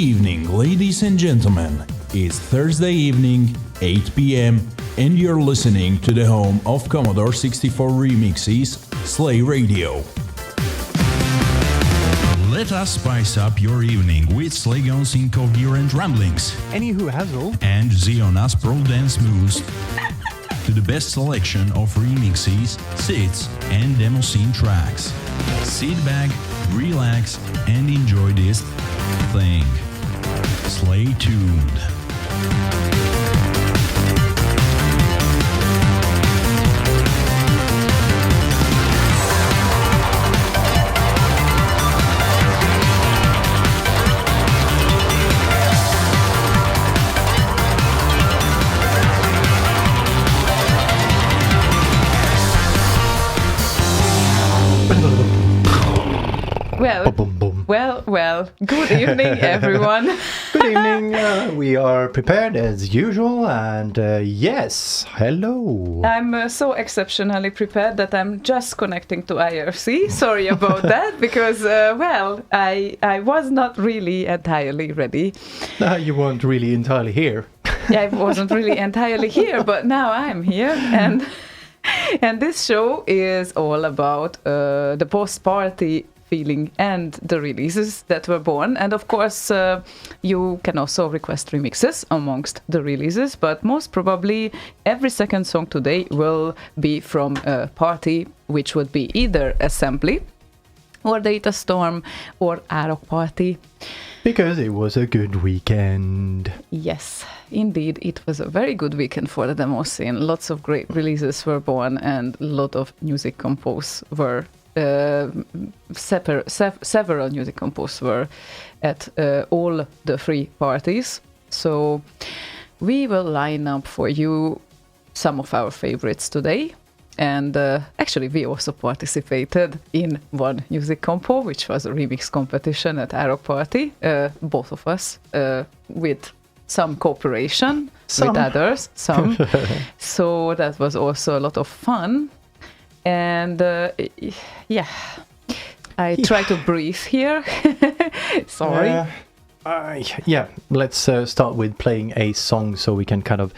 evening, ladies and gentlemen. It's Thursday evening, 8 p.m., and you're listening to the home of Commodore 64 remixes, Slay Radio. Let us spice up your evening with Slaygon's incoherent ramblings. Anywho Hazel. And Ziona's pro dance moves to the best selection of remixes, sits, and demo scene tracks. Sit back, relax, and enjoy this thing. Slay tuned. Well, good evening, everyone. Good evening. We are prepared as usual, and yes, hello. I'm so exceptionally prepared that I'm just connecting to IRC. Sorry about that, because, I was not really entirely ready. You weren't really entirely here. I wasn't really entirely here, but now I'm here, and this show is all about the post-party feeling and the releases that were born. And of course, you can also request remixes amongst the releases, but most probably every second song today will be from a party, which would be either Assembly or Datastorm or Árok Party. Because it was a good weekend. Yes, indeed, it was a very good weekend for the demo scene. Lots of great releases were born and a lot of music composed were several music composers were at all the three parties. So we will line up for you some of our favorites today. And actually we also participated in one music compo, which was a remix competition at Árok Party, both of us, with some cooperation with others, some. So that was also a lot of fun. And I try to breathe here. Sorry. Let's start with playing a song so we can kind of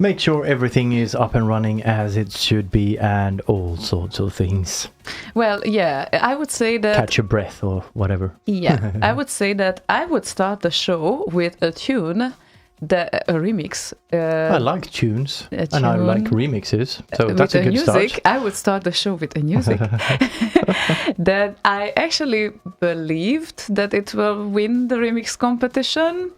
make sure everything is up and running as it should be and all sorts of things. Well, yeah, I would say that... Catch your breath or whatever. Yeah, I would say that I would start the show with a tune, a remix. I like tunes and I like remixes, so that's a good music, start. I would start the show with a music that I actually believed that it will win the remix competition.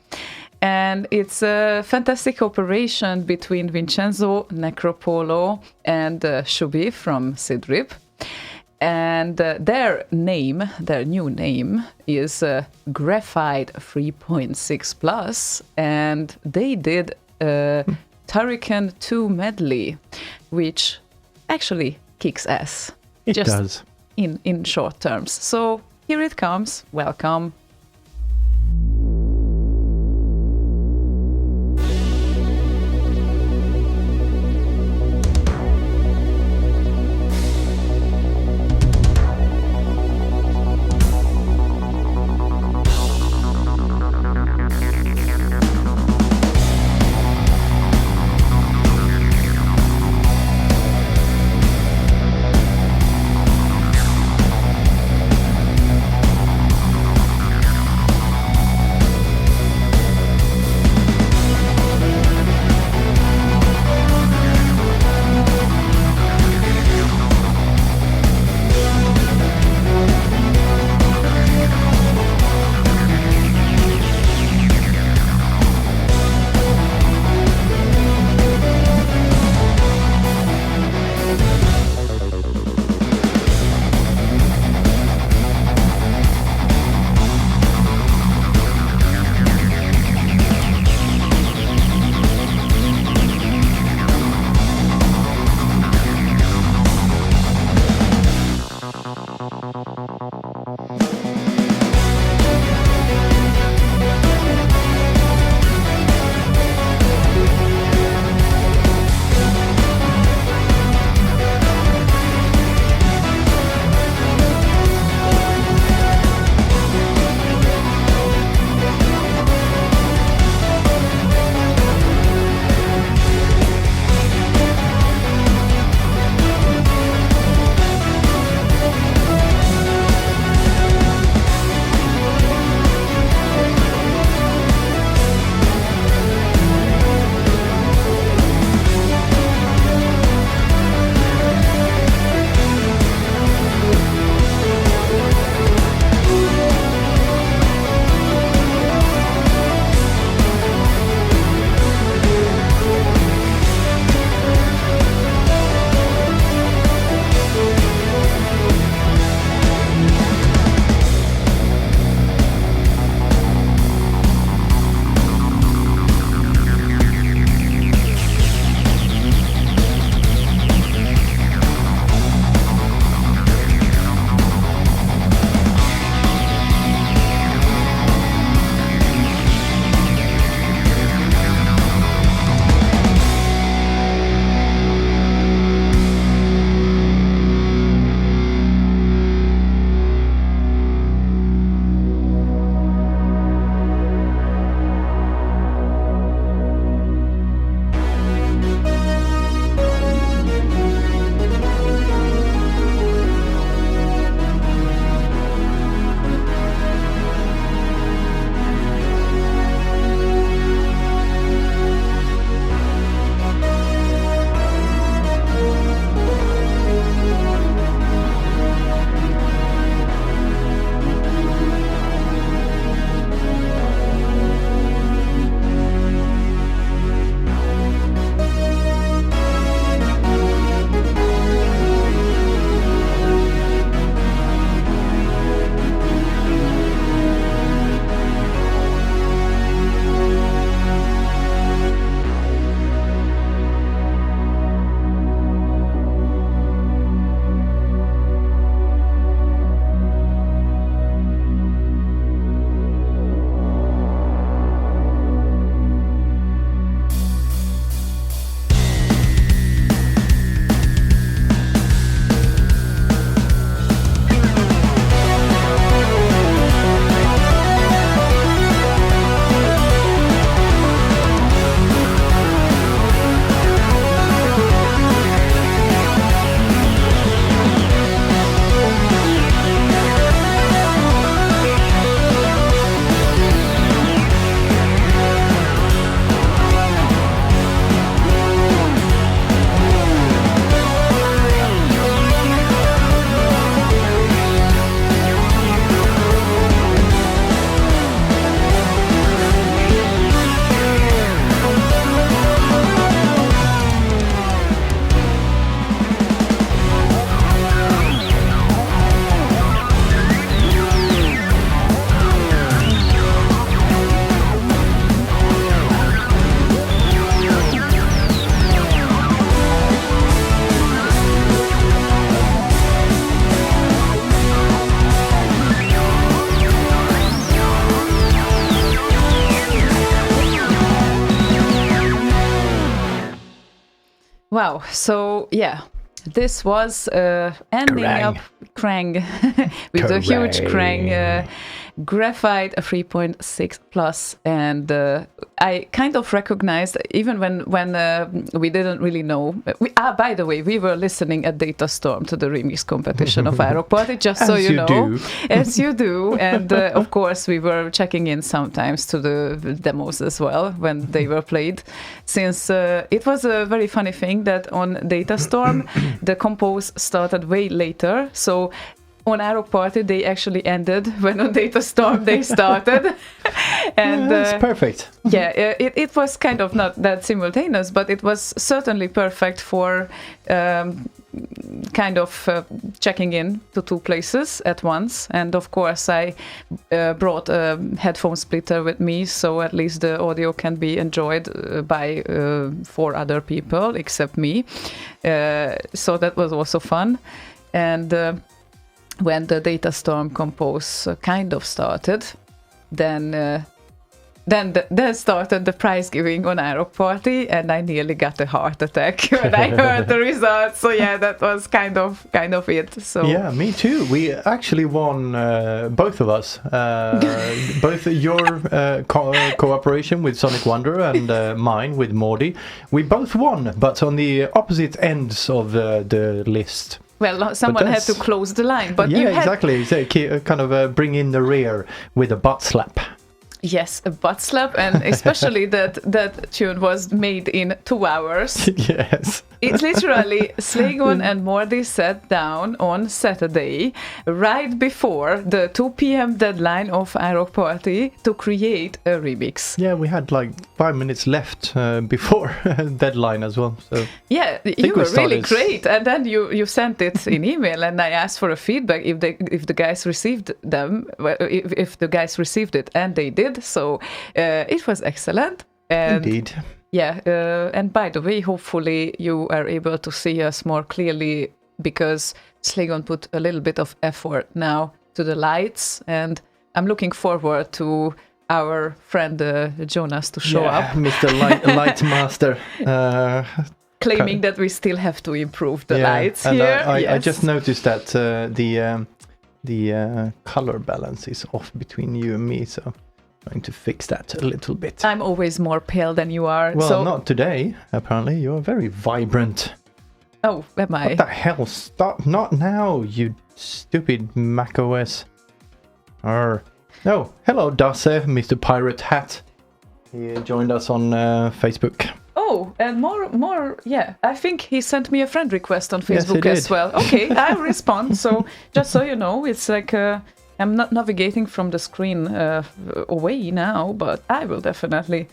And it's a fantastic cooperation between Vincenzo, Necropolo, and Shubi from Sidrip. And their new name is Graphite 3.6 Plus, and they did a Turrican 2 medley, which actually kicks ass. It does. In short terms. So here it comes. Welcome. Wow. So yeah, this was ending Krang. up Krang with a huge Krang graphite 3.6 plus, and I kind of recognized even when we didn't really know. By the way, we were listening at Datastorm to the remix competition of Árok Party, just so As you you know, do. as you do, and of course we were checking in sometimes to the demos as well when they were played, since it was a very funny thing that on Datastorm the compose started way later, so on Árok Party they actually ended when on Datastorm they started. And That's perfect. yeah, it was kind of not that simultaneous, but it was certainly perfect for kind of checking in to two places at once. And of course I brought a headphone splitter with me, so at least the audio can be enjoyed by 4 other people except me, so that was also fun. And when the Datastorm compose kind of started, then started the prize giving on Árok Party, and I nearly got a heart attack when I heard the results. So yeah, that was kind of it. So Yeah, me too. We actually won, both of us. Both your cooperation with Sonic Wonder and mine with Mordy. We both won, but on the opposite ends of the list. well, someone had to close the line, but yeah, you had exactly. So, kind of bring in the rear with a butt slap. yes, a butt slap, and especially that tune was made in 2 hours. Yes. It's literally Slaygon and Mordy sat down on Saturday, right before the 2 p.m. deadline of Árok Party, to create a remix. Yeah, we had like 5 minutes left before deadline as well. So Yeah, you we were really started- great, and then you sent it in email, and I asked for a feedback if the guys received them, well, if the guys received it, and they did. So it was excellent. And Indeed. yeah, and by the way, hopefully you are able to see us more clearly, because Slaygon put a little bit of effort now to the lights, and I'm looking forward to our friend Jonas to show up, Mr. Light Master. claiming that we still have to improve the lights and here. I Yes. just noticed that the color balance is off between you and me, so I'm going to fix that a little bit. I'm always more pale than you are. Well, so not today, apparently. You're very vibrant. oh, am I? What the hell? Stop. Not now, you stupid macOS. No. Hello, Dasse, Mr. Pirate Hat. He joined us on Facebook. Oh, and more. Yeah, I think he sent me a friend request on Yes, he Facebook as did. well. Okay, I'll respond. So just so you know, it's like I'm not navigating from the screen away now, but I will definitely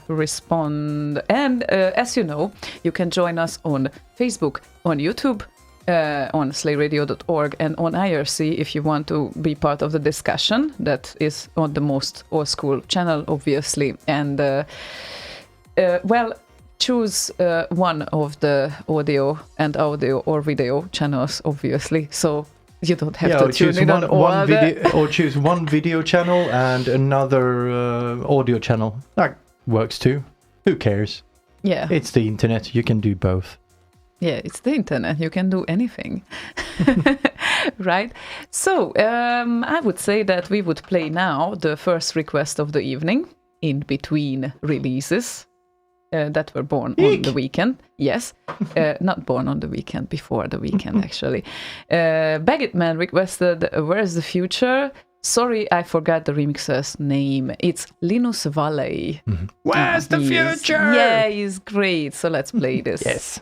respond. And as you know, you can join us on Facebook, on YouTube, on slayradio.org, and on IRC if you want to be part of the discussion. That is on the most old school channel, obviously. And well, choose one of the audio or video channels, obviously. So you don't have to tune in on all the... or choose one video channel and another audio channel. That works too. Who cares? Yeah. It's the internet. You can do both. Yeah, it's the internet. You can do anything. Right? So, I would say that we would play now the first request of the evening in between releases that were born on the weekend. Yes, not born on the weekend, before the weekend, actually. Baggett Man requested Where's the Future? Sorry, I forgot the remixer's name. It's Linus Valley. Where's the future? Yeah, he's great. So let's play this. Yes.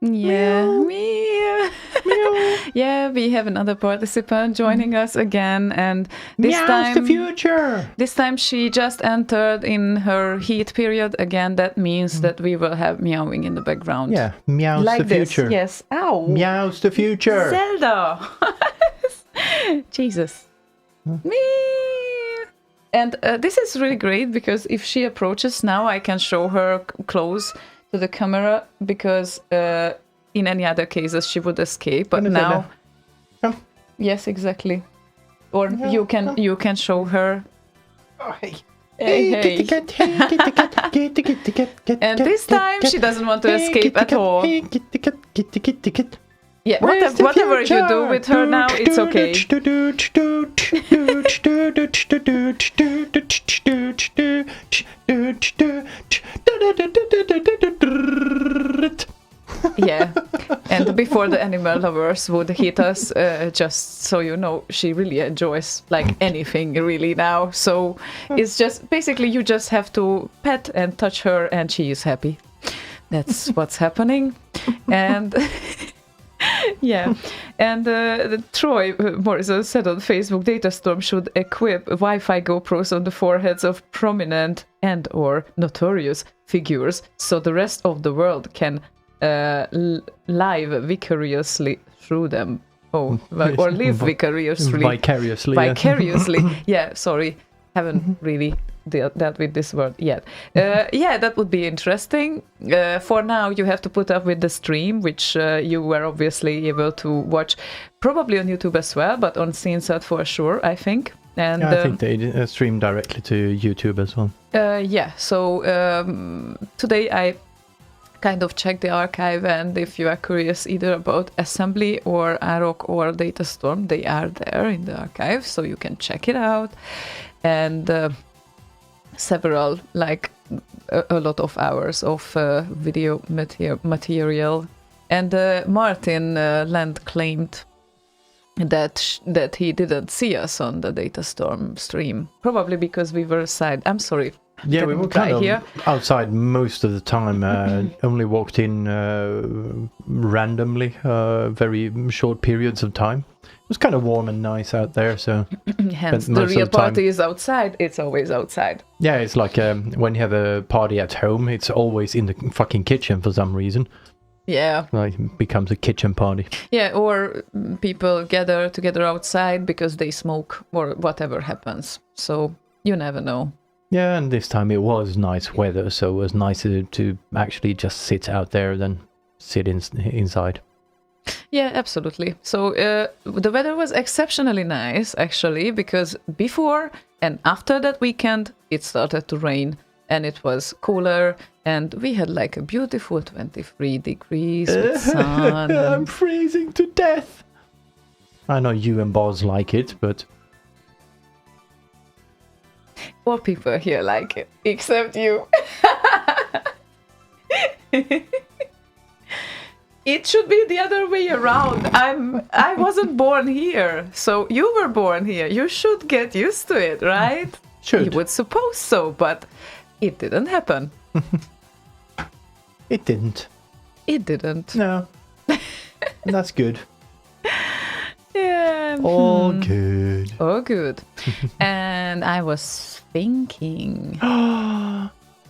Yeah. Meow. Yeah, we have another participant joining us again, and this Meow's time the future. This time she just entered in her heat period again. That means that we will have meowing in the background. Yeah, meow's Like the this. future. Yes. Ow. Meow's the future. Zelda. Jesus. Me. And this is really great because if she approaches now, I can show her close to the camera because in any other cases she would escape. But now, Come. yes, exactly. Or Yeah, you can show her. Oh, hey. Hey, Get the cat, hey, get the cat, get the cat, And this time she doesn't want to escape at all. Hey, get the cat, get the cat. Yeah, Where's the whatever you future? do with her now, it's okay. Yeah, and before the animal lovers would hit us, just so you know, she really enjoys like anything really now. So it's just basically you just have to pet and touch her, and she is happy. That's what's happening, and. Yeah, and Troy Morrison said on Facebook, Datastorm should equip Wi-Fi GoPros on the foreheads of prominent and or notorious figures so the rest of the world can live vicariously through them. Oh, or live vicariously. Vicariously. Vicariously. Yeah, sorry. Haven't really dealt with this word yet. Yeah, that would be interesting. For now, you have to put up with the stream, which you were obviously able to watch, probably on YouTube as well, but on CNSAT for sure, I think. And I think they stream directly to YouTube as well. yeah, so today I kind of checked the archive, and if you are curious either about Assembly or Árok or Datastorm, they are there in the archive, so you can check it out. And several, like a lot of hours of video material. And Martin Land claimed that he didn't see us on the Datastorm stream, probably because we were aside. I'm sorry. Yeah, we were kind of here. outside most of the time. Only walked in randomly, very short periods of time. It was kind of warm and nice out there, so Hence, spent the most of real the time- party is outside. It's always outside. yeah, it's like when you have a party at home, it's always in the fucking kitchen for some reason. Yeah. Like, it becomes a kitchen party. Yeah, or people gather together outside because they smoke or whatever happens. So you never know. Yeah, and this time it was nice weather, so it was nicer to actually just sit out there than sit inside. Yeah, absolutely. So the weather was exceptionally nice, actually, because before and after that weekend, it started to rain and it was cooler, and we had like a beautiful 23 degrees with sun. I'm freezing to death. I know you and Boz like it, but All people here like it, except you. It should be the other way around. I wasn't born here, so you were born here. You should get used to it, right? should. You would suppose so, but it didn't happen. It didn't. It didn't. No. That's good. Yeah. All good. Oh, good. And I was thinking.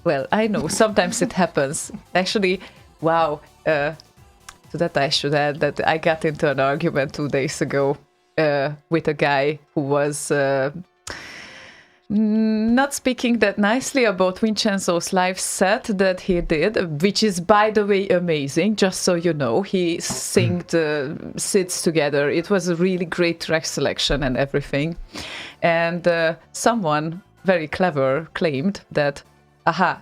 Well, I know sometimes it happens. Actually, wow. To that I should add that I got into an argument 2 days ago with a guy who was not speaking that nicely about Vincenzo's live set that he did, which is, by the way, amazing, just so you know. He synced sits together. It was a really great track selection and everything. And someone very clever claimed that,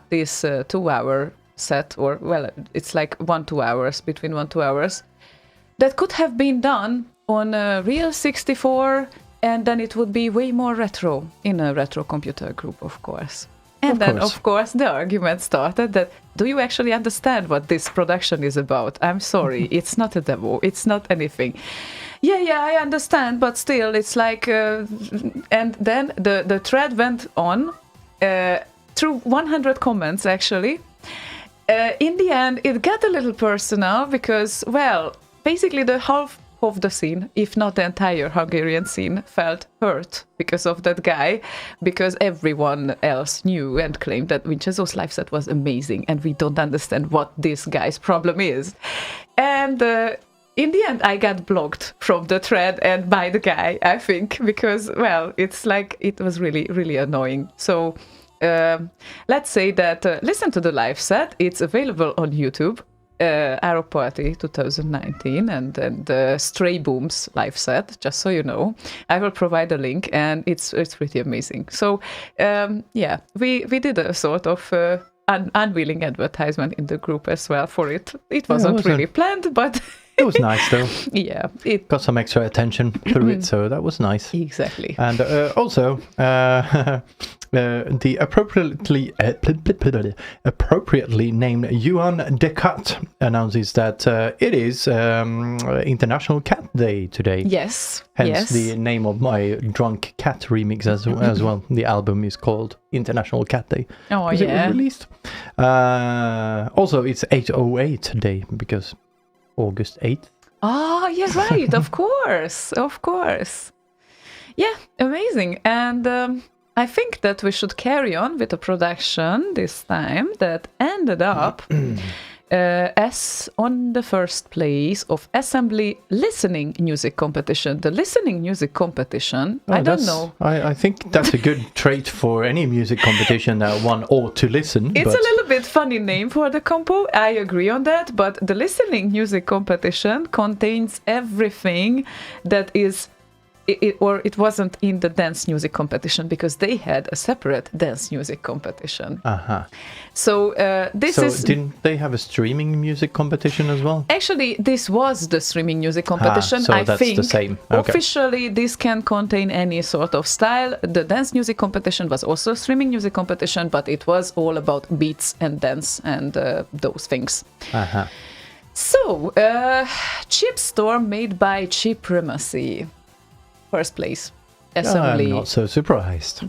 this 2-hour set, or, well, it's like 1-2 hours, between 1-2 hours, that could have been done on a real 64, and then it would be way more retro in a retro computer group, of course. And of course, the argument started that, do you actually understand what this production is about? I'm sorry, it's not a demo, it's not anything. Yeah, I understand, but still, it's like... and then the thread went on through 100 comments, actually. in the end, it got a little personal because, well, basically the half of the scene, if not the entire Hungarian scene, felt hurt because of that guy, because everyone else knew and claimed that Vincenzo's live set was amazing, and we don't understand what this guy's problem is. And in the end, I got blocked from the thread and by the guy, I think, because, well, it's like, it was really, really annoying. So let's say that, listen to the live set. It's available on YouTube. Árok Party 2019 and Stray Boom's live set, just so you know. I will provide a link, and it's pretty amazing. So yeah, we did a sort of unwilling advertisement in the group as well for it. It wasn't really planned, but it was nice though. Yeah, it got some extra attention through it, so that was nice. Exactly. And also, the appropriately named Johan Decat announces that it is International Cat Day today. Yes. Hence the name of my Drunk Cat remix as well. The album is called International Cat Day. Oh, yeah. It was released. Also, it's 808 Day because August 8th. Oh, yeah, right. Of course. Of course. Yeah, amazing. And I think that we should carry on with the production this time that ended up as on the first place of Assembly Listening Music Competition. The Listening Music Competition, I don't know. I think that's a good trait for any music competition that one ought to listen. It's a little bit funny name for the compo, I agree on that, but the Listening Music Competition contains everything that is it wasn't in the dance music competition, because they had a separate dance music competition. So didn't they have a streaming music competition as well? Actually, this was the streaming music competition. So I that's think the same. Okay. Officially, this can contain any sort of style. The dance music competition was also a streaming music competition, but it was all about beats and dance and those things. So, Chip Storm made by Chiprimacy. First place. Assembly. I'm not so surprised.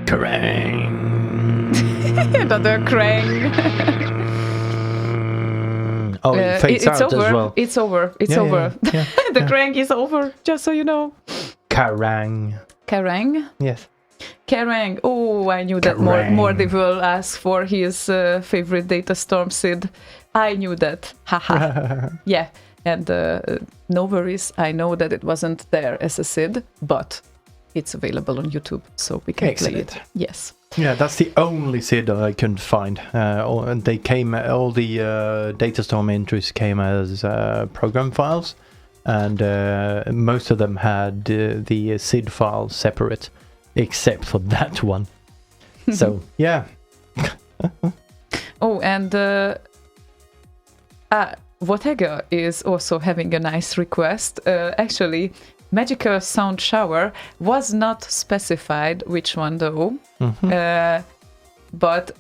Kerrang! Another krang. Oh, it fades It's out over. as well. It's over. It's Yeah, over. yeah, The yeah. krang is over, just so you know. Kerrang! Kerrang? Yes. Kerrang. Oh, I knew that Kerrang. Morty will ask for his favorite Datastorm Sid. I knew that. Haha. Yeah. And no worries. I know that it wasn't there as a Sid, but it's available on YouTube, so we can play Excellent. it. Yes. Yeah, that's the only SID I couldn't find. And they came, all the Datastorm entries came as program files, and most of them had the SID file separate, except for that one. So, yeah. Oh, and Whatever is also having a nice request. Actually, Magical Sound Shower was not specified which one though. But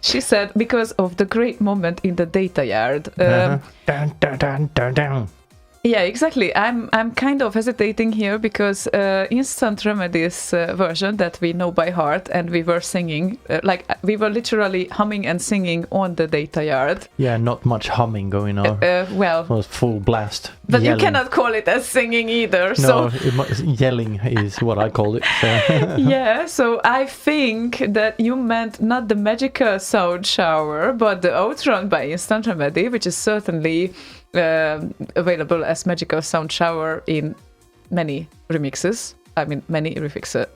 she said because of the great moment in the data yard. Dun, dun, dun, dun, dun. Yeah, exactly. I'm kind of hesitating here because Instant Remedy's version that we know by heart, and we were singing, we were literally humming and singing on the data yard. Yeah, not much humming going on. Well, It was full blast. but yelling. you cannot call it as singing either. No, So yelling is what I call it. So. yeah, so I think that you meant not the Magical Sound Shower, but the Outrun by Instant Remedy, which is certainly available as Magical Sound Shower in many remixes. I mean, many refixes.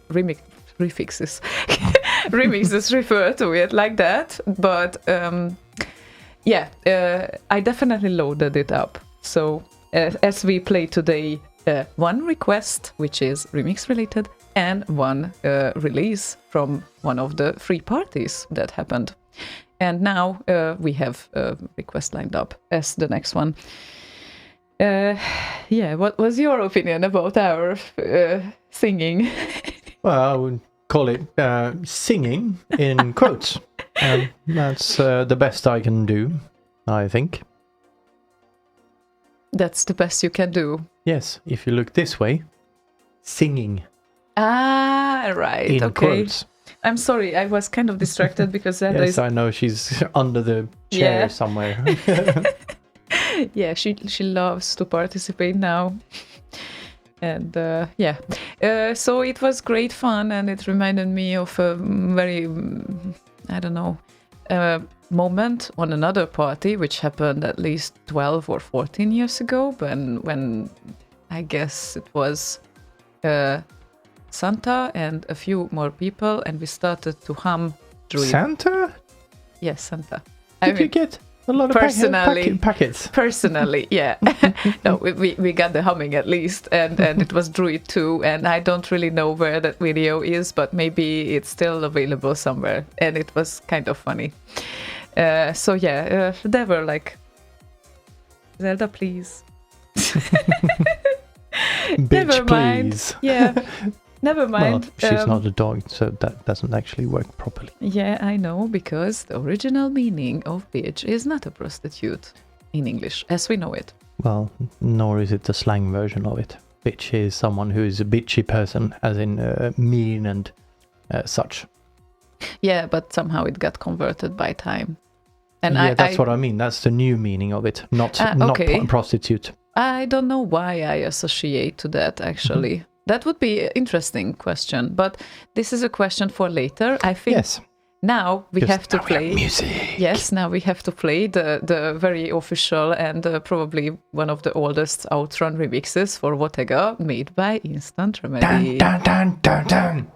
Remixes refer to it like that. But I definitely loaded it up. So as we play today, one request, which is remix related, and one release from one of the free parties that happened. And now we have a request lined up as the next one. What was your opinion about our singing? Well, I would call it singing in quotes. That's the best I can do, I think. That's the best you can do. Yes, if you look this way, singing Ah, right. in Okay. quotes. I'm sorry, I was kind of distracted because that Yes, is. I know she's under the chair Yeah. somewhere. Yeah, she loves to participate now. And so it was great fun, and it reminded me of a very, moment on another party, which happened at least 12 or 14 years ago, when I guess it was Santa and a few more people, and we started to hum Druid. Santa? Yes, Santa. Did you get a lot of Personally. packets? Personally, yeah. No, we got the humming at least, and it was Druid too, and I don't really know where that video is, but maybe it's still available somewhere, and it was kind of funny. They were like, Zelda, please. Never Bitch, mind. please. Yeah, never Well, mind. she's not a dog, so that doesn't actually work properly. Yeah, I know, because the original meaning of bitch is not a prostitute in English, as we know it. Well, nor is it the slang version of it. Bitch is someone who is a bitchy person, as in mean and such. Yeah, but somehow it got converted by time. And yeah, that's what I mean. That's the new meaning of it, not okay. prostitute. I don't know why I associate to that, actually. That would be an interesting question, but this is a question for later. I think Yes. now we have to play... music. Yes, now we have to play the very official and probably one of the oldest Outrun remixes for Whatever, made by Instant Remedy. Dun, dun, dun, dun, dun.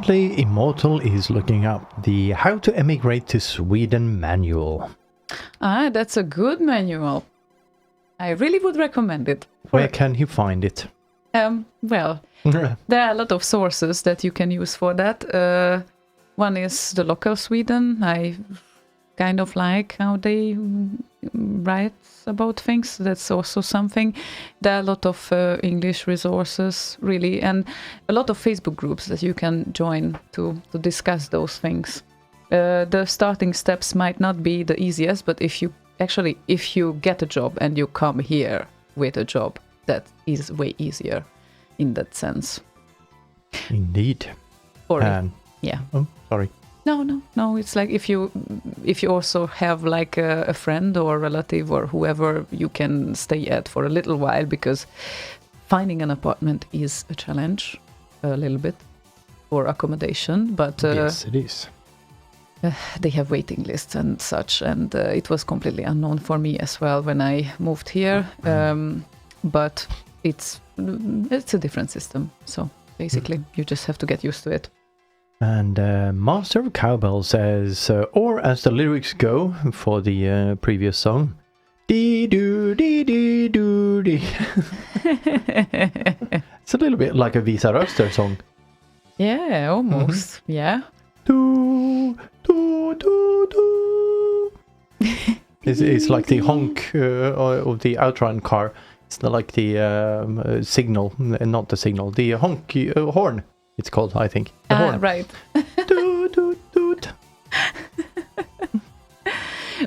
Apparently, Immortal is looking up the How to Emigrate to Sweden manual. That's a good manual. I really would recommend it. Where can he find it? Well, there are a lot of sources that you can use for that. One is the local Sweden. I kind of like how they write about things. That's also something. There are a lot of English resources, really, and a lot of Facebook groups that you can join to discuss those things. The starting steps might not be the easiest, but if you get a job and you come here with a job, that is way easier in that sense. Indeed. Yeah. Oh, sorry. No. It's like if you also have like a friend or relative or whoever you can stay at for a little while, because finding an apartment is a challenge a little bit for accommodation. But yes, it is. They have waiting lists and such, and it was completely unknown for me as well when I moved here. But it's a different system, so basically you just have to get used to it. And Master of Cowbell says, or as the lyrics go for the previous song, dee doo dee dee doo dee. It's a little bit like a Visa Röster song. Yeah, almost. Yeah. Doo doo doo doo. It's like the honk of the outrun car. It's not like the signal, not the signal, the honk horn. It's called, I think. The horn. Right. Doot, doot, doot.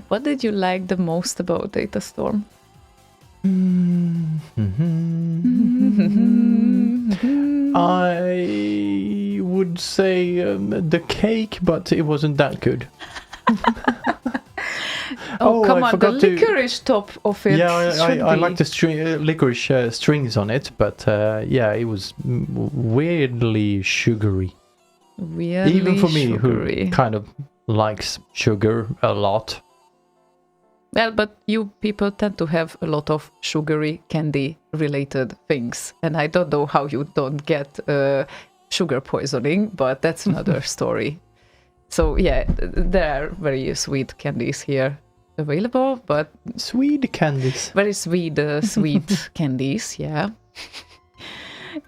What did you like the most about Datastorm? I would say the cake, but it wasn't that good. Come I on, the forgot to- licorice top of it. Yeah, I be. like the licorice strings on it, but it was weirdly sugary. Weirdly Even for me, sugary. who kind of likes sugar a lot. Well, but you people tend to have a lot of sugary candy-related things, and I don't know how you don't get sugar poisoning, but that's another story. So yeah, there are very sweet candies here available, but Sweet candies. very sweet candies, yeah.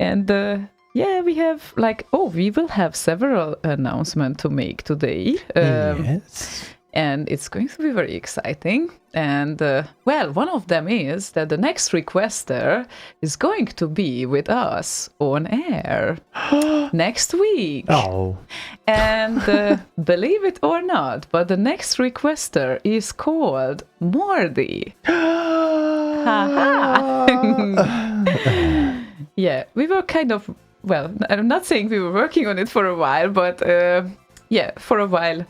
And we will have several announcements to make today. Yes. And it's going to be very exciting. And, one of them is that the next requester is going to be with us on air next week. Oh. And believe it or not, but the next requester is called Mordi. Yeah, we were kind of, I'm not saying we were working on it for a while, but for a while.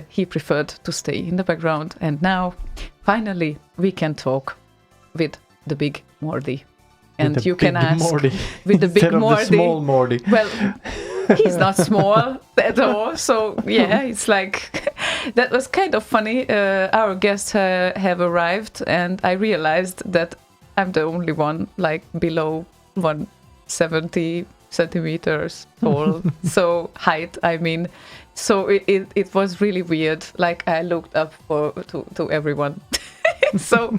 He preferred to stay in the background, and now finally we can talk with the big Mordi, and you can ask Morty. with the big Instead of Mordi. the small Morty. Well, he's not small at all, so yeah, it's like that was kind of funny. Our guests have arrived, and I realized that I'm the only one like below 170 centimeters tall. So height, I mean. So it was really weird. Like I looked up to everyone. So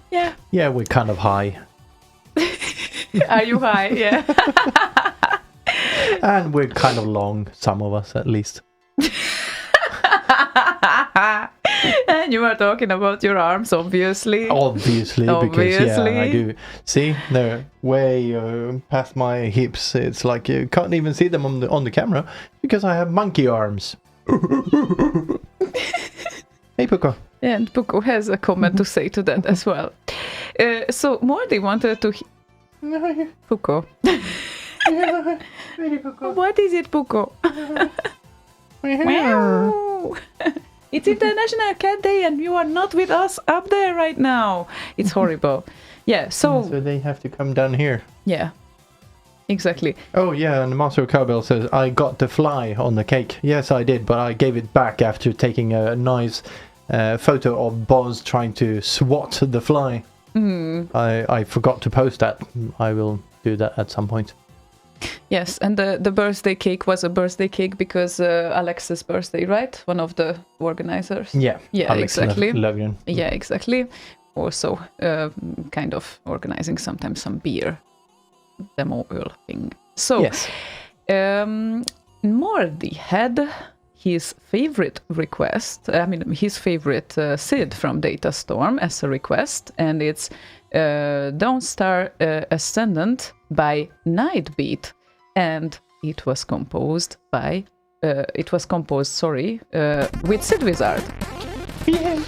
yeah. Yeah, we're kind of high. Are you high? Yeah. And we're kind of long, some of us at least. And you are talking about your arms, obviously. Obviously, because I do. See, they're way past my hips. It's like you can't even see them on the camera because I have monkey arms. Hey, Puko. And Puko has a comment to say to that as well. So Mordi wanted to... Puko. What is it, Puko? Meow. It's International Cat Day and you are not with us up there right now. It's horrible. Yeah, so they have to come down here. Yeah, exactly. Oh yeah, and the Master of Cowbell says, I got the fly on the cake. Yes, I did, but I gave it back after taking a nice photo of Boz trying to swat the fly. I forgot to post that. I will do that at some point. Yes, and the birthday cake was a birthday cake because Alex's birthday, right? One of the organizers. Yeah, Yeah, Alex exactly. Löfgren. Yeah, exactly. Also, kind of organizing sometimes some beer demo oil thing. So, Yes. Mordi had his favorite request, his favorite SID from Datastorm as a request, and it's Dawnstar Ascendant by Nightbeat, and it was composed with Sid Wizard. Yeah.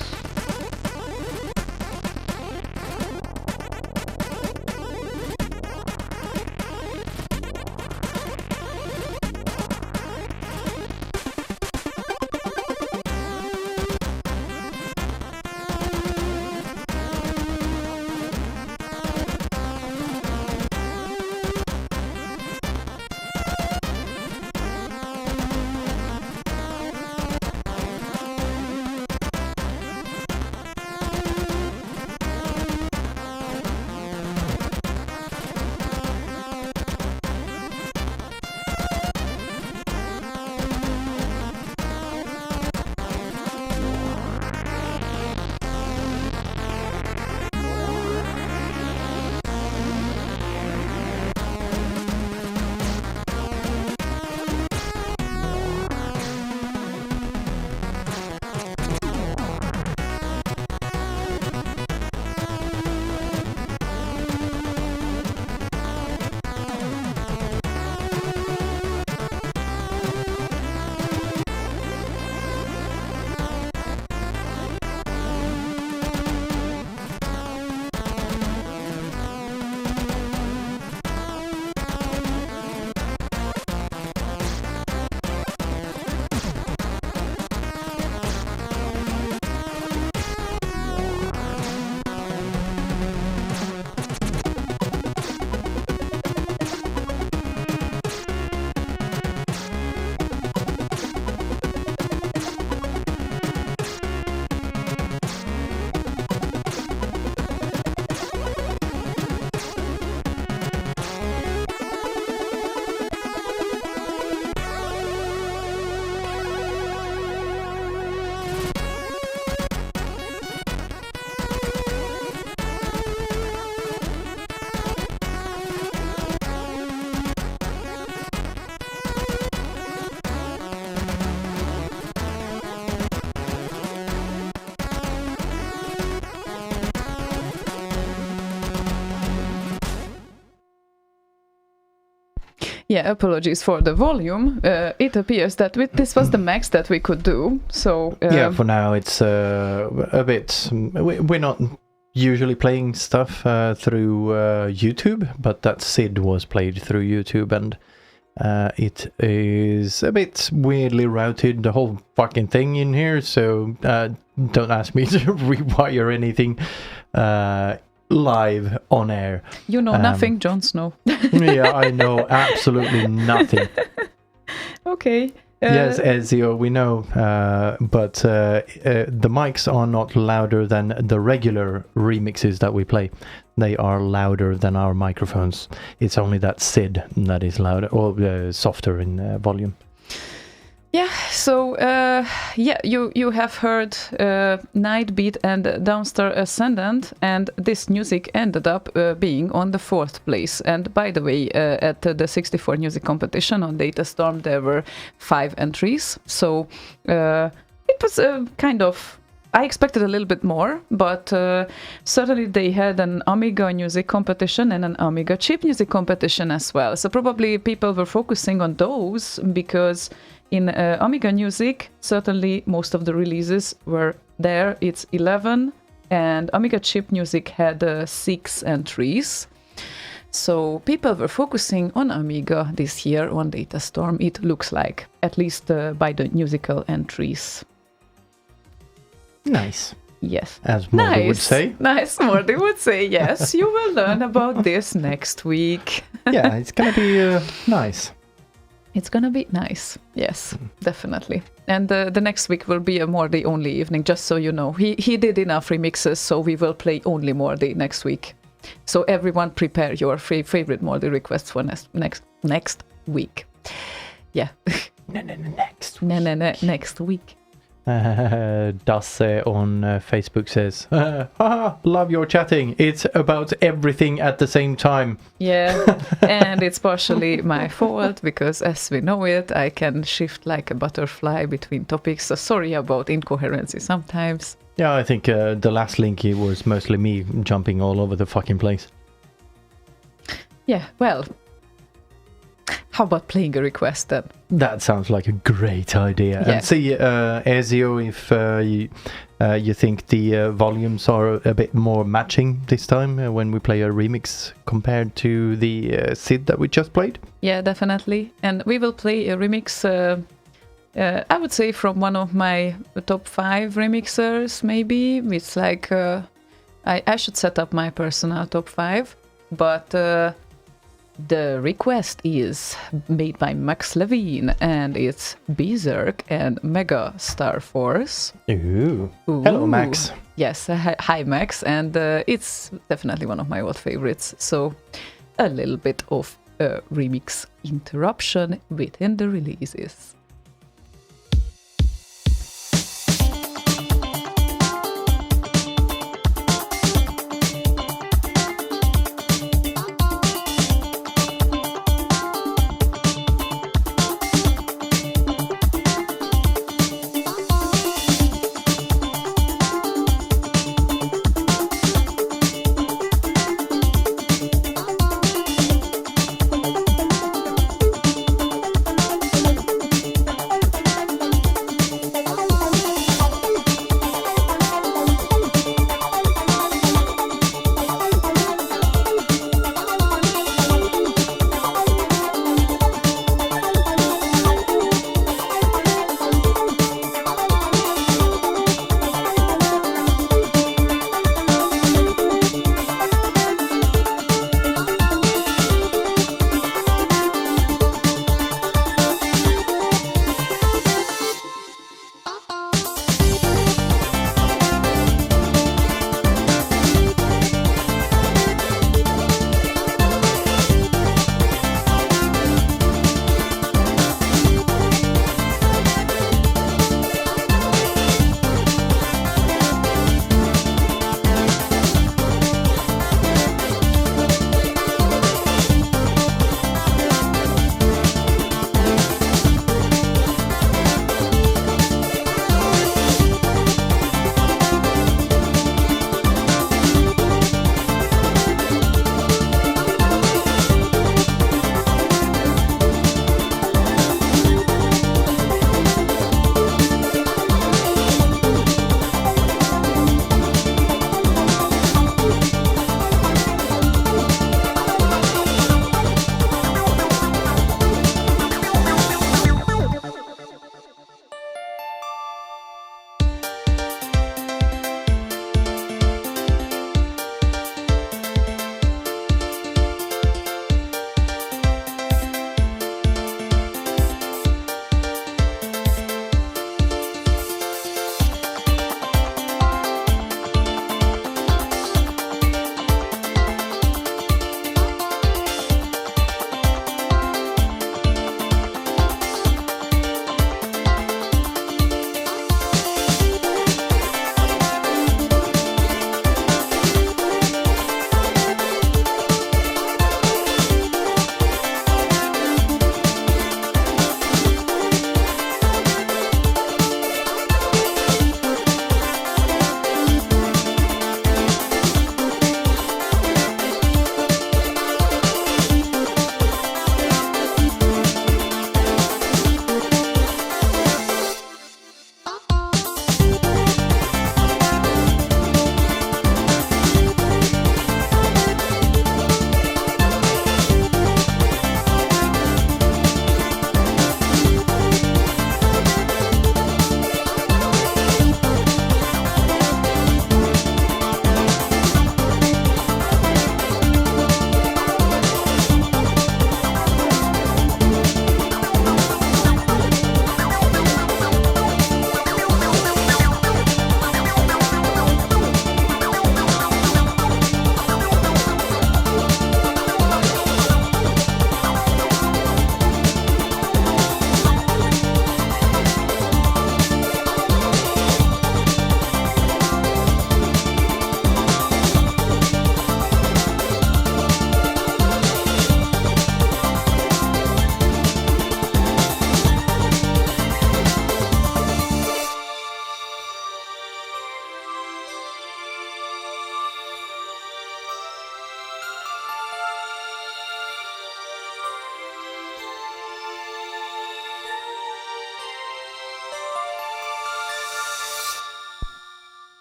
Yeah, apologies for the volume. It appears that this was the max that we could do. So yeah, for now it's a bit. We're not usually playing stuff through YouTube, but that SID was played through YouTube, and it is a bit weirdly routed, the whole fucking thing in here. So don't ask me to rewire anything live on air. You know nothing, Jon Snow. Yeah, I know absolutely nothing. Okay. Yes, Ezio, we know, but the mics are not louder than the regular remixes that we play. They are louder than our microphones. It's only that SID that is louder or softer in volume. Yeah, so you have heard Nightbeat and Dawnstar Ascendant, and this music ended up being on the 4th place. And by the way, at the 64 music competition on Datastorm, there were 5 entries. So it was kind of, I expected a little bit more, but certainly they had an Amiga music competition and an Amiga chip music competition as well. So probably people were focusing on those because in Amiga music, certainly most of the releases were there. It's 11, and Amiga chip music had 6 entries. So people were focusing on Amiga this year on Datastorm, it looks like, at least by the musical entries. Nice. Yes. As Morty would say. Nice, Morty would say, yes. You will learn about this next week. Yeah, it's going to be nice. It's gonna be nice, yes, definitely. And the next week will be a Morty only evening, just so you know. He did enough remixes, so we will play only Morty next week. So everyone prepare your favorite Morty requests for next week. Yeah. Next. Next week. Dasse on Facebook says, love your chatting. It's about everything at the same time. Yeah, and it's partially my fault because as we know it, I can shift like a butterfly between topics. So sorry about incoherency sometimes. Yeah, I think the last link it was mostly me jumping all over the fucking place. Yeah, well, how about playing a request then? That sounds like a great idea. Yeah. And see, Ezio, if you think the volumes are a bit more matching this time when we play a remix compared to the Sid that we just played? Yeah, definitely. And we will play a remix, I would say from one of my top 5 remixers, maybe. It's like, I should set up my personal top 5, but the request is made by Max Levine, and it's Berserk and Mega Star Force. Ooh. Hello, Max. Yes, hi Max, and it's definitely one of my old favorites. So a little bit of a remix interruption within the releases.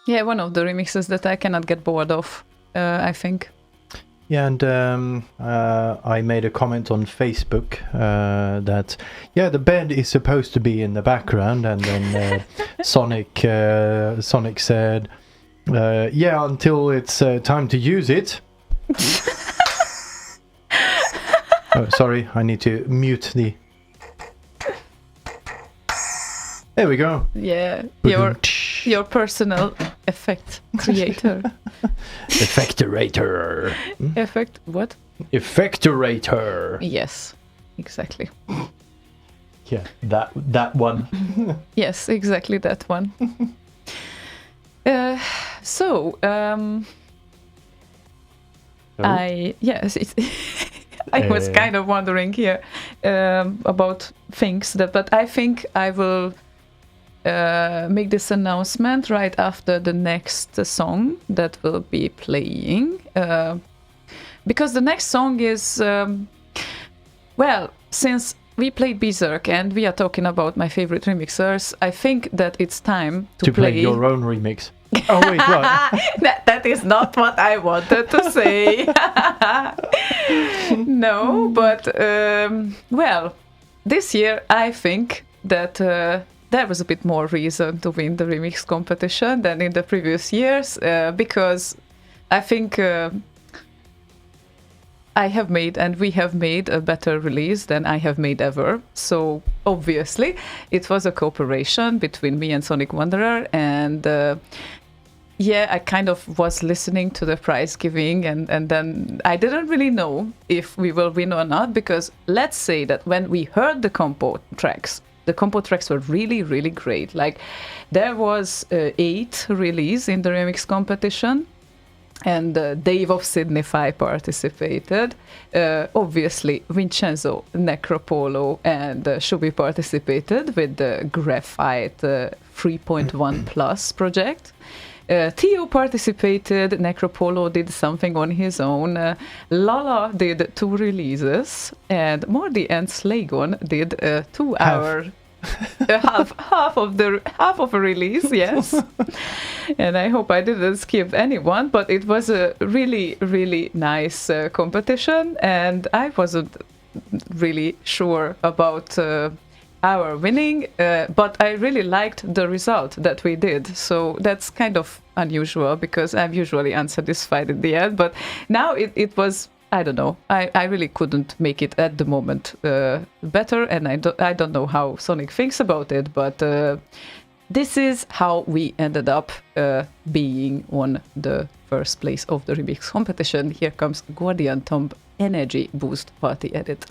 Yeah, one of the remixes that I cannot get bored of, I think. Yeah, and I made a comment on Facebook that the bed is supposed to be in the background, and then Sonic said, until it's time to use it. Oh, sorry, I need to mute the. There we go. Yeah, your personal effect creator. Effectorator. Effect what? Effectorator. Yes, exactly. Yeah, that one. Yes, exactly that one. So, I was kind of wondering here about things but I think I will make this announcement right after the next song that will be playing, because the next song is since we played Berserk and we are talking about my favorite remixers, I think that it's time to play your own remix. Oh wait, what? that is not what I wanted to say. No, but this year I think that there was a bit more reason to win the remix competition than in the previous years, because I think I have made and we have made a better release than I have made ever. So obviously it was a cooperation between me and Sonic Wanderer, and I kind of was listening to the prize giving, and then I didn't really know if we will win or not, because let's say that when we heard the compo tracks were really, really great. Like, there was 8 release in the remix competition, and Dave of Signify participated. Obviously, Vincenzo, Necropolo, and Shubi participated with the Graphite 3.1 Plus project. Theo participated, Necropolo did something on his own, Lala did 2 releases, and Mordi and Slaygon did 2 hour half of a release, yes. And I hope I didn't skip anyone, but it was a really, really nice competition, and I wasn't really sure about our winning, but I really liked the result that we did. So that's kind of unusual, because I'm usually unsatisfied in the end, but now it was, I don't know, I really couldn't make it at the moment better, and I don't know how Sonic thinks about it, but this is how we ended up being on the first place of the remix competition. Here comes Guardian Tomb Energy Boost Party Edit.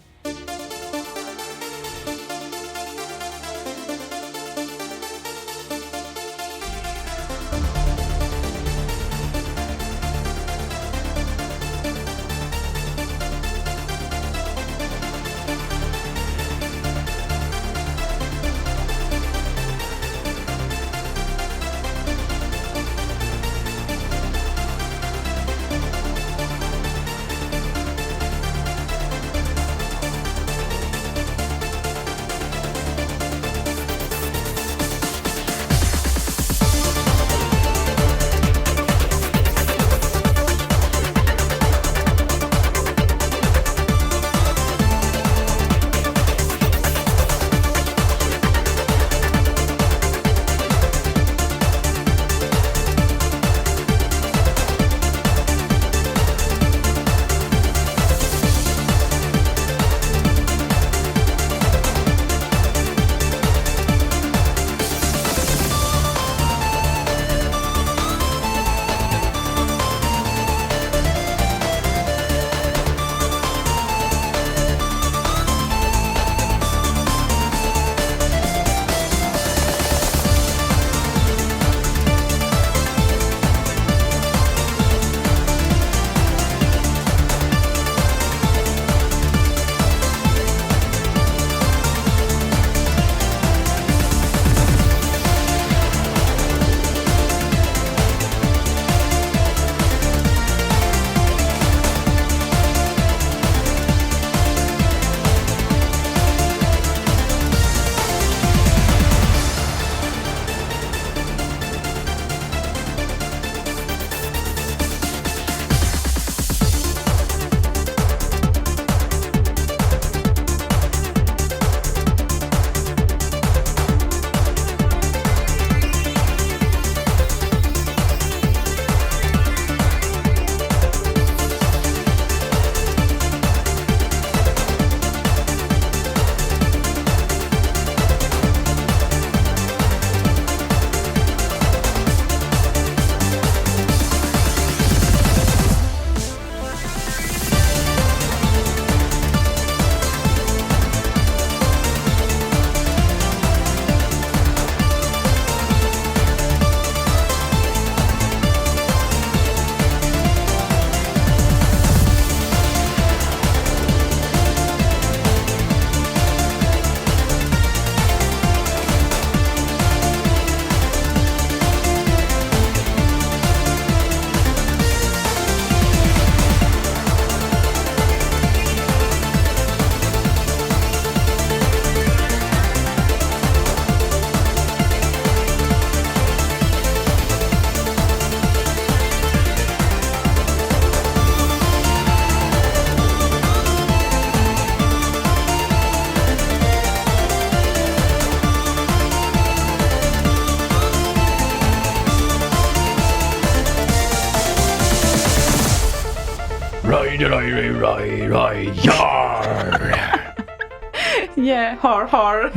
Yeah, har. Har.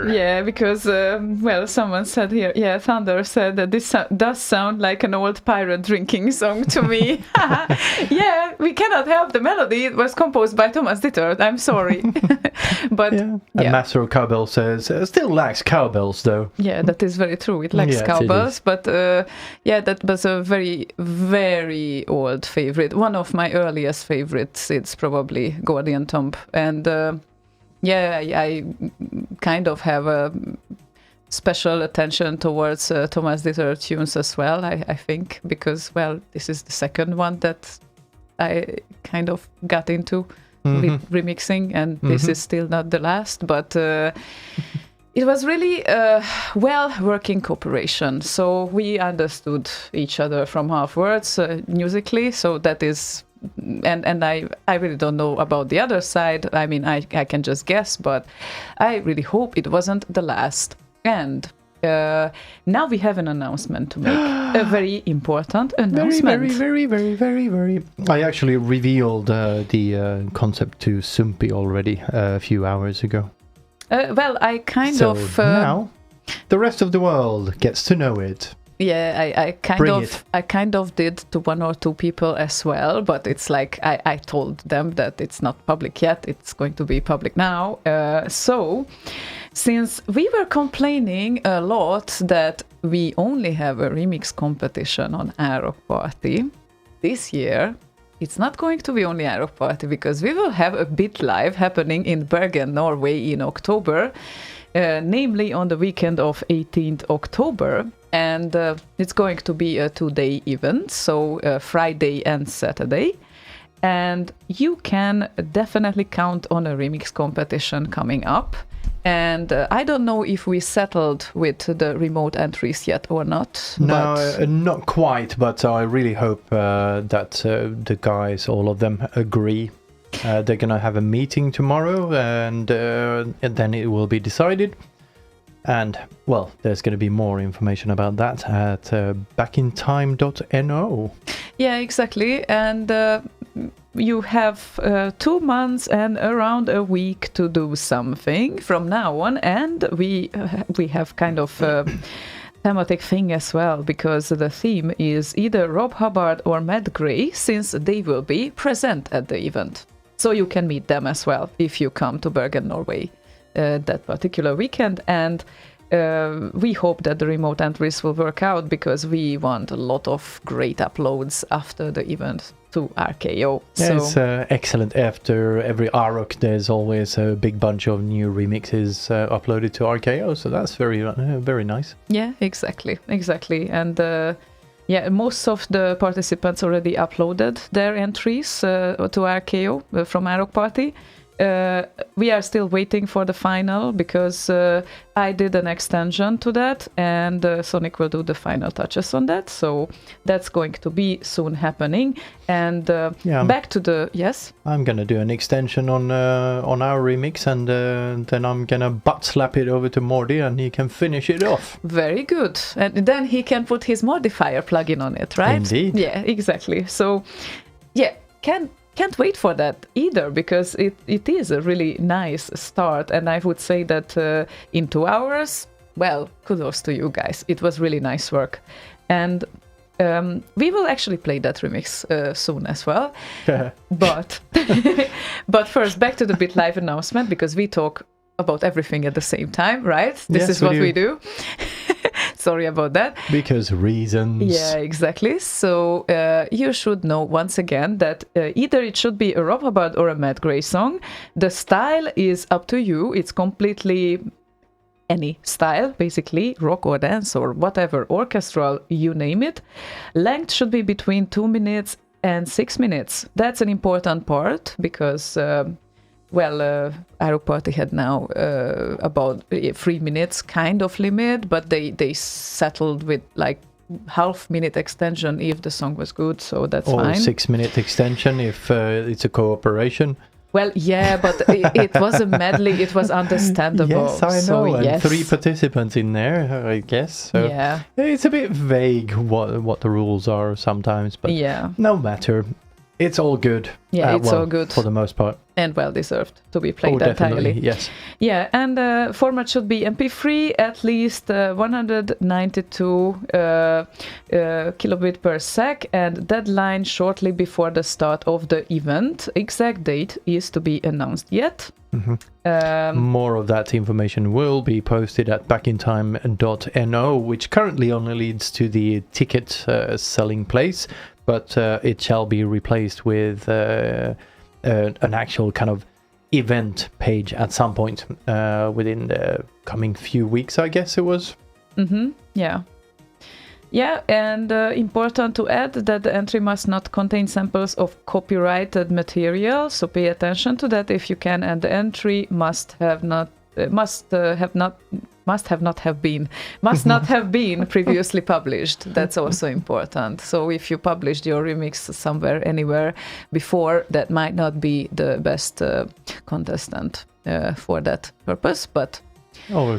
Yeah, because, someone said here, Thunder said that this does sound like an old pirate drinking song to me. Yeah, we cannot help the melody. It was composed by Thomas Dittert. I'm sorry. But, And Master of Cowbell says, still lacks cowbells, though. Yeah, that is very true. It lacks Yes, cowbells, but that was a very, very old favorite. One of my earliest favorites. It's probably Gordian Tomb, and I kind of have a special attention towards Thomas Dittert tunes as well. I think because this is the second one that I kind of got into remixing, and this is still not the last, but. It was really a well-working cooperation. So we understood each other from half words musically. So that is, and I really don't know about the other side. I mean, I can just guess, but I really hope it wasn't the last. And now we have an announcement to make, a very important announcement. Very. I actually revealed the concept to Sumpi already a few hours ago. I kind so of now the rest of the world gets to know it. Yeah, I kind of did to one or two people as well, but it's like I told them that it's not public yet. It's going to be public now. So since we were complaining a lot that we only have a remix competition on Árok Party this year. It's not going to be only Árok Party, because we will have a bit live happening in Bergen, Norway in October, namely on the weekend of 18th October. And it's going to be a 2-day event, so Friday and Saturday. And you can definitely count on a remix competition coming up. And I don't know if we settled with the remote entries yet or not. No, not quite, but I really hope that the guys, all of them, agree. They're going to have a meeting tomorrow, and then it will be decided. And, there's going to be more information about that at backintime.no. Yeah, exactly. And you have 2 months and around a week to do something from now on. And we have kind of a thematic thing as well, because the theme is either Rob Hubbard or Matt Gray, since they will be present at the event. So you can meet them as well if you come to Bergen, Norway that particular weekend. And we hope that the remote entries will work out, because we want a lot of great uploads after the event to RKO. Yeah, it's excellent. After every Árok, there's always a big bunch of new remixes uploaded to RKO, so that's very nice. Yeah, exactly. And most of the participants already uploaded their entries to RKO from Árok Party. We are still waiting for the final, because I did an extension to that, and Sonic will do the final touches on that. So that's going to be soon happening. And back to the I'm gonna do an extension on our remix, and then I'm gonna butt slap it over to Mordy, and he can finish it off. Very good. And then he can put his modifier plugin on it, right? Indeed. Yeah, exactly. So can't wait for that either, because it is a really nice start. And I would say that in 2 hours, kudos to you guys. It was really nice work. And we will actually play that remix soon as well. But first, back to the Bit Live announcement, because we talk about everything at the same time, right? This is what we do. Sorry about that. Because reasons. Yeah, exactly. So you should know once again that either it should be a Rob Hubbard or a Matt Gray song. The style is up to you. It's completely any style, basically, rock or dance or whatever, orchestral, you name it. Length should be between 2 minutes and 6 minutes. That's an important part, because Árok Party had now about 3 minutes kind of limit, but they settled with like half-minute extension if the song was good, so that's fine. Or 6-minute extension if it's a cooperation. Well, yeah, but it was a medley. It was understandable. Yes, I so know. And yes. 3 participants in there, I guess. So Yeah. it's a bit vague what the rules are sometimes, but Yeah. no matter. It's all good. Yeah, it's well, all good. for the most part. And well deserved to be played Definitely. entirely. Yes. Yeah, and format should be MP3, at least 192 kilobit per sec, and deadline shortly before the start of the event. Exact date is to be announced yet. More of that information will be posted at backintime.no, which currently only leads to the ticket selling place, but it shall be replaced with an actual kind of event page at some point within the coming few weeks, I guess it was. Yeah. Yeah, and important to add that the entry must not contain samples of copyrighted material, so pay attention to that if you can, and the entry must not have been previously published. That's also important. So if you published your remix somewhere, anywhere before, that might not be the best contestant for that purpose, but... Oh,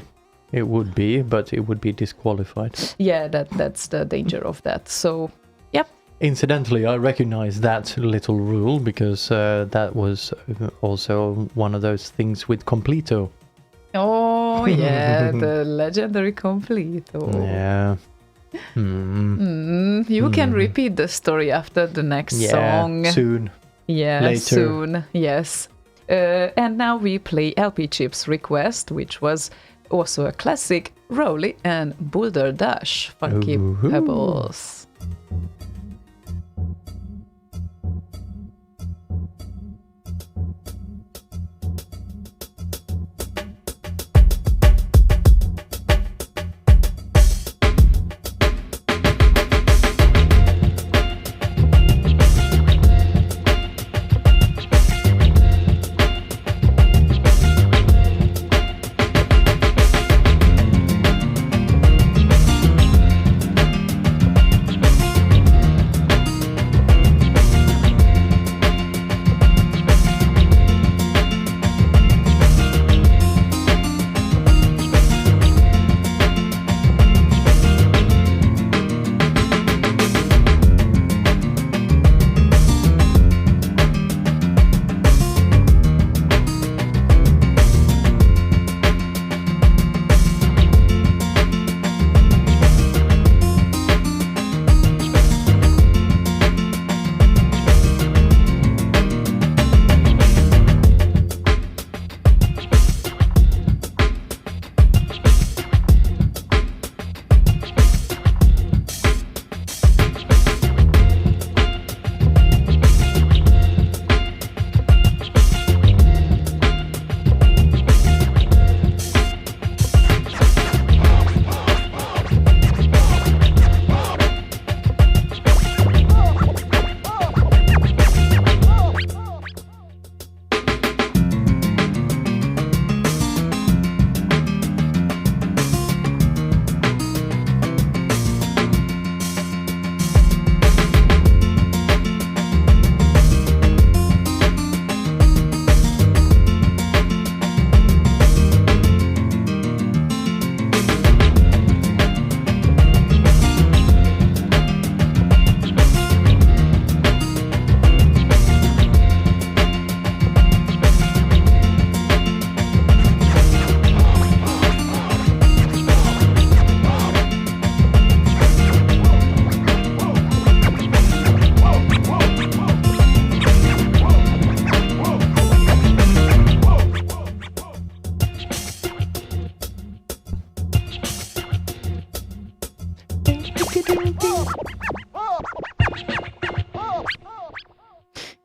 it would be, but it would be disqualified. Yeah, that's the danger of that. So, yep. Incidentally, I recognize that little rule because that was also one of those things with Completo. Oh, yeah, the legendary Completo. Yeah. You can repeat the story after the next song. Soon. Yeah, Later. soon. Yes. And now we play LP Chip's request, which was also a classic, Rolly and Boulder Dash, Funky Ooh. Pebbles.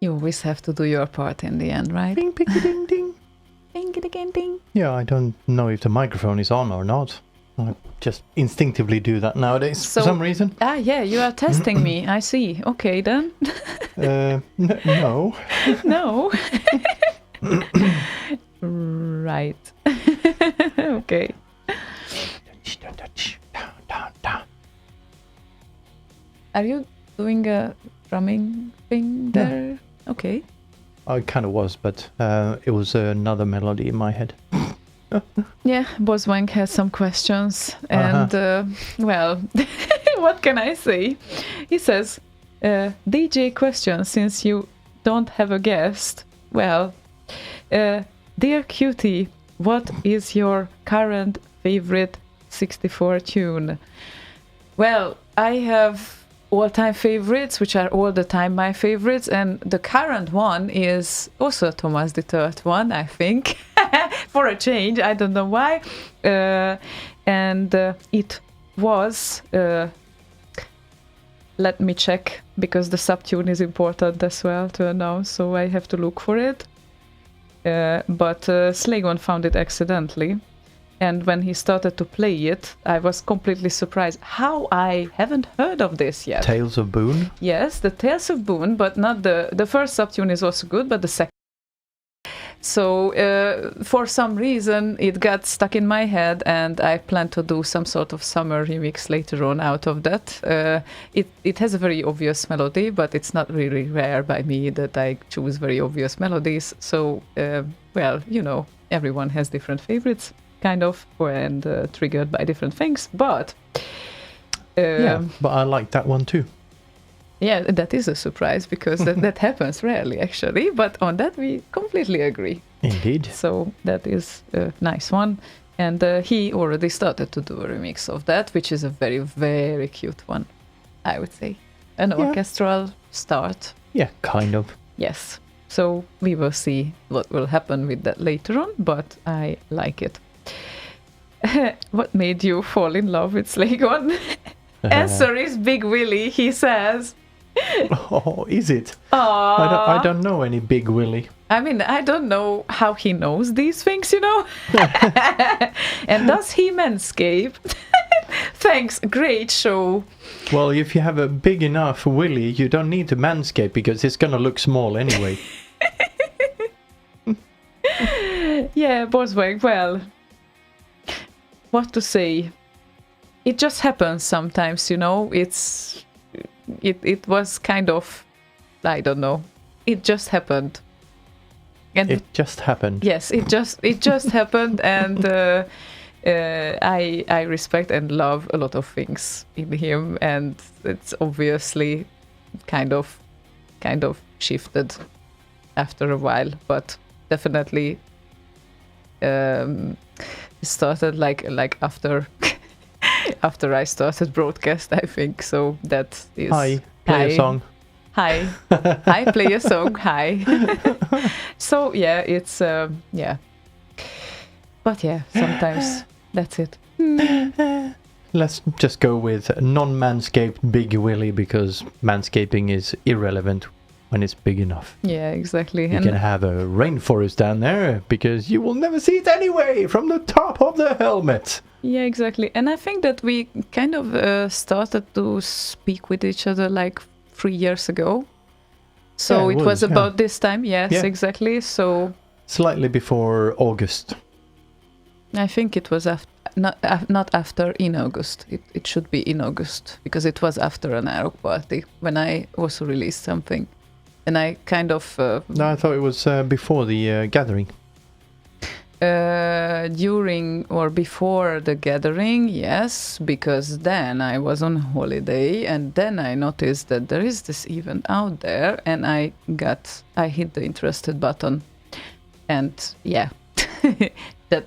You always have to do your part in the end, right? Ding, ding, ding, ding. Ding, ding, ding. Yeah, I don't know if the microphone is on or not. I just instinctively do that nowadays So- for some reason. Ah, yeah, you are testing me. I see. Okay, then. No. No. Right. Okay. Are you doing a drumming thing there? Okay. I kind of was, but it was another melody in my head. Yeah, Boswank has some questions, and well, what can I say? He says, DJ question, since you don't have a guest. Well, dear Cutie, what is your current favorite 64 tune? Well, I have all-time favorites, which are all the time my favorites, and the current one is also a Thomas the Third one, I think. For a change, I don't know why. And it was, let me check, because the subtune is important as well to announce, so I have to look for it. But Slaygon found it accidentally, and when he started to play it, I was completely surprised how I haven't heard of this yet. Tales of Boone? Yes, the Tales of Boone, but not the first subtune is also good, but the second. So for some reason it got stuck in my head, and I plan to do some sort of summer remix later on out of that. It has a very obvious melody, but it's not really rare by me that I choose very obvious melodies. So well, you know, everyone has different favorites, kind of, and triggered by different things. But yeah, but I like that one too. Yeah, that is a surprise, because that happens rarely, actually. But on that, we completely agree. Indeed. So that is a nice one. And he already started to do a remix of that, which is a very, very cute one, I would say. An orchestral start. Yeah, kind of. Yes. So we will see what will happen with that later on, but I like it. What made you fall in love with Slaygon? Answer is Big Willie, he says. Oh, is it? Aww. I don't know any Big Willie. I mean, I don't know how he knows these things, you know? And does he manscape? Thanks, great show. Well, if you have a big enough willy, you don't need to manscape, because it's gonna look small anyway. Yeah, Bosweg, well, what to say? It just happens sometimes, you know? It was kind of, I don't know. It just happened. And it just happened. Yes, it just happened, and I respect and love a lot of things in him, and it's obviously kind of shifted after a while, but definitely started like after after I started broadcast, I think. So that is hi, play a song. Hi, hi, play a song. Hi. So yeah, it's yeah, but yeah, sometimes that's it. Let's just go with non-manscaped Big Willy, because manscaping is irrelevant when it's big enough. Yeah, exactly. You can have a rainforest down there, because you will never see it anyway from the top of the helmet. Yeah, exactly. And I think that we kind of started to speak with each other like 3 years ago. So yeah, it was about this time. Yes, exactly. So slightly before August. I think it was not after, in August. It should be in August, because it was after an Árok Party when I also released something. And I kind of... no, I thought it was before the gathering. During or before the gathering, yes, because then I was on holiday, and then I noticed that there is this event out there, and I hit the interested button, and yeah, that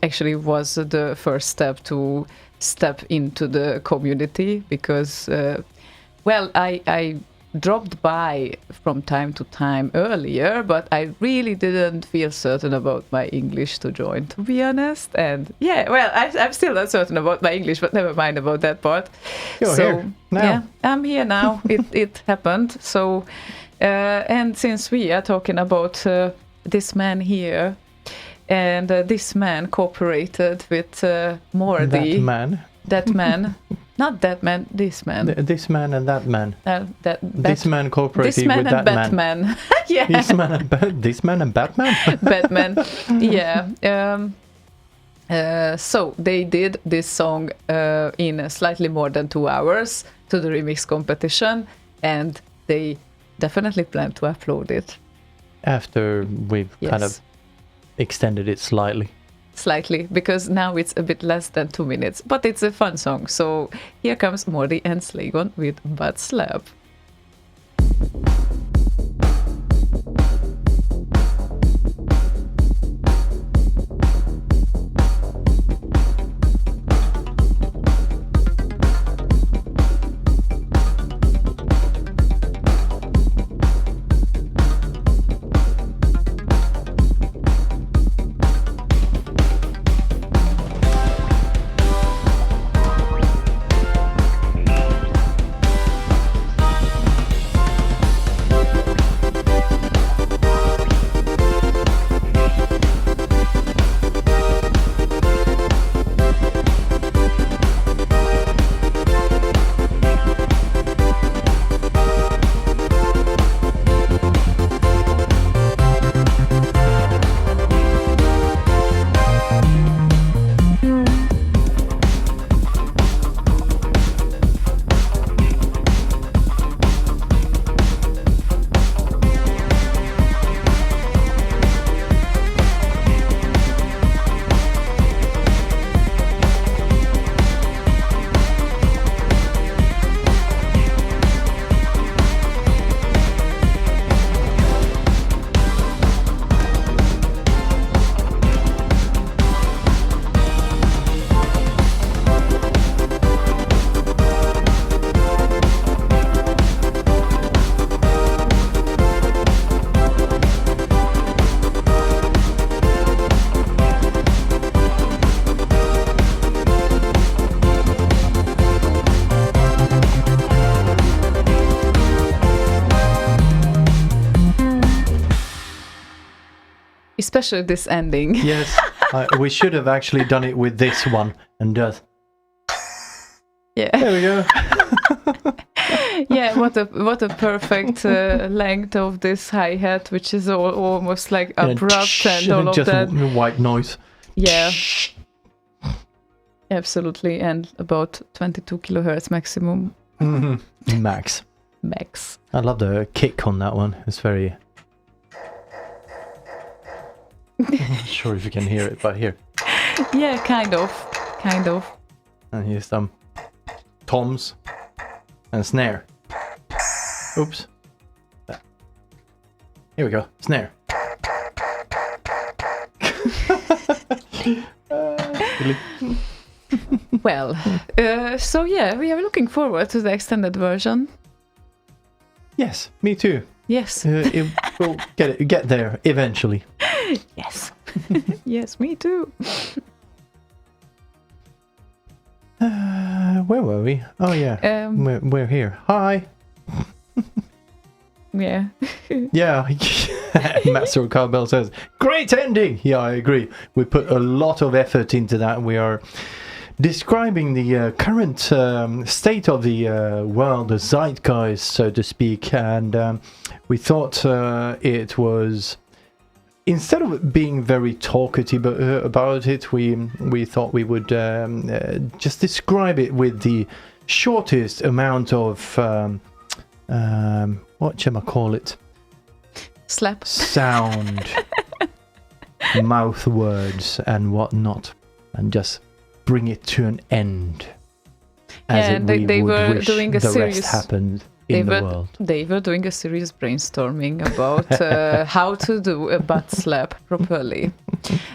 actually was the first step to step into the community, because well, I dropped by from time to time earlier, but I really didn't feel certain about my English to join, to be honest. And yeah, well, I'm still not certain about my English, but never mind about that part. You're here now. Yeah, I'm here now. It happened. So, and since we are talking about this man here, and this man cooperated with Mordi. That man. Not that man, this man. This man and that man. This man cooperated with that man. Batman. Yeah. This man and Batman? Batman. Yeah. So they did this song in slightly more than 2 hours to the remix competition, and they definitely plan to upload it. after we've kind of extended it slightly. Slightly, because now it's a bit less than 2 minutes, but it's a fun song. So here comes Morty and Slaygon with Butt Slap. Especially this ending. Yes, we should have actually done it with this one and just. Yeah. There we go. Yeah, what a perfect length of this hi-hat, which is almost like abrupt and all of just that. white noise. Yeah. Absolutely, and about 22 kilohertz maximum. Max. Max. I love the kick on that one. It's very. I'm not sure if you can hear it, but here. Yeah, kind of. And here's some toms and snare. Oops. Here we go. Snare. Well, so yeah, we are looking forward to the extended version. Yes, me too. Yes. We'll get there eventually. Yes. Yes, me too. Where were we? Oh yeah, we're here. Hi. Yeah. Yeah. Master Cowbell says, great ending. Yeah, I agree. We put a lot of effort into that. We are describing the current state of the world, the zeitgeist, so to speak, and we thought it was, instead of being very talkative about it, we thought we would just describe it with the shortest amount of what shall I call it? Slap. Sound, mouth words, and whatnot, and just bring it to an end. As they were wish doing a the serious. rest happened in the world. They were doing a serious brainstorming about how to do a butt slap properly.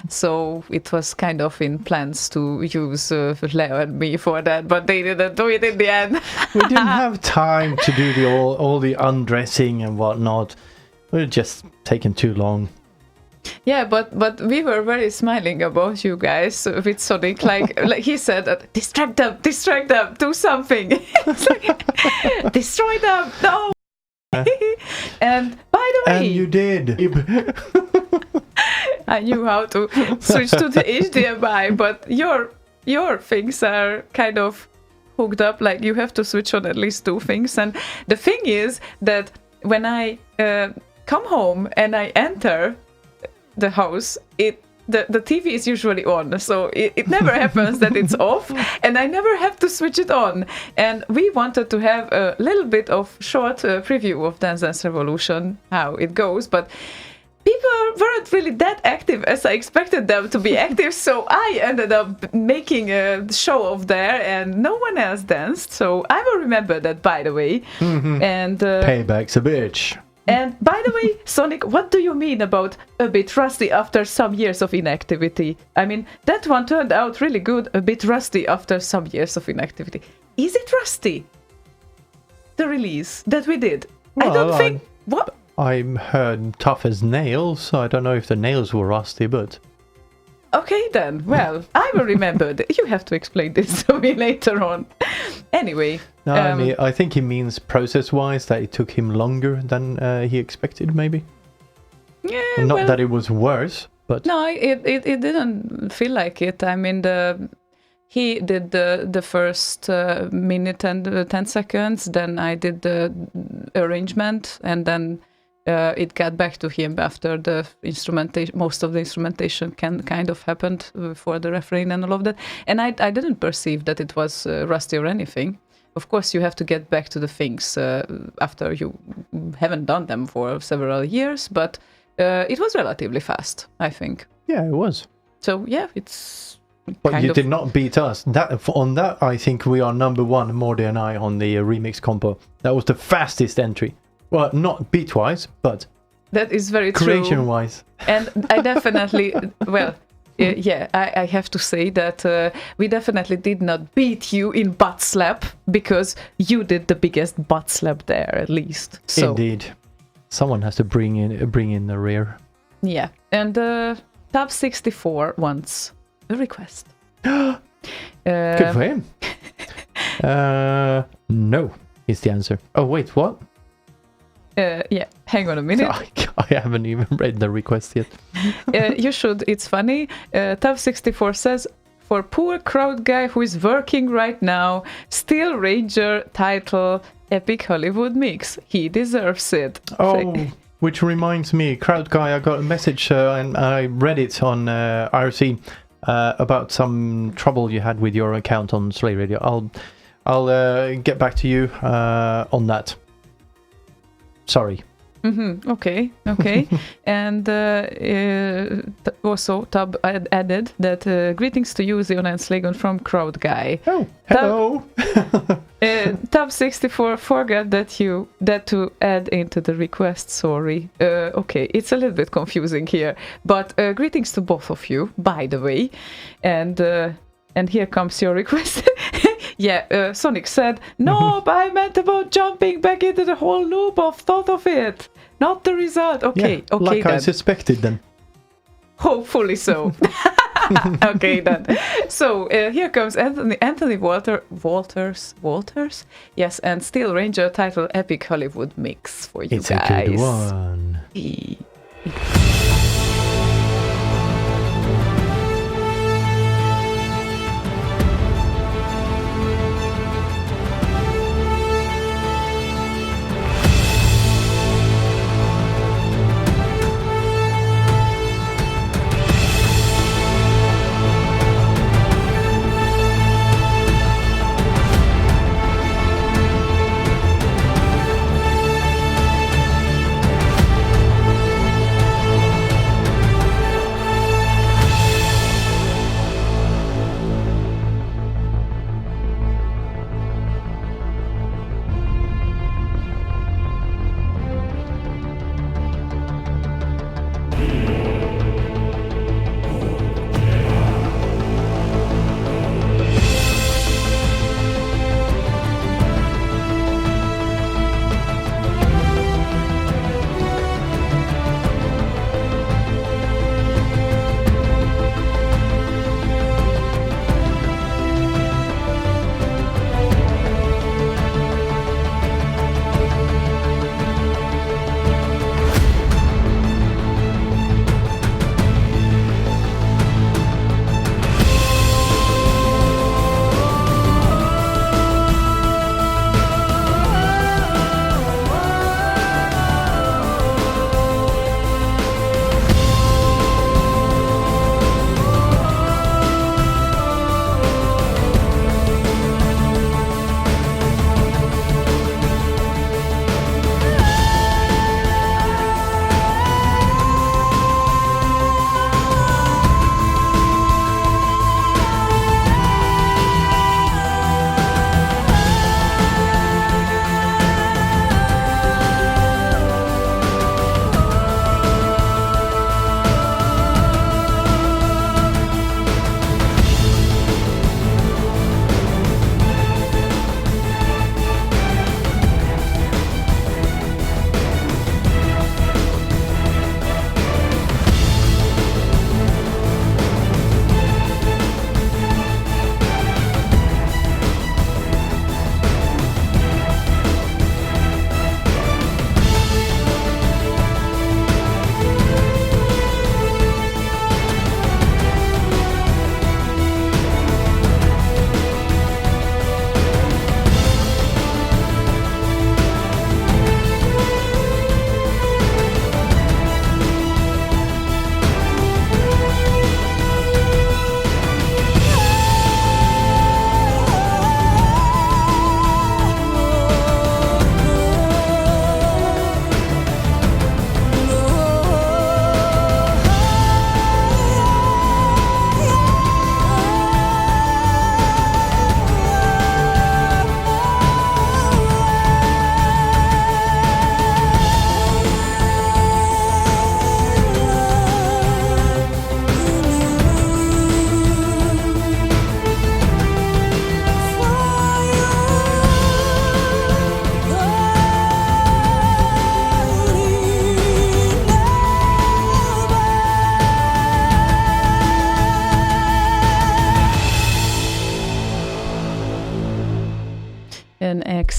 So it was kind of in plans to use Leo and me for that, but they didn't do it in the end. We didn't have time to do all the undressing and whatnot. It was just taking too long. Yeah, but we were very smiling about you guys with Sonic. Like he said, distract them, do something. It's like, destroy them, no. And by the way, and you did. I knew how to switch to the HDMI, but your things are kind of hooked up. Like you have to switch on at least 2 things. And the thing is that when I come home and I enter the house, the TV is usually on, so it never happens that it's off, and I never have to switch it on. And we wanted to have a little bit of short preview of Dance Dance Revolution, how it goes, but weren't really that active as I expected them to be active, so I ended up making a show off there, and no one else danced. So I will remember that, by the way. And Payback's a bitch. And by the way, Sonic, what do you mean about a bit rusty after some years of inactivity? I mean, that one turned out really good, a bit rusty after some years of inactivity. Is it rusty? The release that we did? I don't think... What? I heard tough as nails, so I don't know if the nails were rusty, but... Okay then, well, I will remember. You have to explain this to me later on. Anyway. No, I mean, I think he means process-wise that it took him longer than he expected, maybe. Yeah, Not that it was worse, but... No, it didn't feel like it. I mean, he did the first minute and 10 seconds, then I did the arrangement, and then it got back to him after the instrumentation. Most of the instrumentation kind of happened for the refrain and all of that. And I didn't perceive that it was rusty or anything. Of course, you have to get back to the things after you haven't done them for several years, but it was relatively fast, I think. Yeah, it was. So, yeah, it's... But you did not beat us. On that, I think we are number one, Mordy and I, on the remix compo. That was the fastest entry. Well, not beat-wise, but... That is very true. Creation-wise. And I definitely... well... yeah, I have to say that we definitely did not beat you in butt slap, because you did the biggest butt slap there, at least. So, indeed. Someone has to bring in the rear. Yeah, and Tab 64 wants a request. Good for him. No, is the answer. Oh, wait, what? Yeah, hang on a minute. I haven't even read the request yet. You should, it's funny. Tab 64 says, for poor crowd guy who is working right now, Steel Ranger title Epic Hollywood Mix. He deserves it. Oh, which reminds me, crowd guy, I got a message and I read it on IRC about some trouble you had with your account on Slay Radio. I'll get back to you on that. Sorry. Okay. And also Tab added that greetings to you, Ziona and Slaygon from Crowd Guy. Oh, hello. Tab 64 forgot that to add into the request. Sorry. Okay, it's a little bit confusing here, but greetings to both of you, by the way. And here comes your request. Yeah, Sonic said, no, but I meant about jumping back into the whole loop of thought of it, not the result. Okay, yeah, okay like then. I suspected then. Hopefully so. Okay then. So here comes Anthony Walters. Yes, and Steel Ranger title Epic Hollywood Mix for you it's guys. It's a good one.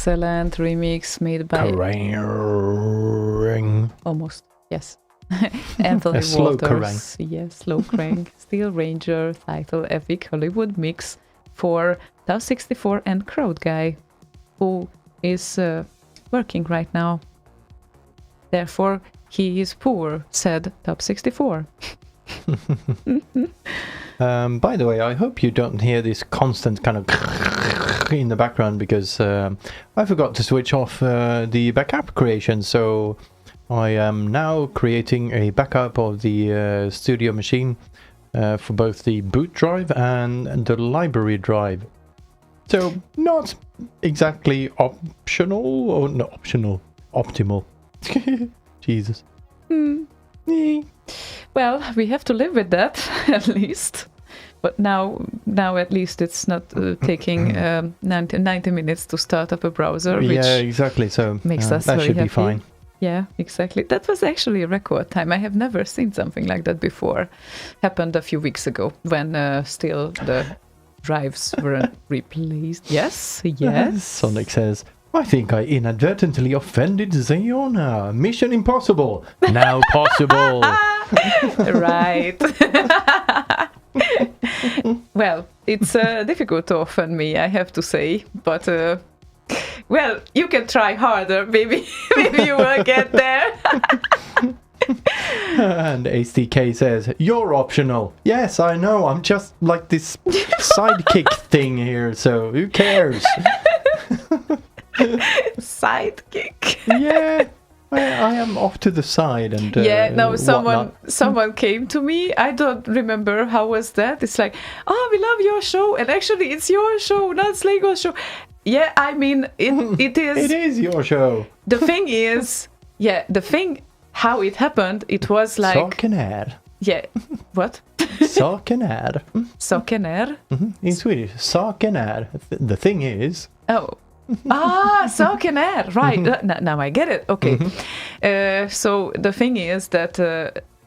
excellent remix made by Kerrang. almost, yes. Anthony A slow Walters. Kerrang. Yes, slow crank. Steel Ranger title epic Hollywood mix for Tau 64 and Crowd Guy, who is working right now. Therefore, he is poor, said Top 64. By the way, I hope you don't hear this constant kind of in the background because I forgot to switch off the backup creation. So I am now creating a backup of the studio machine for both the boot drive and the library drive. So not exactly optional or not optional, optimal. Jesus. Well, we have to live with that at least. But now at least it's not taking 90 minutes to start up a browser, which Yeah, exactly. So makes us that very should happy. be fine. Yeah, exactly. That was actually a record time. I have never seen something like that before. Happened a few weeks ago when still the drives weren't replaced. Yes. Sonic says, I think I inadvertently offended Ziona. Mission impossible. Now possible. Right. Well, it's difficult to offend me, I have to say. But, well, you can try harder. Maybe you will get there. And HDK says, you're optional. Yes, I know. I'm just like this sidekick thing here. So who cares? Sidekick. Yeah. I am off to the side and someone came to me. I don't remember how was that. It's like, oh, we love your show, and actually it's your show, not Slaygon's show. Yeah, I mean it is. It is your show. The thing is, how it happened. It was like Saken är. Yeah, what? Saken är. Saken är. In Swedish, saken är. The thing is. Oh. Saken är. Right. Now I get it. Okay. So the thing is that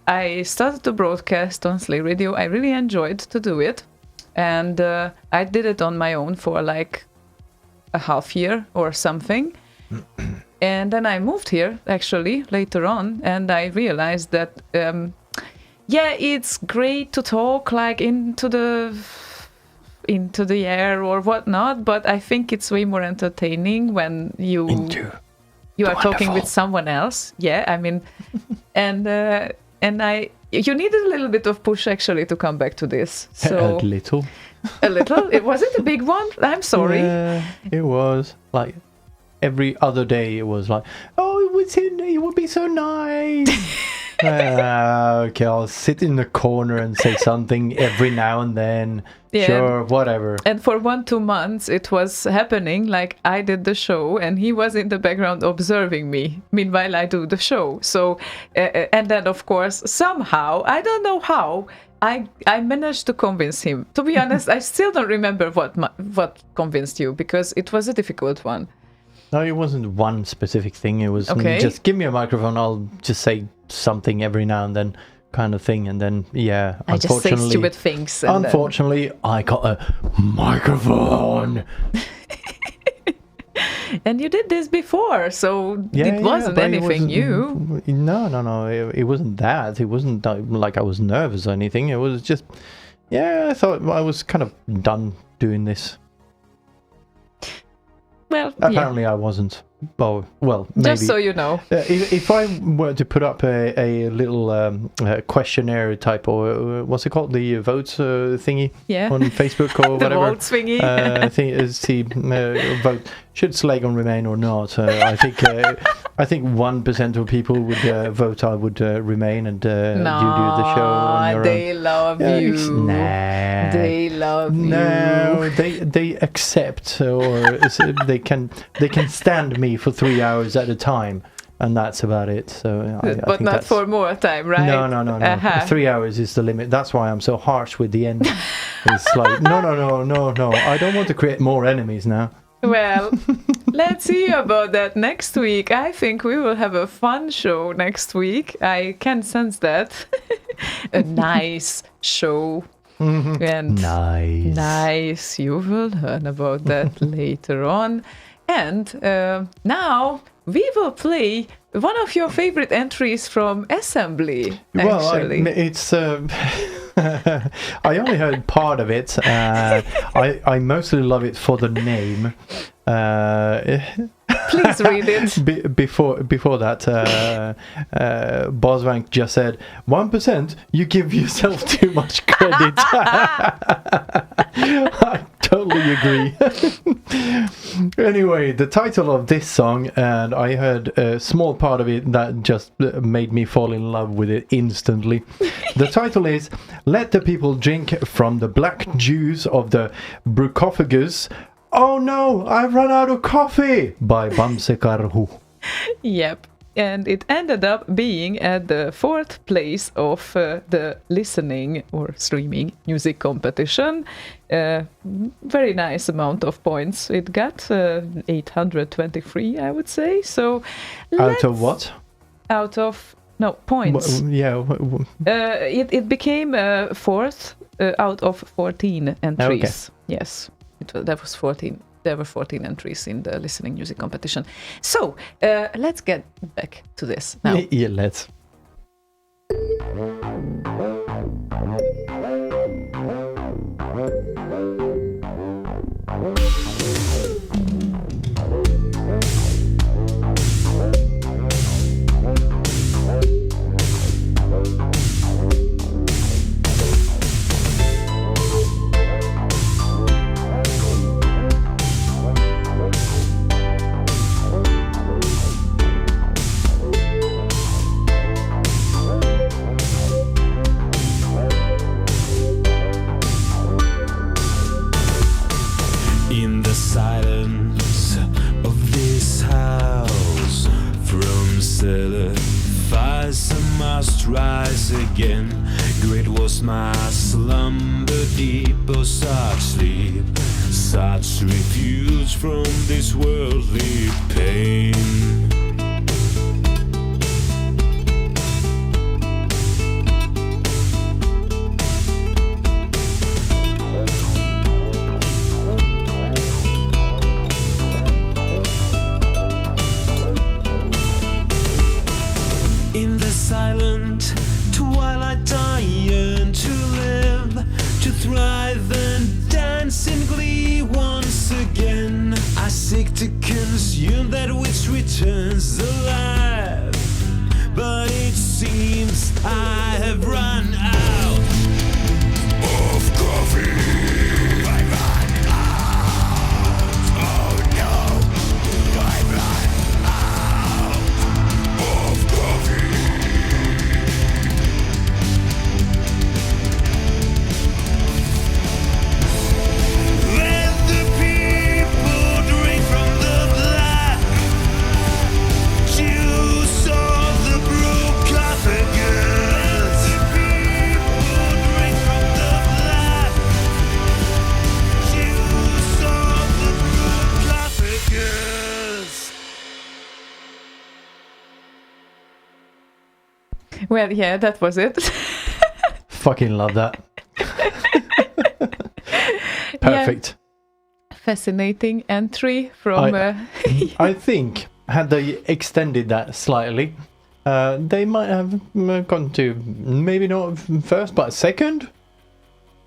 I started to broadcast on Slay Radio. I really enjoyed to do it. And I did it on my own for like a half year or something. And then I moved here actually later on, and I realized that it's great to talk like into the air or whatnot, but I think it's way more entertaining when you are talking with someone else. Yeah, I mean, and you needed a little bit of push actually to come back to this. So a little. A little. Was it a big one? I'm sorry. Yeah, it was like every other day. It was like, oh, it would be so nice. Okay, I'll sit in the corner and say something every now and then. Yeah. Sure, whatever. And for 1-2 months, it was happening. Like I did the show, and he was in the background observing me. Meanwhile, I do the show. So, and then of course, somehow, I don't know how, I managed to convince him. To be honest, I still don't remember what convinced you, because it was a difficult one. No, it wasn't one specific thing. It was just give me a microphone. I'll just say something every now and then, kind of thing. And then, yeah, I just say stupid things. Unfortunately, I got a microphone. And you did this before, so it wasn't anything new. No. It wasn't that. It wasn't like I was nervous or anything. It was just, I thought I was kind of done doing this. Well, apparently I wasn't. Well, maybe. Just so you know. If I were to put up a little questionnaire type, or what's it called, the votes thingy on Facebook or whatever. The votes thingy. Vote, should Slaygon remain or not? I think 1% of people would vote I would remain, and you do the show on your they own. Love you. Nah. They love you. No, they accept, or they can stand me for 3 hours at a time, and that's about it. So, I but think not for more time, right? No. 3 hours is the limit. That's why I'm so harsh with the end. It's like no. I don't want to create more enemies now. Well, let's see about that next week. I think we will have a fun show next week. I can sense that. A nice show. Mm-hmm. And nice. You will learn about that later on. And now we will play one of your favorite entries from Assembly, actually. Well, it's... I only heard part of it. I mostly love it for the name. Please read it. Before that, Boswank just said, 1%, you give yourself too much credit. I totally agree. Anyway, the title of this song, and I heard a small part of it that just made me fall in love with it instantly. The title is Let the People Drink from the Black Juice of the Brucophagus. Oh no, I've run out of coffee by Bamse Karhu. Yep. And it ended up being at the 4th place of the listening or streaming music competition. Very nice amount of points it got, 823, I would say. So out of what? Out of points. It became 4th out of 14 entries. Okay. Yes, that was 14. There were 14 entries in the listening music competition. So let's get back to this now. Yeah, let's. Rise again. Great was my slumber deep, oh such sleep, such refuge from this worldly pain. In the silent twilight I yearn to live, to thrive and dance in glee once again. I seek to consume that which returns alive, but it seems I have run out of coffee. Well, yeah, that was it. Fucking love that. Perfect. Yeah. Fascinating entry from... I think, had they extended that slightly, they might have gone to maybe not first, but second?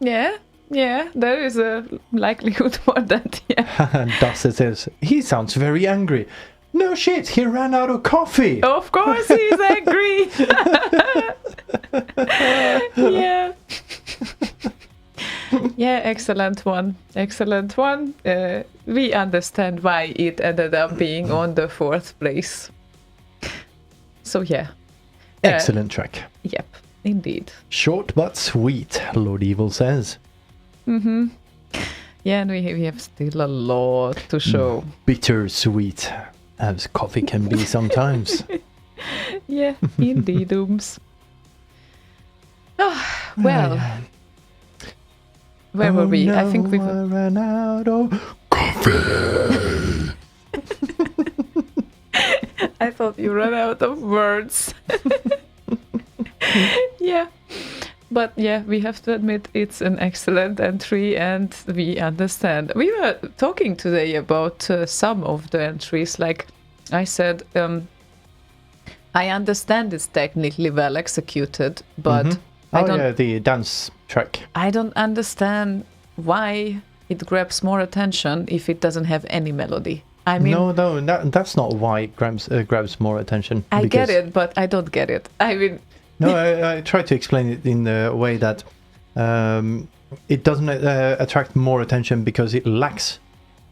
Yeah, there is a likelihood for that, yeah. And Dusty says, he sounds very angry. No shit, he ran out of coffee. Of course he's angry. Yeah. Yeah, excellent one. We understand why it ended up being on the 4th place. So yeah. Excellent track. Yep, indeed. Short but sweet, Lord Evil says. Mm-hmm. Yeah, and we have still a lot to show. Bittersweet, as coffee can be sometimes. Yeah, indeed, Oh, well, where were we? No, I think we ran out of coffee. I thought you ran out of words. Yeah. But yeah, we have to admit it's an excellent entry, and we understand. We were talking today about some of the entries. Like I said, I understand it's technically well executed, but I don't. The dance track. I don't understand why it grabs more attention if it doesn't have any melody. I mean, No, that's not why it grabs more attention. I get it, but I don't get it. I mean, no, I try to explain it in the way that it doesn't attract more attention because it lacks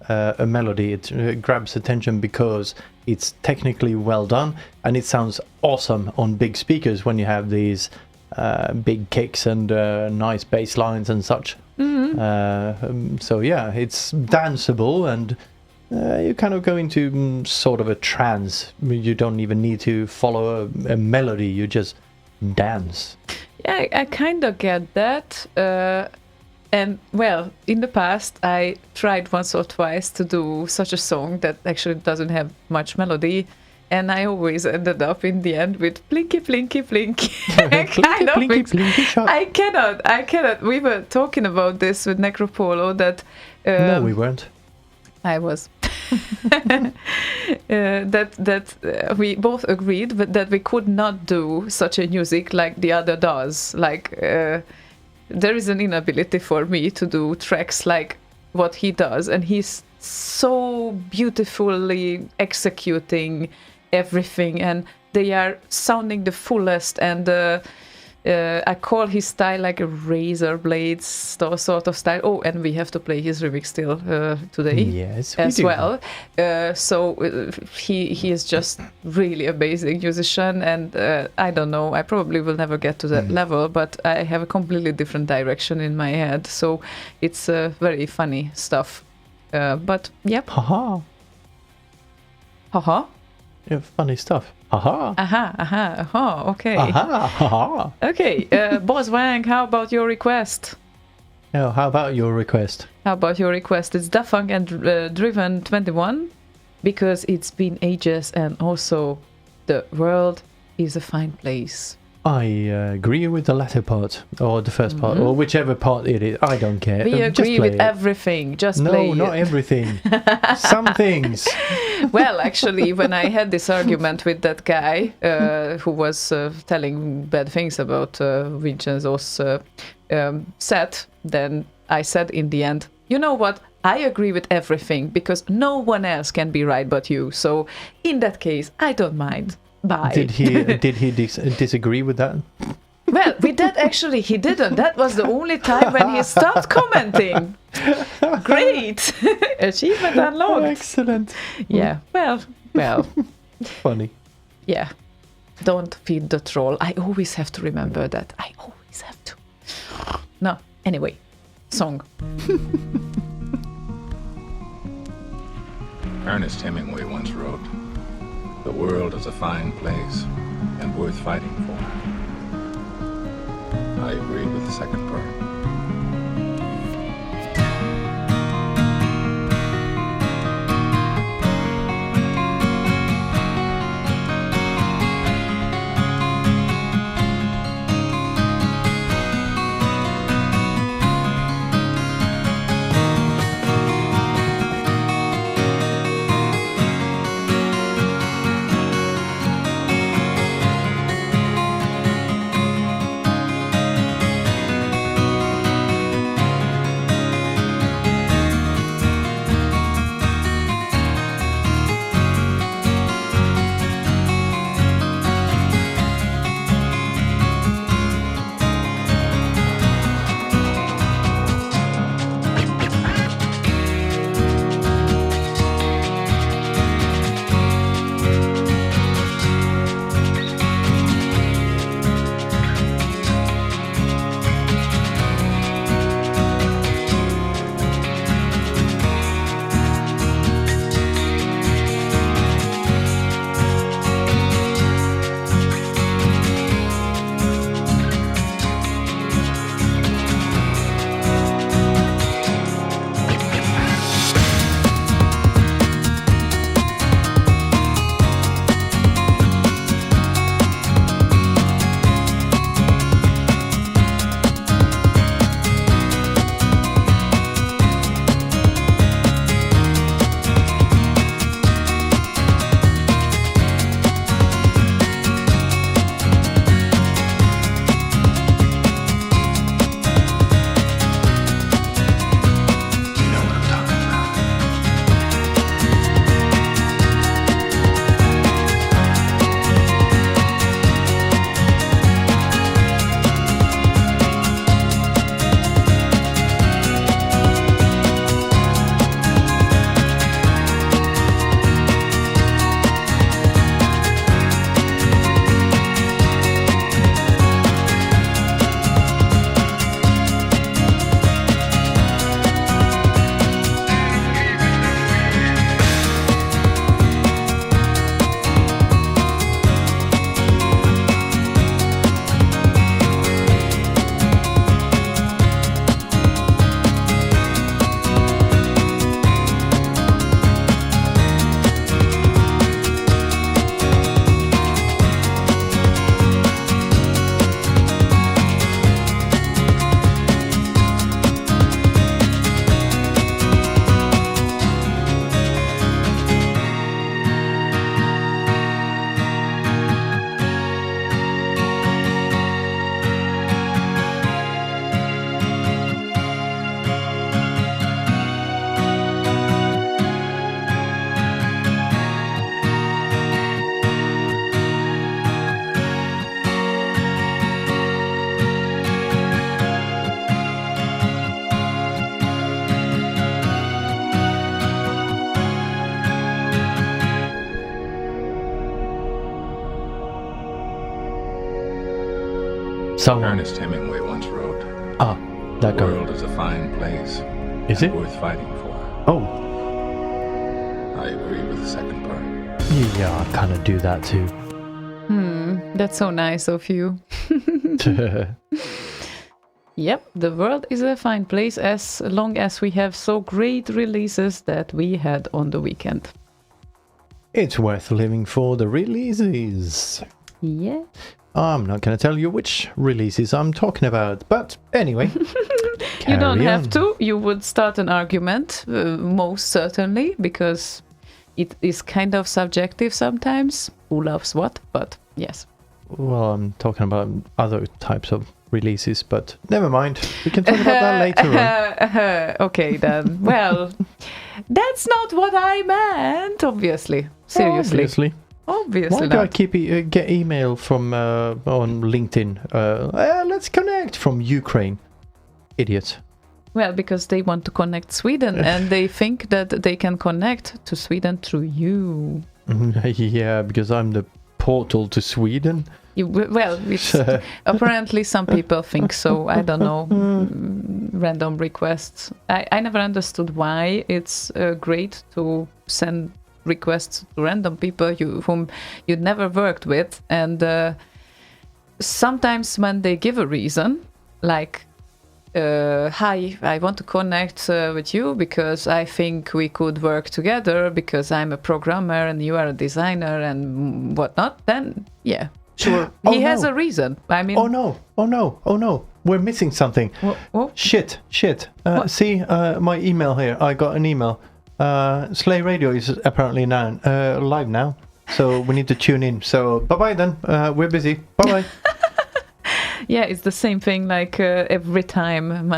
a melody. It grabs attention because it's technically well done and it sounds awesome on big speakers when you have these big kicks and nice bass lines and such. So yeah, it's danceable and you kind of go into sort of a trance. You don't even need to follow a melody. You just dance. Yeah, I kind of get that. And well, in the past, I tried once or twice to do such a song that actually doesn't have much melody. And I always ended up in the end with plinky, plinky, plinky. Plinky, shot. I cannot. We were talking about this with Necropolo that... no, we weren't. I was. that we both agreed that we could not do such a music like the other does. Like there is an inability for me to do tracks like what he does, and he's so beautifully executing everything, and they are sounding the fullest. And I call his style like a razor blades sort of style. Oh, and we have to play his remix still today. Yes, as well. So he is just really amazing musician, and I don't know. I probably will never get to that level, but I have a completely different direction in my head. So it's very funny stuff. But yep. Haha. Haha. Yeah, funny stuff. Aha. Aha. Okay. Aha. Okay. Boss Wang, how about your request? Oh, how about your request? It's Daft Punk and Driven 21, because it's been ages, and also the world is a fine place. I agree with the latter part, or the first part, or whichever part it is. I don't care. We agree with everything. Just play it. No, not everything. Some things. Well, actually, when I had this argument with that guy who was telling bad things about Vincenzo's set, then I said in the end, you know what? I agree with everything because no one else can be right but you. So in that case, I don't mind. Bye. Did he disagree with that? Well, with that actually he didn't. That was the only time when he stopped commenting. Great. Achievement unlocked. Excellent. Yeah. Well. Funny. Yeah. Don't feed the troll. I always have to remember that. I always have to. No. Anyway. Song. Ernest Hemingway once wrote, "The world is a fine place and worth fighting for." I agree with the second part. Someone. Ernest Hemingway once wrote, Ah, that "The guy. world is a fine place. Is and it? worth fighting for." Oh, I agree with the second part. yeah, I kind of do that too. That's so nice of you. Yep, the world is a fine place as long as we have so great releases that we had on the weekend. It's worth living for the releases. Yeah. I'm not going to tell you which releases I'm talking about, but anyway. You don't carry have on. to. You would start an argument, most certainly, because it is kind of subjective sometimes. Who loves what? But yes. Well, I'm talking about other types of releases, but never mind. We can talk about that later on. Okay, then. Well, that's not what I meant, obviously. Seriously. Obviously Why do I not. keep get email from on LinkedIn? Let's connect from Ukraine. Idiot. Well, because they want to connect Sweden and they think that they can connect to Sweden through you. Yeah, because I'm the portal to Sweden. It's, apparently some people think so. I don't know. Random requests. I never understood why it's great to send requests to random people whom you'd never worked with. And sometimes when they give a reason, like, hi, I want to connect with you because I think we could work together because I'm a programmer and you are a designer and whatnot, then yeah, sure. He has a reason. I mean... Oh no. We're missing something. What? Shit. See, my email here. I got an email. Slay Radio is apparently now live now. So we need to tune in. So bye-bye then. We're busy. Bye-bye. Yeah, it's the same thing like every time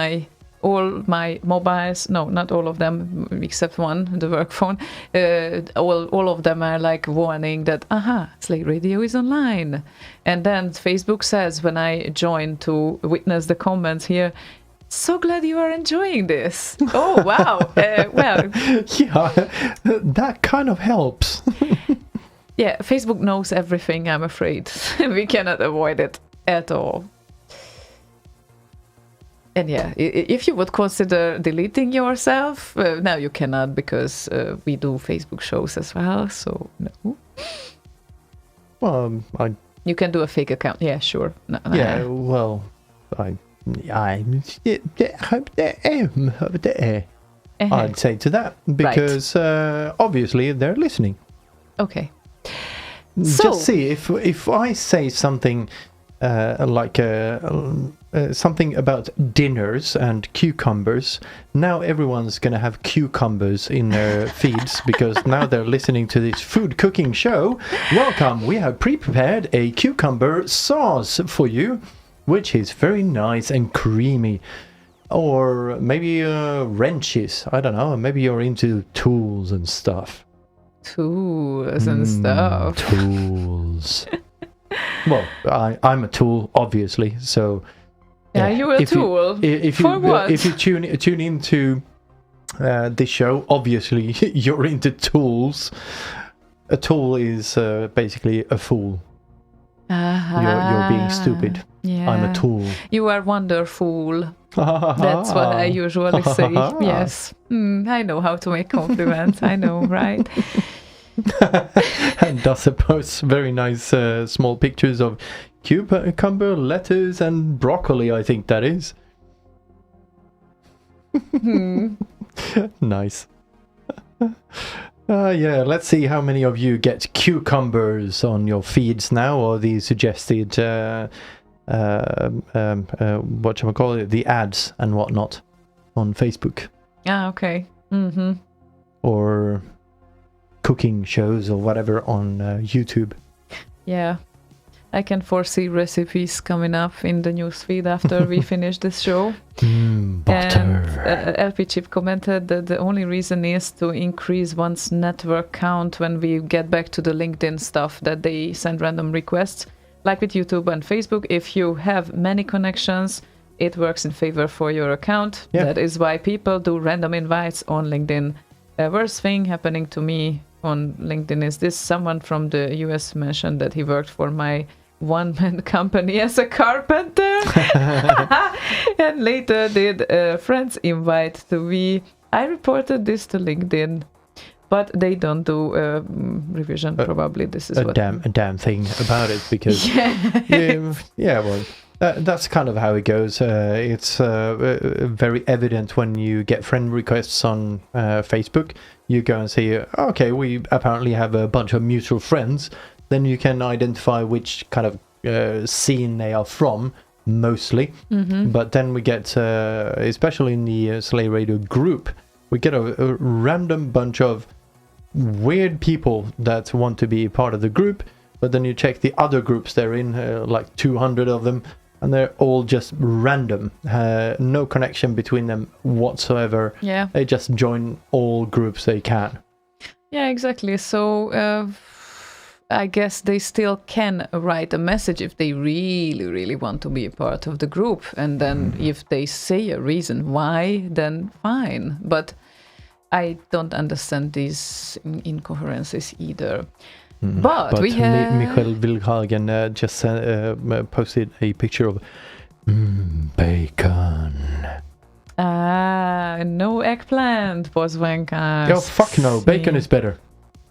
all my mobiles, no, not all of them, except one, the work phone, all of them are like warning that, Slay Radio is online. And then Facebook says when I join to witness the comments here, so glad you are enjoying this. Oh, wow. Well, Yeah, that kind of helps. yeah, Facebook knows everything, I'm afraid. We cannot avoid it at all. And yeah, if you would consider deleting yourself, now you cannot because we do Facebook shows as well, so no. Well, You can do a fake account, yeah, sure. No, yeah, well, I'm hope there. I'd say to that because obviously they're listening. Okay. Just see if I say something like something about dinners and cucumbers. Now everyone's gonna have cucumbers in their feeds because now they're listening to this food cooking show. Welcome, we have pre-prepared a cucumber sauce for you, which is very nice and creamy. Or maybe wrenches. I don't know. Maybe you're into tools and stuff. Tools and stuff. Tools. Well, I'm a tool, obviously. So yeah, you're a tool. For what? If you tune into this show, obviously you're into tools. A tool is basically a fool. You're being stupid. Yeah. I'm a tool. You are wonderful. That's what I usually say. Yes. I know how to make compliments. I know, right? And does post very nice small pictures of cucumber, lettuce, and broccoli. I think that is. Nice. Yeah, let's see how many of you get cucumbers on your feeds now, or the suggested the ads and whatnot on Facebook. Okay. Or cooking shows or whatever on YouTube. Yeah. I can foresee recipes coming up in the newsfeed after we finish this show. Butter. And LP Chip commented that the only reason is to increase one's network count when we get back to the LinkedIn stuff, that they send random requests. Like with YouTube and Facebook, if you have many connections, it works in favor for your account. Yeah. That is why people do random invites on LinkedIn. The worst thing happening to me on LinkedIn is this. Someone from the US mentioned that he worked for my one-man company as a carpenter. And later did a friend's invite to me. I reported this to LinkedIn, but they don't do revision. Probably this is a damn thing about it, because well, that's kind of how it goes. It's very evident when you get friend requests on Facebook. You go and see, okay, we apparently have a bunch of mutual friends. Then you can identify which kind of scene they are from, mostly. But then we get, especially in the Slay Radio group, we get a random bunch of weird people that want to be part of the group. But then you check the other groups they're in, like 200 of them, and they're all just random. No connection between them whatsoever. Yeah. They just join all groups they can. Yeah, exactly. So I guess they still can write a message if they really, really want to be a part of the group. And then if they say a reason why, then fine. But I don't understand these incoherences either. But we have... Michael Wilhagen just posted a picture of bacon. No eggplant, Bozwenka. Oh, fuck no. Bacon is better.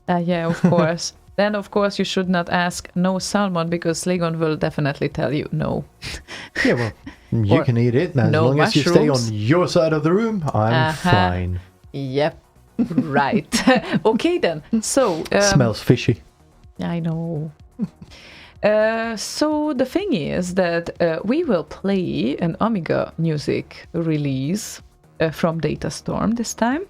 Yeah, of course. Then, of course, you should not ask no salmon, because Slaygon will definitely tell you no. Yeah, well, you can eat it. As no long as you stay on your side of the room, I'm fine. Yep. Right. Okay, then. So... smells fishy. I know. So the thing is that we will play an Amiga music release from Datastorm this time.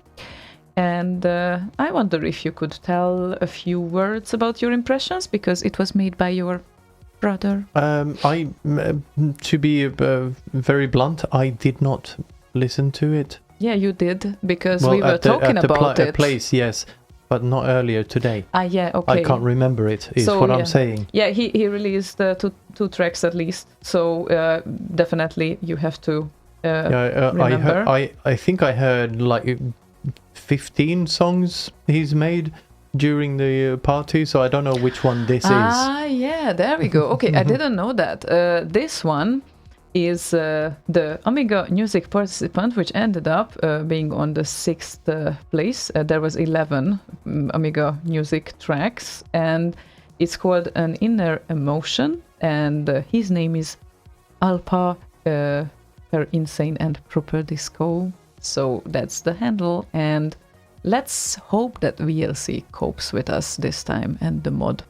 And I wonder if you could tell a few words about your impressions, because it was made by your brother. To be very blunt, I did not listen to it. Yeah, you did, because we were talking about it. Place, yes. But not earlier today. Yeah, okay. I can't remember it, is what I'm saying. Yeah, he released two tracks at least. So definitely you have to remember. I think I heard like 15 songs he's made during the party, so I don't know which one this is. Yeah, there we go. Okay, I didn't know that. This one is the Amiga Music participant, which ended up being on the 6th place. There was 11 Amiga Music tracks, and it's called An Inner Emotion, and his name is Alpa per Insane and Proper Disco. So that's the handle, and let's hope that VLC copes with us this time and the mod.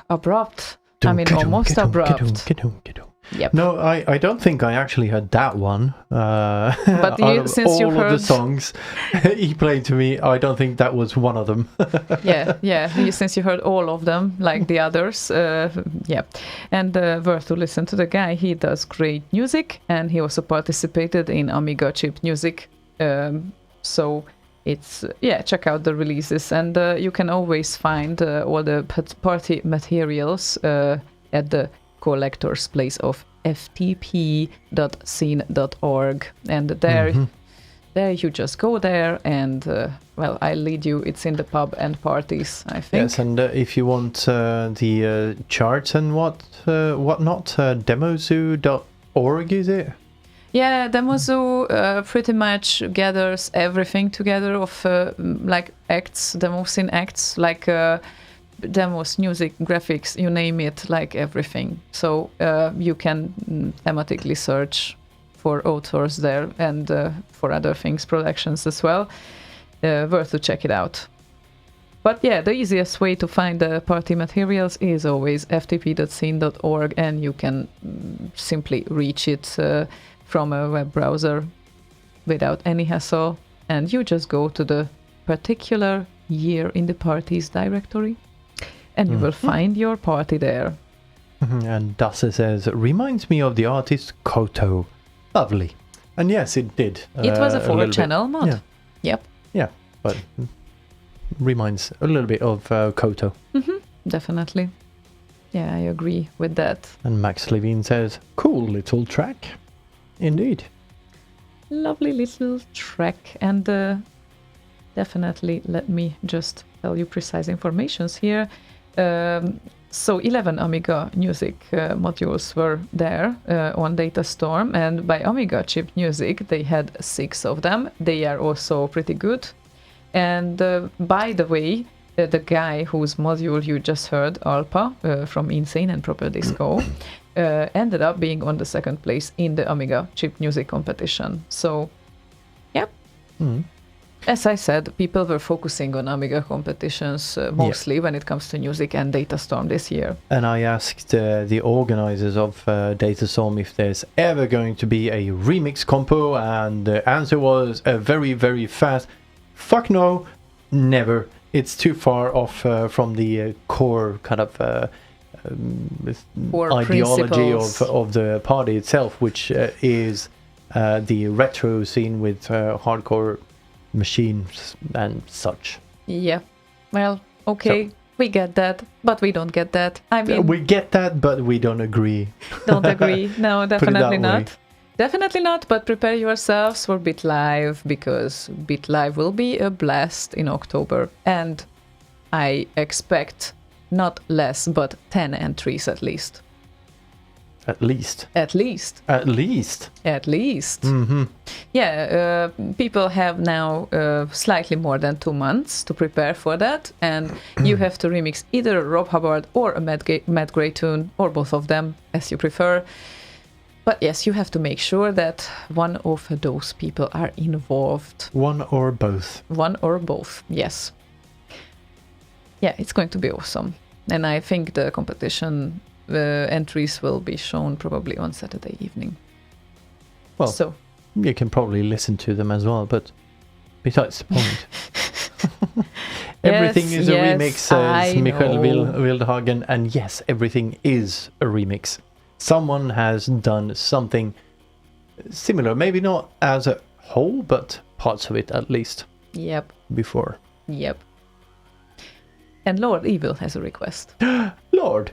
abrupt. I mean, almost abrupt. Yep. No, I don't think I actually heard that one. But out of since you all of the heard, songs he played to me, I don't think that was one of them. since you heard all of them, like the others, and worth to listen to the guy. He does great music, and he also participated in Amiga Chip Music. So it's check out the releases, and you can always find all the party materials at the collector's place of ftp.scene.org, and there you just go there, and I lead you. It's in the pub and parties, I think. Yes, and if you want the charts and whatnot, demozoo.org, is it? Yeah, Demozoo pretty much gathers everything together of like acts, demos in acts, like demos, music, graphics, you name it, like everything. So you can thematically search for authors there, and for other things, productions as well. Worth to check it out. But yeah, the easiest way to find the party materials is always ftp.scene.org, and you can simply reach it from a web browser without any hassle, and you just go to the particular year in the parties directory, and you will find your party there. And Dasse says, reminds me of the artist Koto. Lovely. And yes, it did. It was a 4-channel mod. Yeah. Yep. Yeah, but reminds a little bit of Koto. Definitely. Yeah, I agree with that. And Max Levine says, cool little track. Indeed. Lovely little track, and definitely let me just tell you precise informations here. So 11 Amiga music modules were there on Datastorm, and by Amiga Chip Music they had 6 of them. They are also pretty good. And by the way, the guy whose module you just heard, Alpa, from Insane and Proper Disco, ended up being on the 2nd place in the Amiga Chip Music competition. So, yeah. As I said, people were focusing on Amiga competitions mostly when it comes to music and Datastorm this year. And I asked the organizers of Datastorm if there's ever going to be a remix compo, and the answer was a very, very fast, fuck no, never. It's too far off from the core kind of ideology of the party itself, which is the retro scene with hardcore machines and such. Yeah. Well, okay, so, we get that, but we don't get that. I mean, we get that, but we don't agree. Don't agree. No, definitely not. Way. Definitely not, but prepare yourselves for BitLive, because BitLive will be a blast in October, and I expect not less, but 10 entries at least. At least. At least. At least. At least. Mm-hmm. Yeah, people have now slightly more than 2 months to prepare for that, and you have to remix either a Rob Hubbard or a Matt Gray tune, or both of them, as you prefer. But yes, you have to make sure that one of those people are involved. One or both. One or both, yes. Yeah, it's going to be awesome. And I think the competition entries will be shown probably on Saturday evening. Well, so you can probably listen to them as well, but besides the point. Everything is a remix, says Michael Wildhagen, and yes, everything is a remix. Someone has done something similar, maybe not as a whole, but parts of it at least. Yep. Before. Yep. And Lord Evil has a request. Lord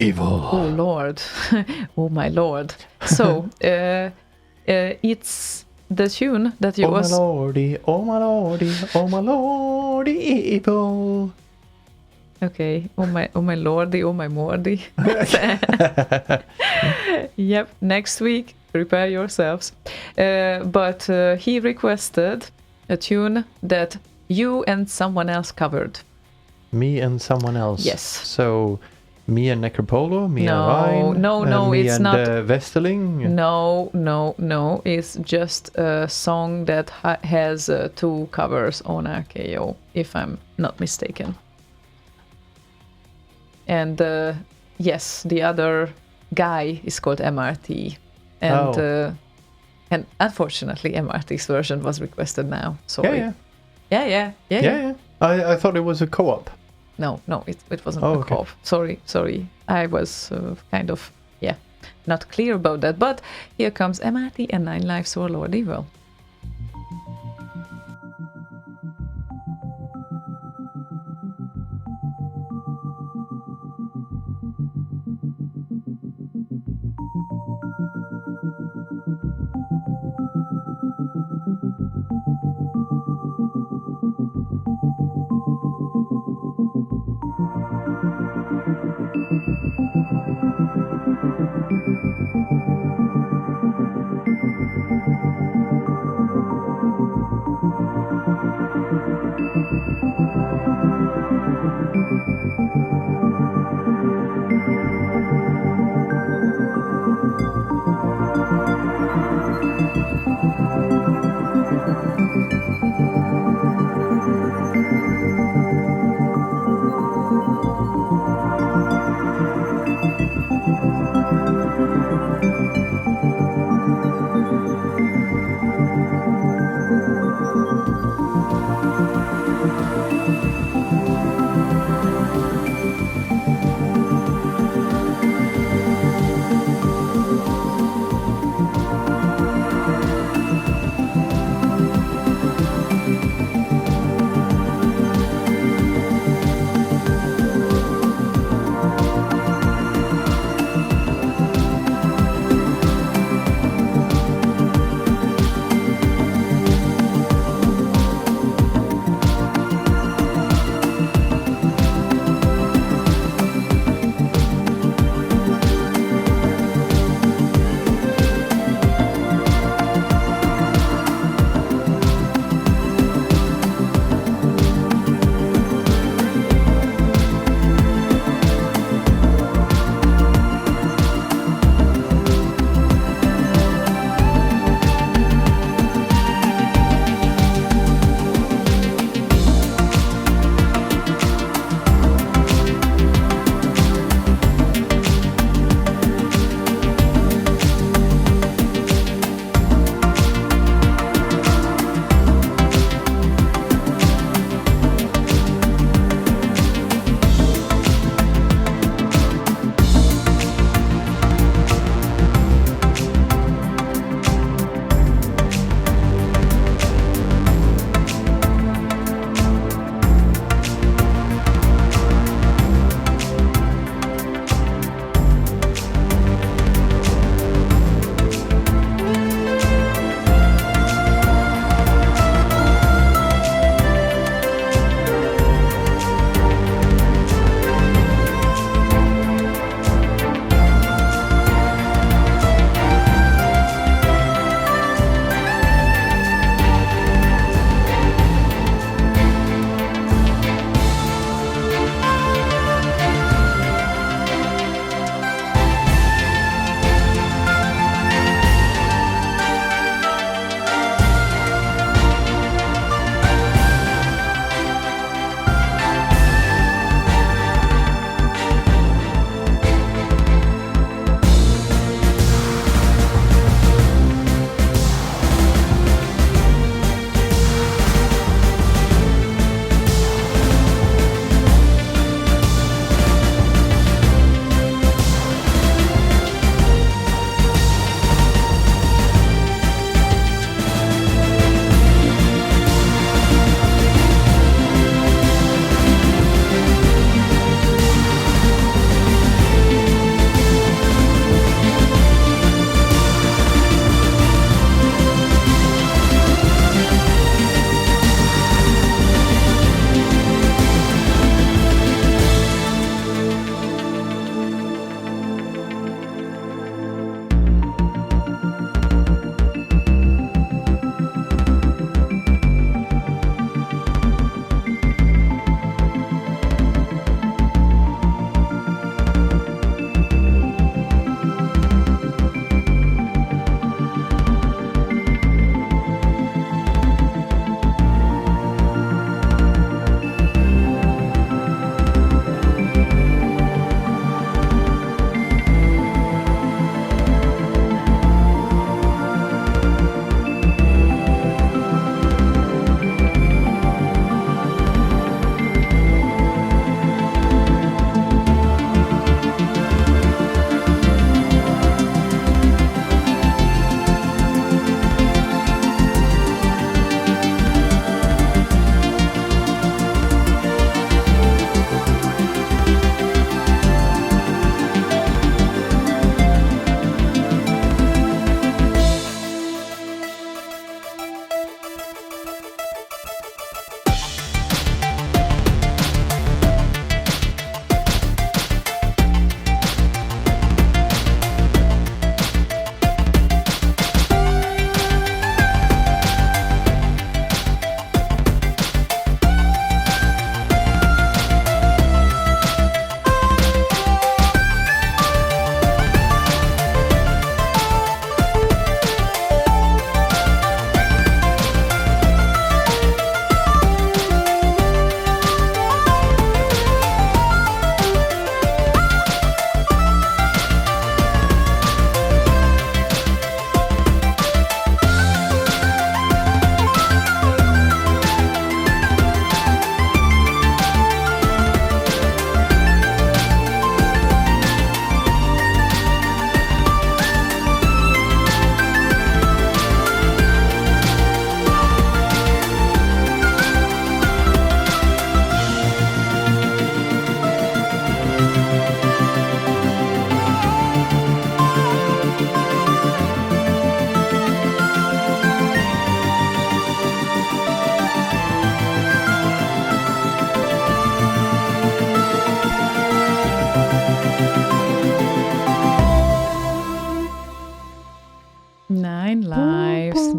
Evil. Oh, Lord. Oh, my Lord. So, it's the tune that you was... Oh, my lordy, oh, my lordy, oh, my lordy, evil. Okay, oh my lordy, oh my mordy. Yep, next week, prepare yourselves. But he requested a tune that you and someone else covered. Me and someone else? Yes. So, me and Necropolo, me and Ryan? No, me it's and not. Vesterling? No, it's just a song that has 2 covers on RKO, if I'm not mistaken. And yes, the other guy is called MRT. And and unfortunately, MRT's version was requested now. Sorry. Yeah. Yeah. I thought it was a co-op. No, it wasn't Oh, a okay. co-op. Sorry. I was kind of, not clear about that. But here comes MRT and 9 Lives or Lord Evil.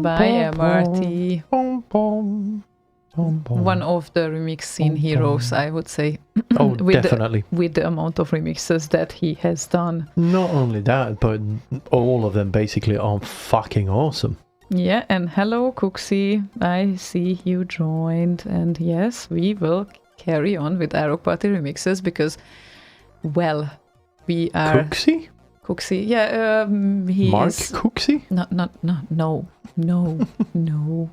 by MRT. Bom, bom, bom, bom. One of the remix scene heroes, I would say. Oh, definitely. With the amount of remixes that he has done. Not only that, but all of them basically are fucking awesome. Yeah, and hello, Cooksy. I see you joined. And yes, we will carry on with Árok Party remixes because, well, we are... Cooksy? Cooksy, yeah, he Mark is... Cooksy? No.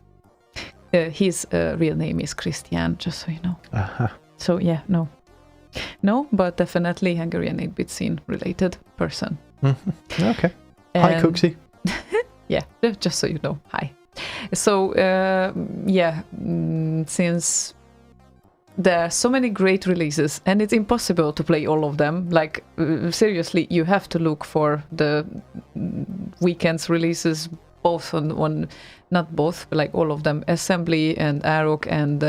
His real name is Christian, just so you know. Uh-huh. So, yeah, no. No, but definitely Hungarian 8-bit scene related person. Mm-hmm. Okay. Hi, And- Cooksy. Yeah, just so you know. Hi. So, since there are so many great releases and it's impossible to play all of them, like, seriously, you have to look for the weekend's releases, both on not both, but like all of them, Assembly and Árok and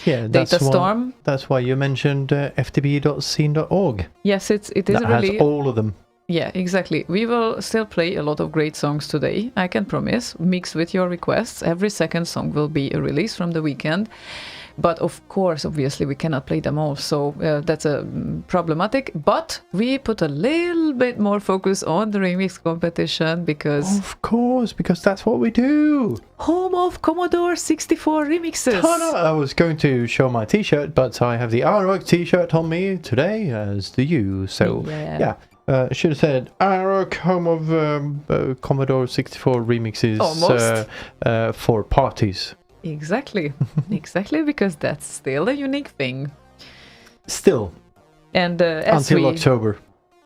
Yeah, Datastorm. That's why you mentioned ftb.scene.org. Yes, it is That really... has all of them. Yeah, exactly. We will still play a lot of great songs today, I can promise, mixed with your requests. Every second song will be a release from the weekend. But of course, obviously, we cannot play them all, so that's problematic. But we put a little bit more focus on the remix competition because... Of course, because that's what we do. Home of Commodore 64 remixes! Oh, no, I was going to show my t-shirt, but I have the Árok t-shirt on me today, as do you. So, yeah. Should have said Árok, home of Commodore 64 remixes for parties. Exactly, because that's still a unique thing. Still, And as until October.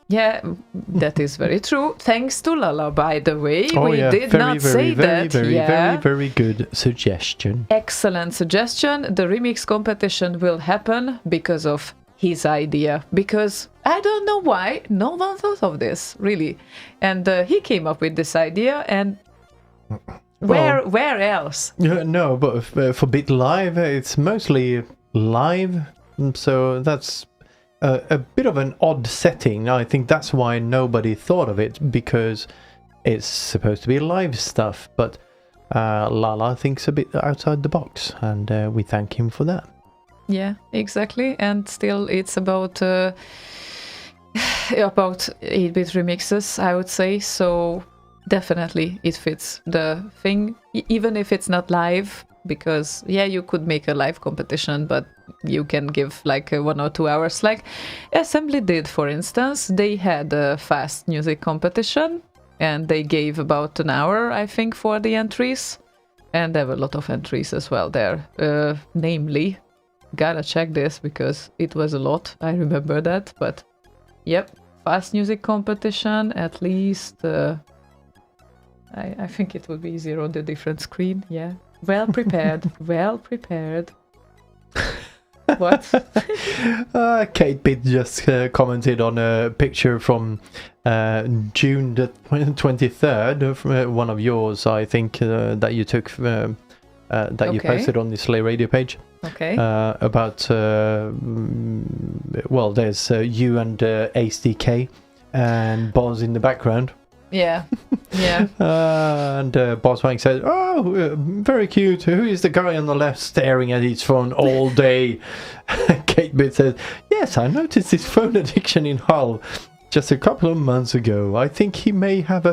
Yeah, that is very true. Thanks to Lala, by the way. Oh, we yeah. did very, not very, say very, that. very, Yeah. very good suggestion. Excellent suggestion. The remix competition will happen because of his idea. Because I don't know why no one thought of this, really. And he came up with this idea, and where else? No, but for Bit Live, it's mostly live, so that's a bit of an odd setting. I think that's why nobody thought of it, because it's supposed to be live stuff, but Lala thinks a bit outside the box, and we thank him for that. Yeah, exactly. And still, it's about 8-bit remixes, I would say. So definitely it fits the thing, even if it's not live, because you could make a live competition, but you can give like 1 or 2 hours, like Assembly did, for instance. They had a fast music competition and they gave about an hour, I think, for the entries, and there were a lot of entries as well there, namely, gotta check this because it was a lot, I remember that, but yep, fast music competition, at least I think it would be easier on the different screen. Yeah, well prepared. What? Kate Bitt just commented on a picture from June the 23rd, from one of yours, I think, that you took, that you posted on the Slay Radio page. Okay. About, well, there's you and ACDK and Boz in the background. Yeah. And Boss Wank said, "Oh, very cute. Who is the guy on the left staring at his phone all day?" Kate Bitt says, "Yes, I noticed his phone addiction in Hull just a couple of months ago. I think he may have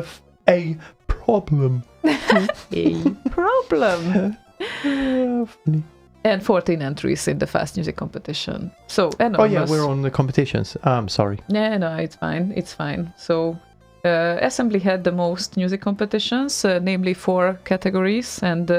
a problem." A problem. Funny. And 14 entries in the fast music competition. So enormous. Oh yeah, we're on the competitions. I'm sorry. Yeah, no, it's fine. So Assembly had the most music competitions, namely 4 categories, and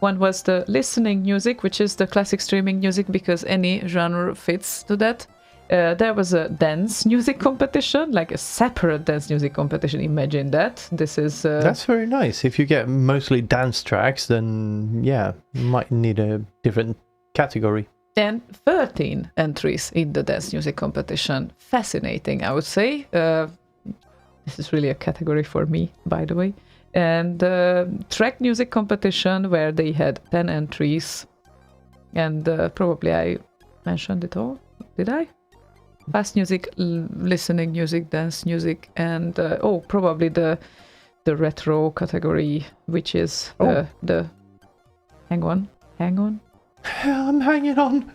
one was the listening music, which is the classic streaming music, because any genre fits to that. There was a dance music competition, like a separate dance music competition. Imagine that. This is that's very nice. If you get mostly dance tracks, then you might need a different category. And 13 entries in the dance music competition. Fascinating, I would say. This is really a category for me, by the way. And track music competition, where they had 10 entries. And probably I mentioned it all. Did I? Fast music, listening music, dance music, and probably the the retro category, which is the hang on. I'm hanging on.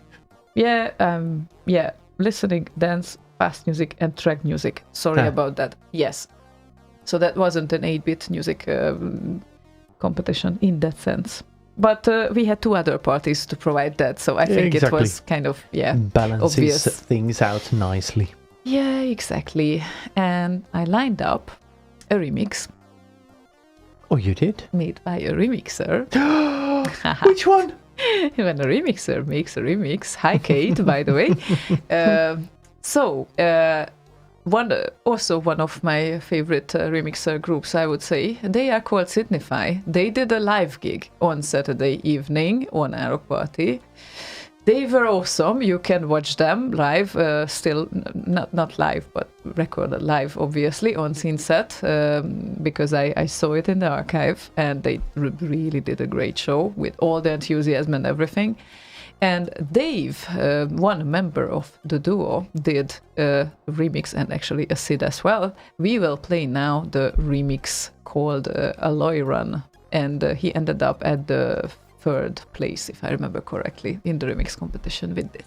Yeah, listening, dance, fast music, and track music. Sorry about that. Yes. So that wasn't an 8-bit music competition in that sense. But we had 2 other parties to provide that, so I think it was kind of, balances obvious. things out nicely. Yeah, exactly. And I lined up a remix. Oh, you did? Made by a remixer. Which one? When a remixer makes a remix. Hi, Kate, by the way. One of my favorite remixer groups, I would say. They are called Signify. They did a live gig on Saturday evening on Árok Party. They were awesome. You can watch them live, still not live, but recorded live, obviously, on Synset, because I saw it in the archive, and they really did a great show with all the enthusiasm and everything. And Dave, one member of the duo, did a remix, and actually a Sid as well. We will play now the remix called Alloy Run, and he ended up at the 3rd place, if I remember correctly, in the remix competition with this.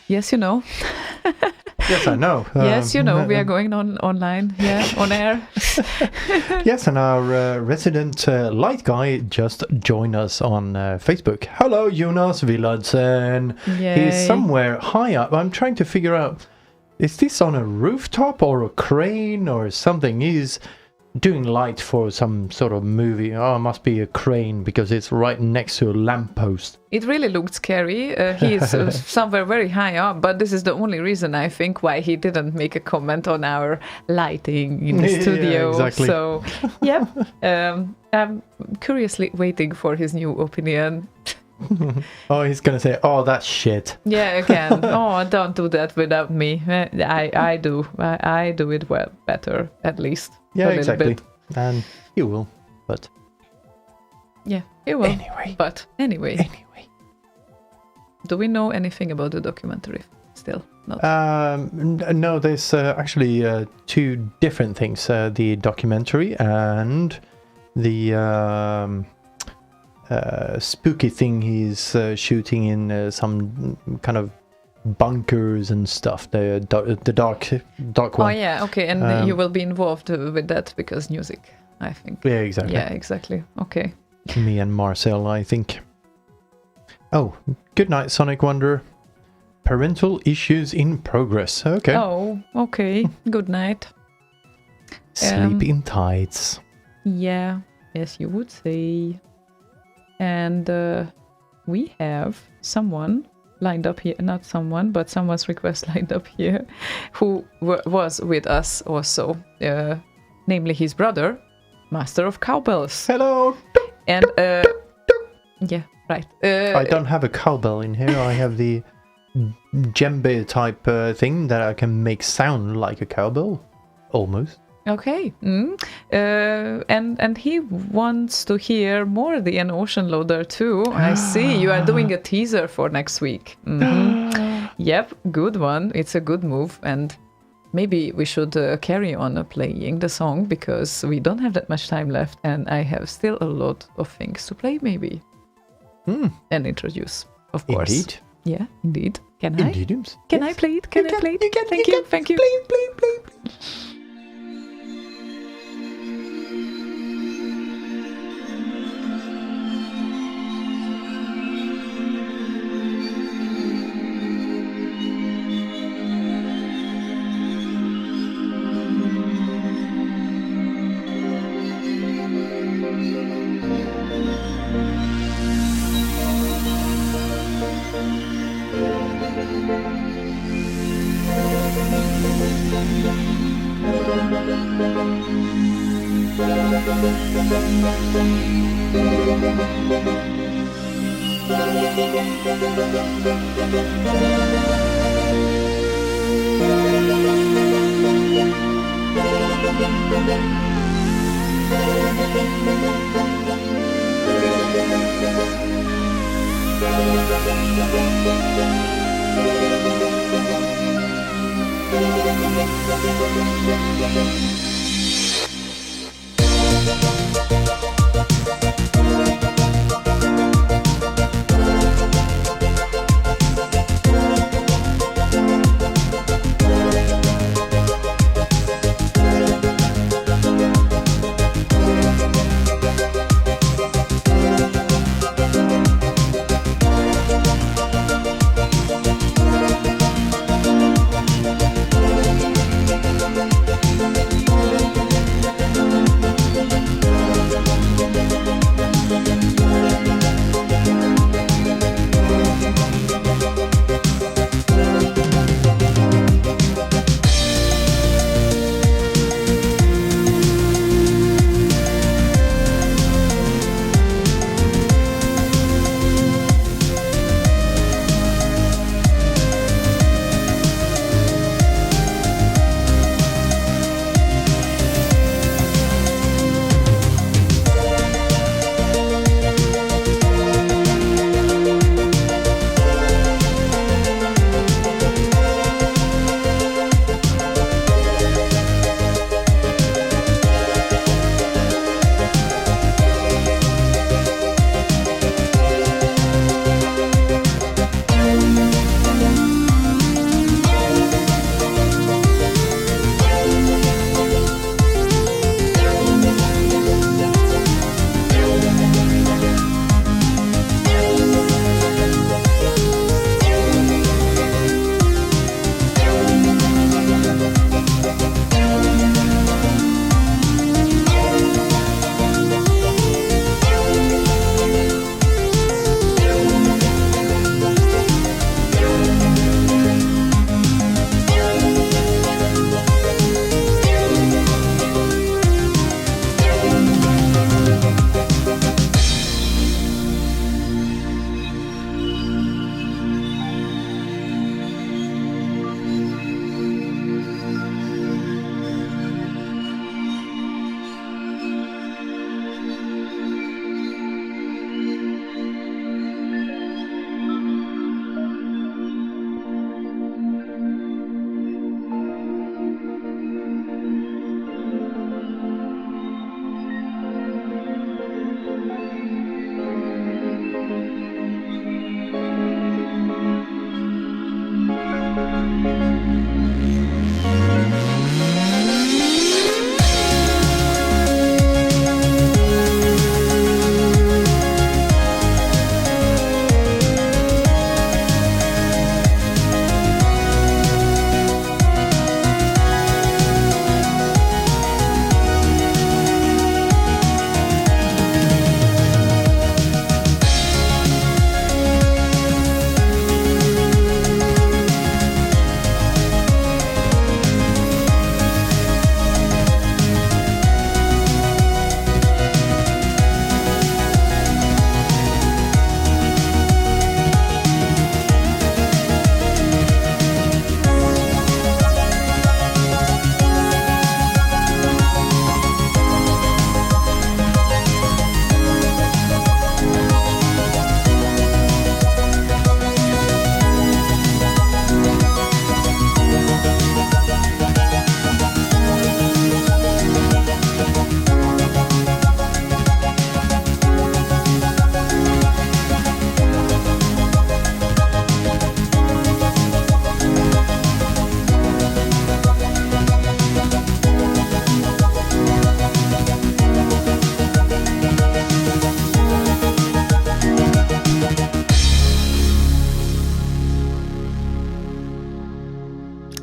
Yes, you know. Yes, I know. Yes, you know, we are going on online, on air. Yes, and our resident light guy just joined us on Facebook. Hello, Jonas Villadsen. He's somewhere high up. I'm trying to figure out, is this on a rooftop or a crane or something? He's doing light for some sort of movie. Oh, it must be a crane because it's right next to a lamppost. It really looked scary. He is somewhere very high up, but this is the only reason I think why he didn't make a comment on our lighting in the Yeah, studio. exactly. So, yeah, I'm curiously waiting for his new opinion. Oh, he's gonna say, "Oh, that's shit." Yeah, again. Oh, don't do that without me. I do. I do it well, better, at least. Yeah, a little exactly. bit. And you will, but Yeah, it will. Anyway. But anyway, anyway. do we know anything about the documentary? Still not. No, there's actually two different things: the documentary and the spooky thing he's shooting in some kind of bunkers and stuff. The dark one. Oh yeah, okay, and you will be involved with that because music, I think. Yeah, exactly. Yeah, exactly. Okay. Me and Marcel, I think. Oh, good night, Sonic Wanderer. Parental issues in progress. Okay. Oh, okay. Good night. Sleep in tights. Yeah, yes, you would say. And we have someone lined up here, not someone, but someone's request lined up here, who was with us also, namely his brother, Master of Cowbells. Hello. And, yeah, right. I don't have a cowbell in here. I have the djembe type thing that I can make sound like a cowbell, almost. Okay. And he wants to hear more the An Ocean Loader too. I see. You are doing a teaser for next week. Yep, good one. It's a good move. And maybe we should carry on playing the song because we don't have that much time left and I have still a lot of things to play maybe. And introduce, of course. Indeed. Yeah, indeed. Can I? Indeed. Can I play it? Can I play it? Thank you. Thank you. Please.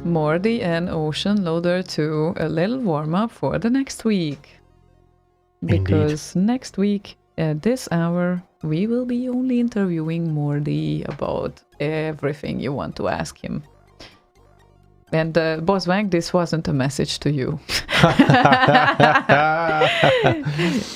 Morty and Ocean Loader 2 a little warm up for the next week. Because next week at this hour, we will be only interviewing Morty about everything you want to ask him. And Boswang, this wasn't a message to you.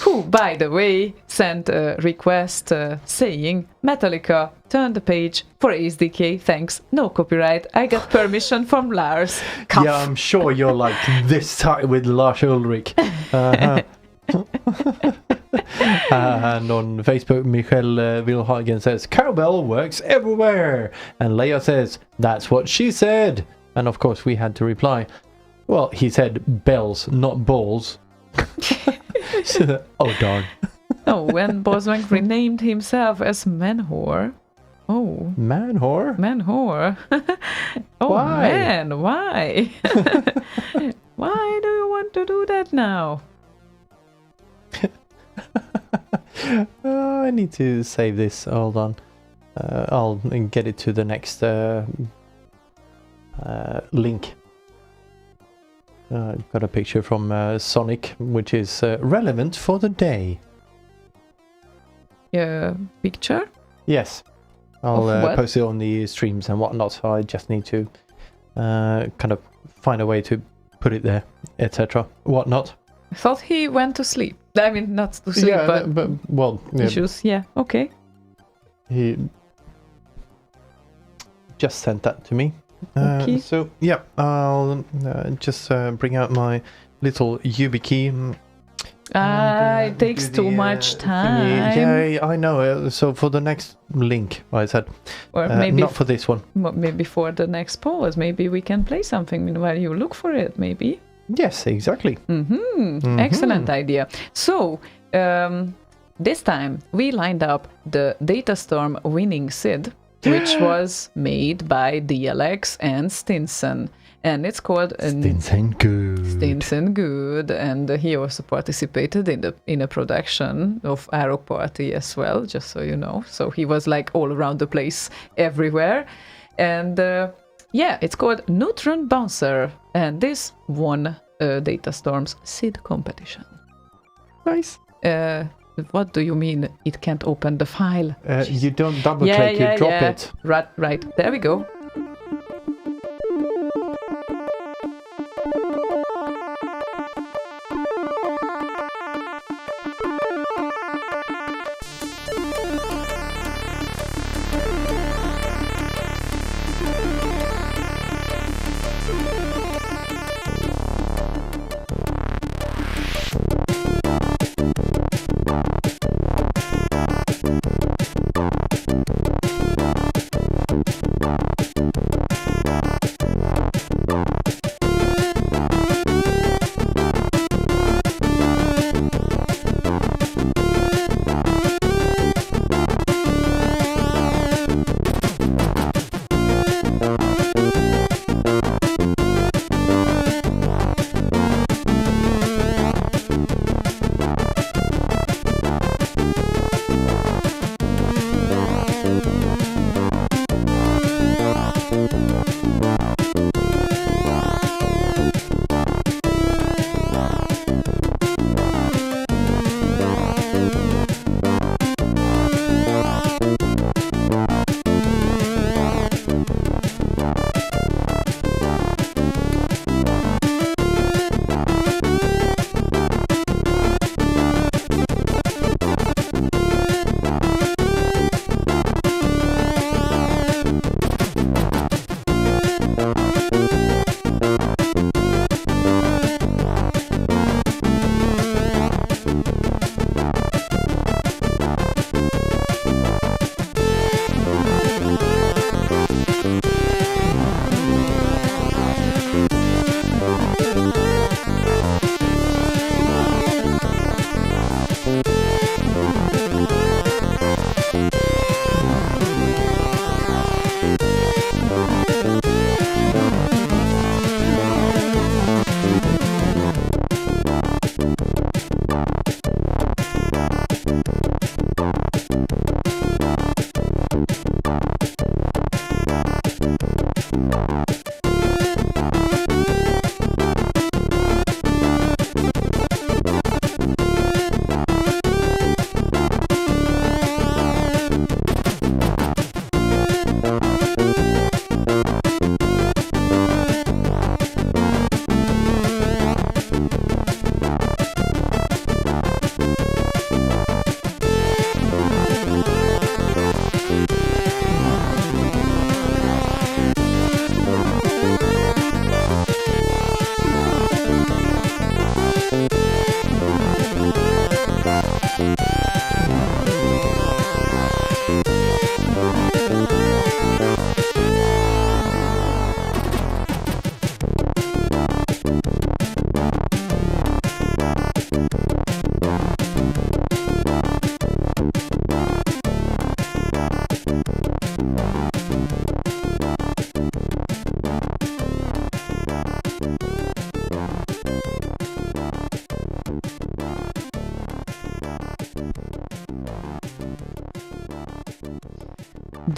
Who, by the way, sent a request saying, Metallica, turn the page for ASDK, thanks, no copyright, I got permission from Lars. Cuff. Yeah, I'm sure you're like this tight with Lars Ulrich. And on Facebook, Michael Wilhagen says, cowbell works everywhere. And Leia says, that's what she said. And of course, we had to reply, well, he said bells, not balls. Oh, darn. Oh, when Boswang renamed himself as Manwhore. Oh. Manwhore? Manwhore. Oh, Why? man, why? Why do you want to do that now? I need to save this. Hold on. I'll get it to the next link. I've got a picture from Sonic, which is relevant for the day. Picture? Yes. I'll Of what? post it on the streams and whatnot, so I just need to kind of find a way to put it there, etc. Whatnot. I thought he went to sleep. I mean, not to sleep, but well, yeah, issues. Yeah, okay. he just sent that to me. Okay. So, yeah, I'll just bring out my little YubiKey. It takes too much time. Yeah, I know. So for the next link, I said, Or maybe not for this one. maybe for the next pause, maybe we can play something while you look for it, maybe. Yes, exactly. Excellent idea. So, this time we lined up the Datastorm winning SID, which was made by DLX and Stinson. And it's called Stinson Good. Stinson Good, and he also participated in a production of Árok Party as well, just so you know. So he was like all around the place, everywhere. And yeah, it's called Neutron Bouncer, and this won Datastorm's SID competition. Nice. What do you mean it can't open the file? You don't double click, you drop it. Right, there we go.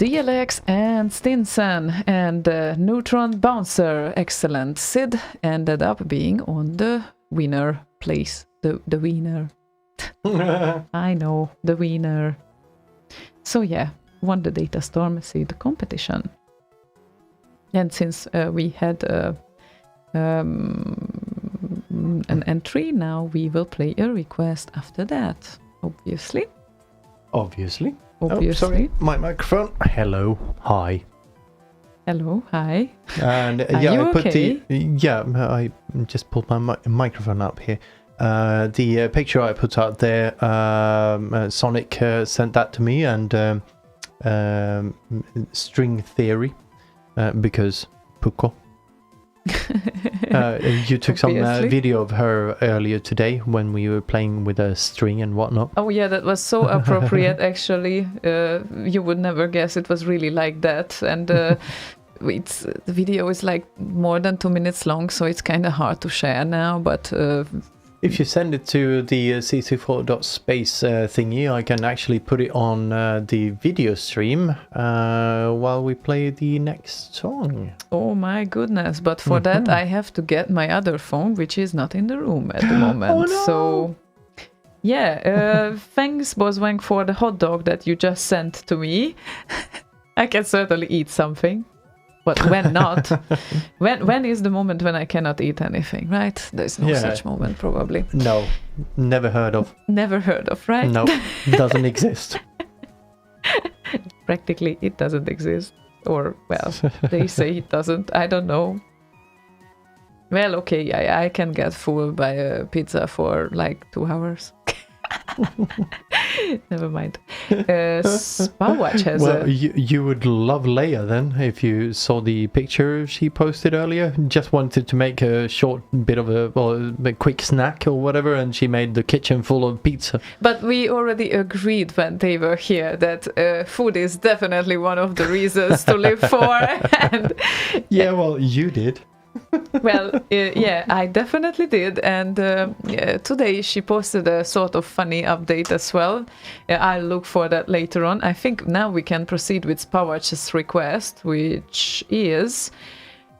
DLX and Stinson and Neutron Bouncer, excellent. Sid ended up being on the winner place. The winner. I know, the winner. So yeah, won the Datastorm Sid competition. And since we had an entry, now we will play a request after that, obviously. Obviously. Obviously. Oh, sorry, my microphone. Hello, hi. Hello, hi. And Are yeah, you I put okay? I just pulled my microphone up here. The picture I put out there, Sonic sent that to me, and string theory, because Puko. You took some Obviously. video of her earlier today when we were playing with a string and whatnot. Oh yeah, that was so appropriate actually. You would never guess it was really like that. And the video is like more than 2 minutes long, so it's kind of hard to share now, but If you send it to the cc4.space thingy, I can actually put it on the video stream while we play the next song. oh my goodness, but for that I have to get my other phone, which is not in the room at the moment. Oh, no. So yeah, thanks Boswang for the hot dog that you just sent to me. I can certainly eat something. But when not, when is the moment when I cannot eat anything, right? There's no Yeah. such moment, probably. No, never heard of. Never heard of, right? No, doesn't exist. Practically, it doesn't exist. Or, well, they say it doesn't. I don't know. Well, okay, I can get full by a pizza for like 2 hours. Never mind. Spawatch has Well, you would love Leia then if you saw the picture she posted earlier. Just wanted to make a short bit of a quick snack or whatever, and she made the kitchen full of pizza. But we already agreed when they were here that food is definitely one of the reasons to live for. And Yeah, well, you did. well, yeah, I definitely did. And today she posted a sort of funny update as well. I'll look for that later on. I think now we can proceed with Spawatch's request, which is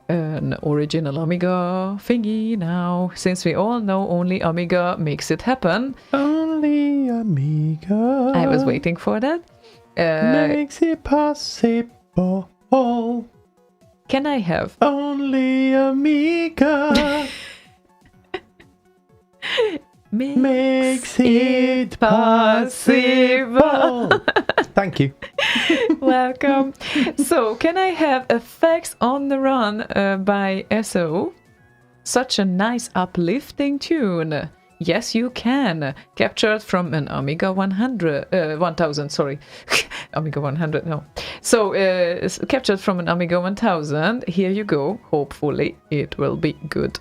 an original Amiga thingy now. Since we all know only Amiga makes it happen. Only Amiga. I was waiting for that. Makes it possible. Can I have Only Amiga makes it possible. Thank you. Welcome. So, can I have Effects on the Run by SO? Such a nice uplifting tune. Yes, you can. Captured from an Amiga 1000, sorry. Amiga 100, no. So, captured from an Amiga 1000. Here you go. Hopefully, it will be good.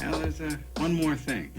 Now there's one more thing.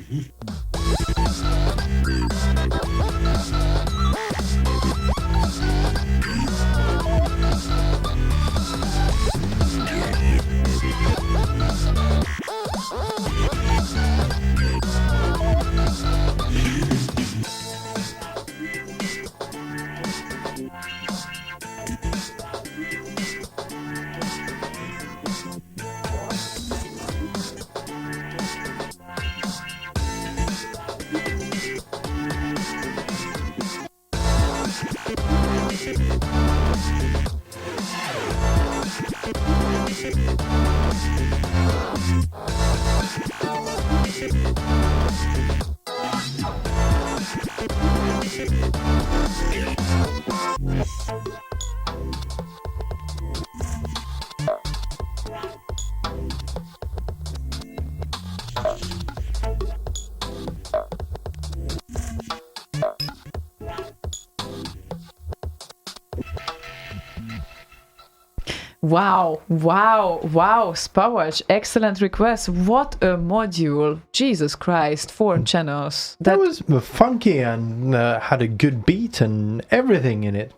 Wow, Spawatch, excellent request. What a module. Jesus Christ, 4 channels. That was funky and had a good beat and everything in it.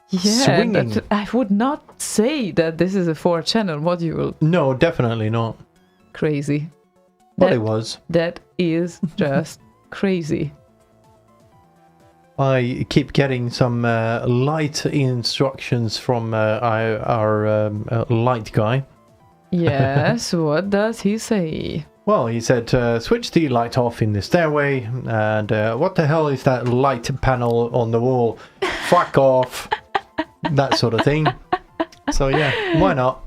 Yeah, Swinging. I would not say that this is a 4-channel module. No, definitely not. Crazy. But it was. That is just crazy. I keep getting some light instructions from our light guy. Yes, what does he say? Well, he said, switch the light off in the stairway, and what the hell is that light panel on the wall? Fuck off! That sort of thing. So yeah, why not?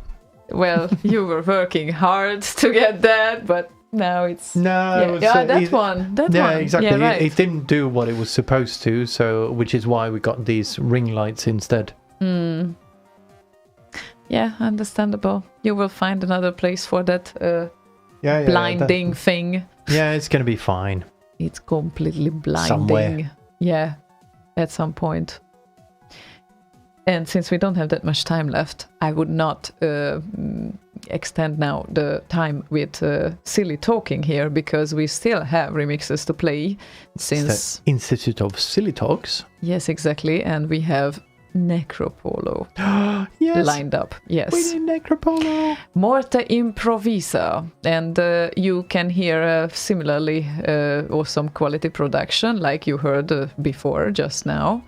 Well, you were working hard to get that, but now it's... No, yeah, it was, that one. Yeah, exactly. Yeah, right. It didn't do what it was supposed to, so which is why we got these ring lights instead. Yeah, understandable. You will find another place for that Yeah, blinding thing. Yeah, it's gonna be fine. It's completely blinding. Somewhere. Yeah, at some point. And since we don't have that much time left, I would not extend now the time with silly talking here, because we still have remixes to play. Since The Institute of Silly Talks. yes, exactly, and we have Necropolo Yes, lined up. Yes, we need Necropolo. Morte Improvisa, and you can hear similarly awesome quality production like you heard before just now.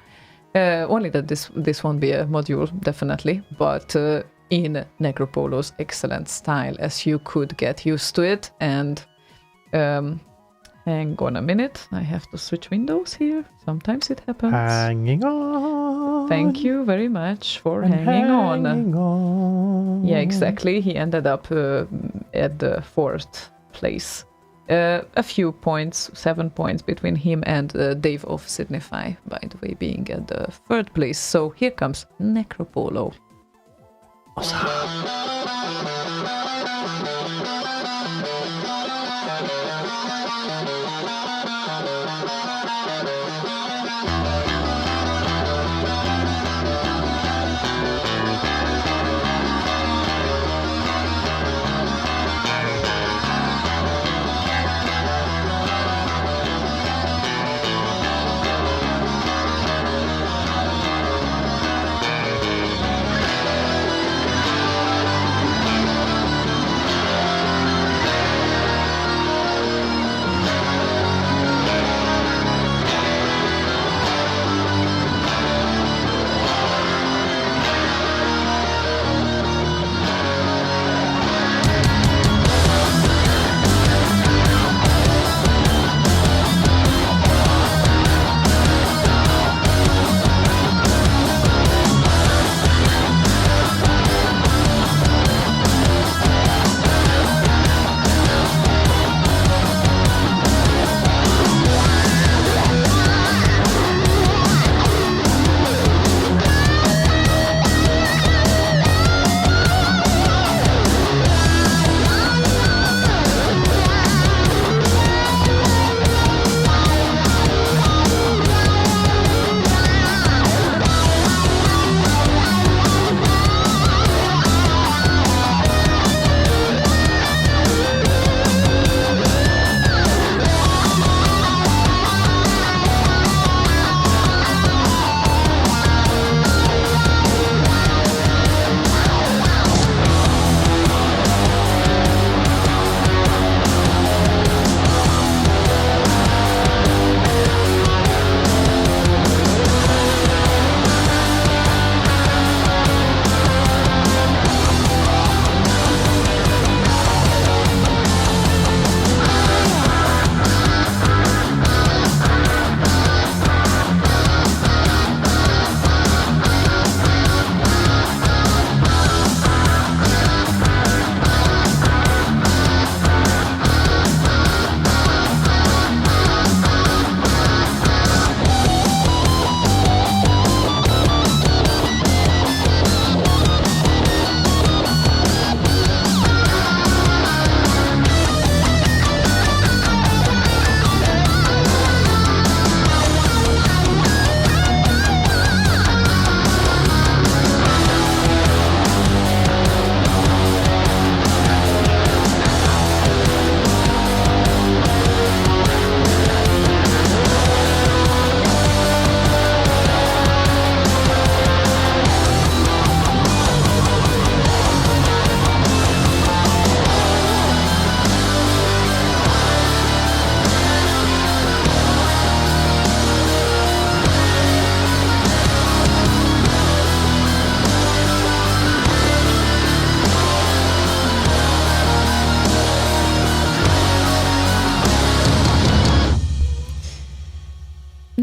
Only that this won't be a module, definitely, but in Necropolo's excellent style, as you could get used to it. And hang on a minute, I have to switch windows here. Sometimes it happens. Hanging on. Thank you very much for and hanging on. hanging on. Yeah, exactly. He ended up at the 4th place. A few points, 7 points between him and Dave of Signify, by the way, being at the 3rd place. So here comes Necropolo.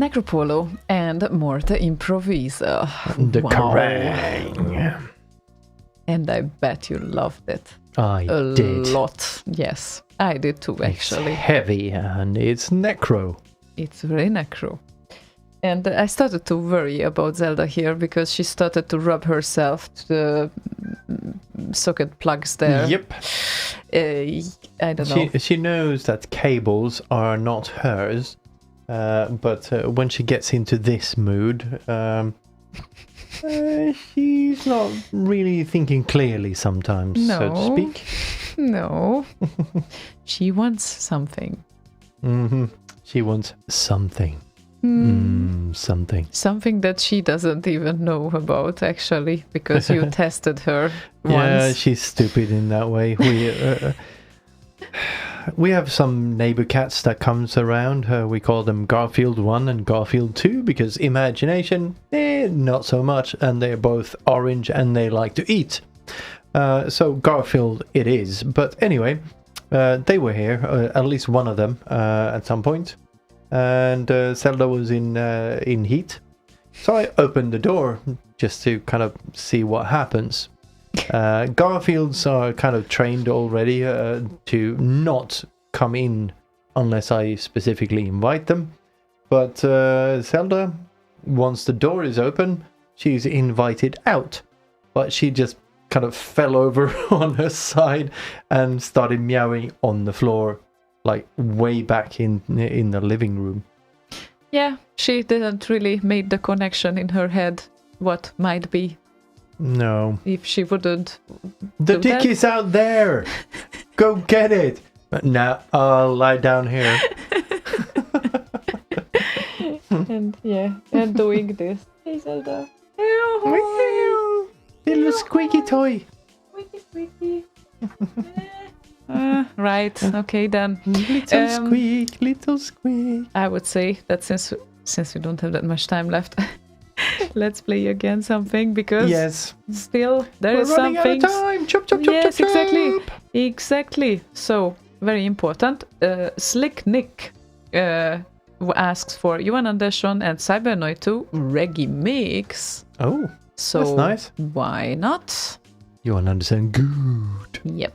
Necropolo and Morte Improvisa. The Wow. Kerrang! And I bet you loved it. I A did. lot. Yes, I did too, actually. It's heavy and it's necro. It's very necro. And I started to worry about Zelda here because she started to rub herself to the socket plugs there. Yep. I don't know. She knows that cables are not hers, but when she gets into this mood, she's not really thinking clearly sometimes, so to No. speak. No. She wants something. She wants something. Something. Something that she doesn't even know about, actually, because you tested her Yeah, once. she's stupid in that way. We have some neighbor cats that comes around. We call them Garfield 1 and Garfield 2 because imagination, not so much. And they're both orange and they like to eat. So Garfield it is. But anyway, they were here, at least one of them, at some point. And Zelda was in heat. So I opened the door just to kind of see what happens. Garfields are kind of trained already to not come in unless I specifically invite them. But Zelda, once the door is open, she's invited out. But she just kind of fell over on her side and started meowing on the floor, like way back in the living room. Yeah, she didn't really make the connection in her head what might be No. if she wouldn't. The do dick that. is out there! Go get it! Nah, I'll lie down here. And yeah, and doing this. Hey Zelda. Little squeaky toy. Squeaky, squeaky. Right, okay then. Little squeak, little squeak. I would say that since we don't have that much time left, let's play again something because Yes. still there We're is some running out of things. time. Chop, chop, chop, Yes, chop, exactly. chop. Exactly. So very important. Slick Nick asks for Johan Andersson and Cybernoid 2 Reggae Mix. Oh, So that's nice. why not? You want to understand good. Yep.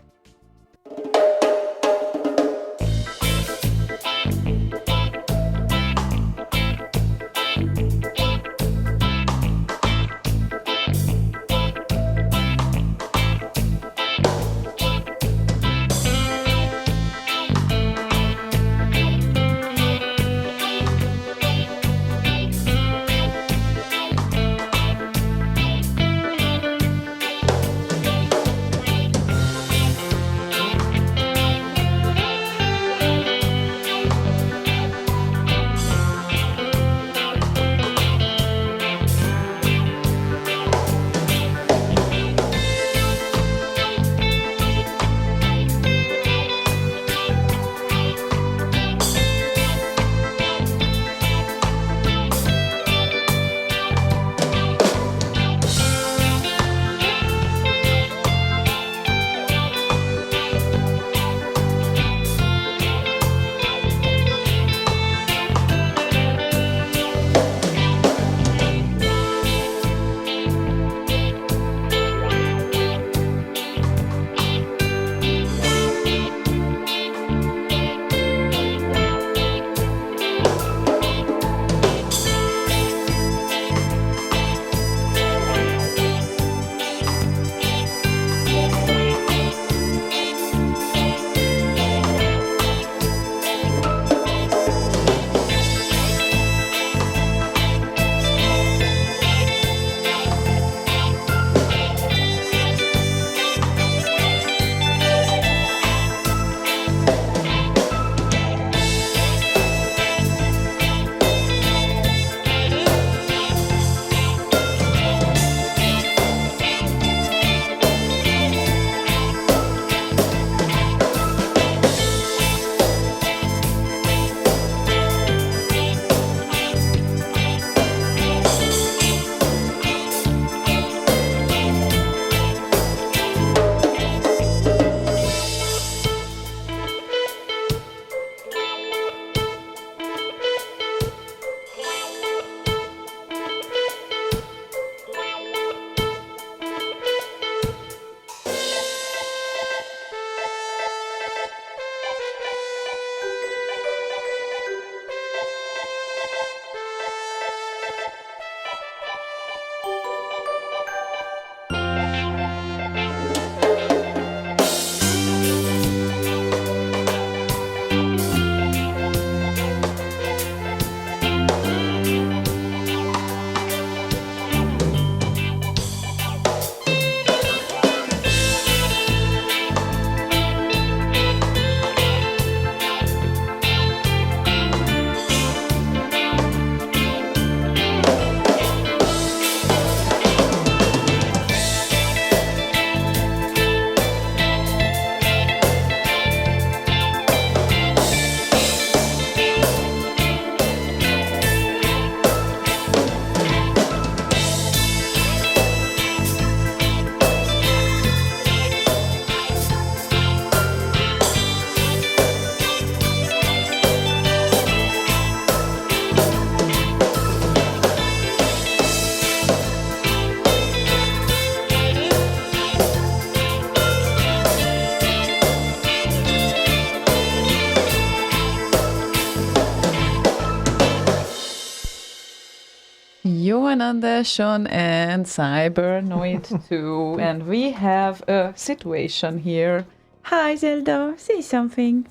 Andersson and Cybernoid 2. And we have a situation here. Hi, Zelda. Say something.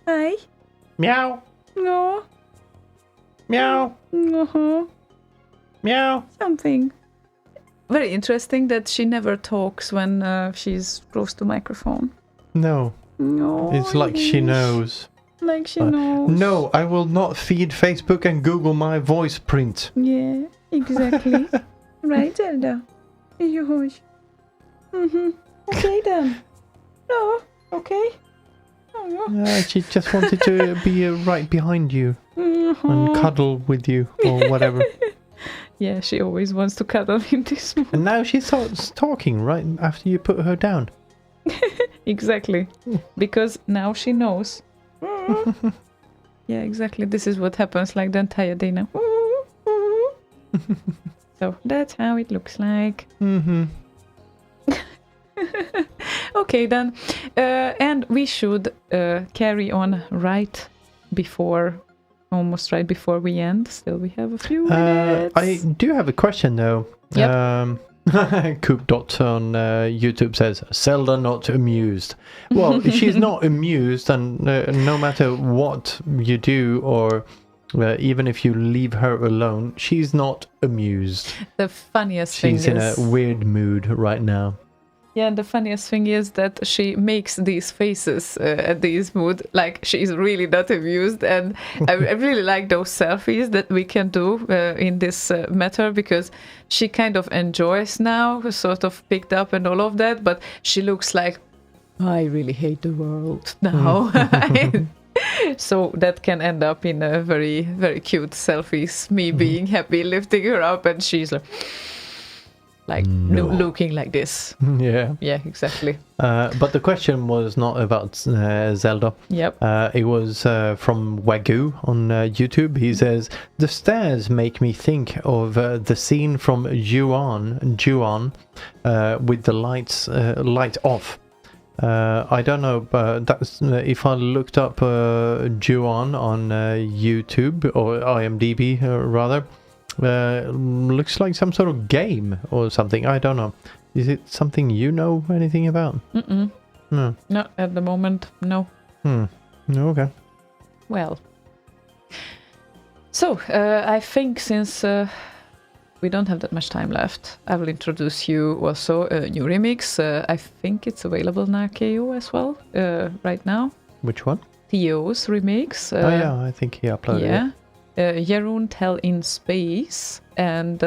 Hi. Meow. No. Meow. Uh-huh. Meow. Something. Very interesting that she never talks when she's close to microphone. No. No. It's like she knows. Like she knows. No, I will not feed Facebook and Google my voice print. Yeah, exactly. Right, Zelda? Huge. Okay then. No, okay. Oh, no. She just wanted to be right behind you and cuddle with you or whatever. Yeah, she always wants to cuddle in this one. And now she starts talking right after you put her down. Exactly. Because now she knows. Yeah, exactly. This is what happens like the entire day now. So that's how it looks like. Okay then. And we should carry on almost right before we end. Still we have a few minutes. I do have a question though. Yep. Coop Dot on YouTube says, Zelda not amused. Well, she's not amused, and no matter what you do, or even if you leave her alone, she's not amused. The funniest thing is... She's in a weird mood right now. Yeah, and the funniest thing is that she makes these faces at these mood like she's really not amused, and I really like those selfies that we can do in this matter, because she kind of enjoys now, sort of picked up and all of that, but she looks like, I really hate the world now. So that can end up in a very, very cute selfies, me being happy, lifting her up, and she's like looking like this. Yeah. Yeah, exactly. But the question was not about Zelda. Yep. It was from Wagyu on YouTube. He says, the stairs make me think of the scene from Ju-on with the light off. I don't know, but that's if I looked up Ju-on on YouTube or IMDb rather. Looks like some sort of game or something. I don't know. Is it something you know anything about? No. Not at the moment, no. Okay. Well. So, I think since we don't have that much time left, I will introduce you also a new remix. I think it's available on RKO as well right now. Which one? Theo's remix. Oh yeah, I think he uploaded it. Jeroen Tell in Space, and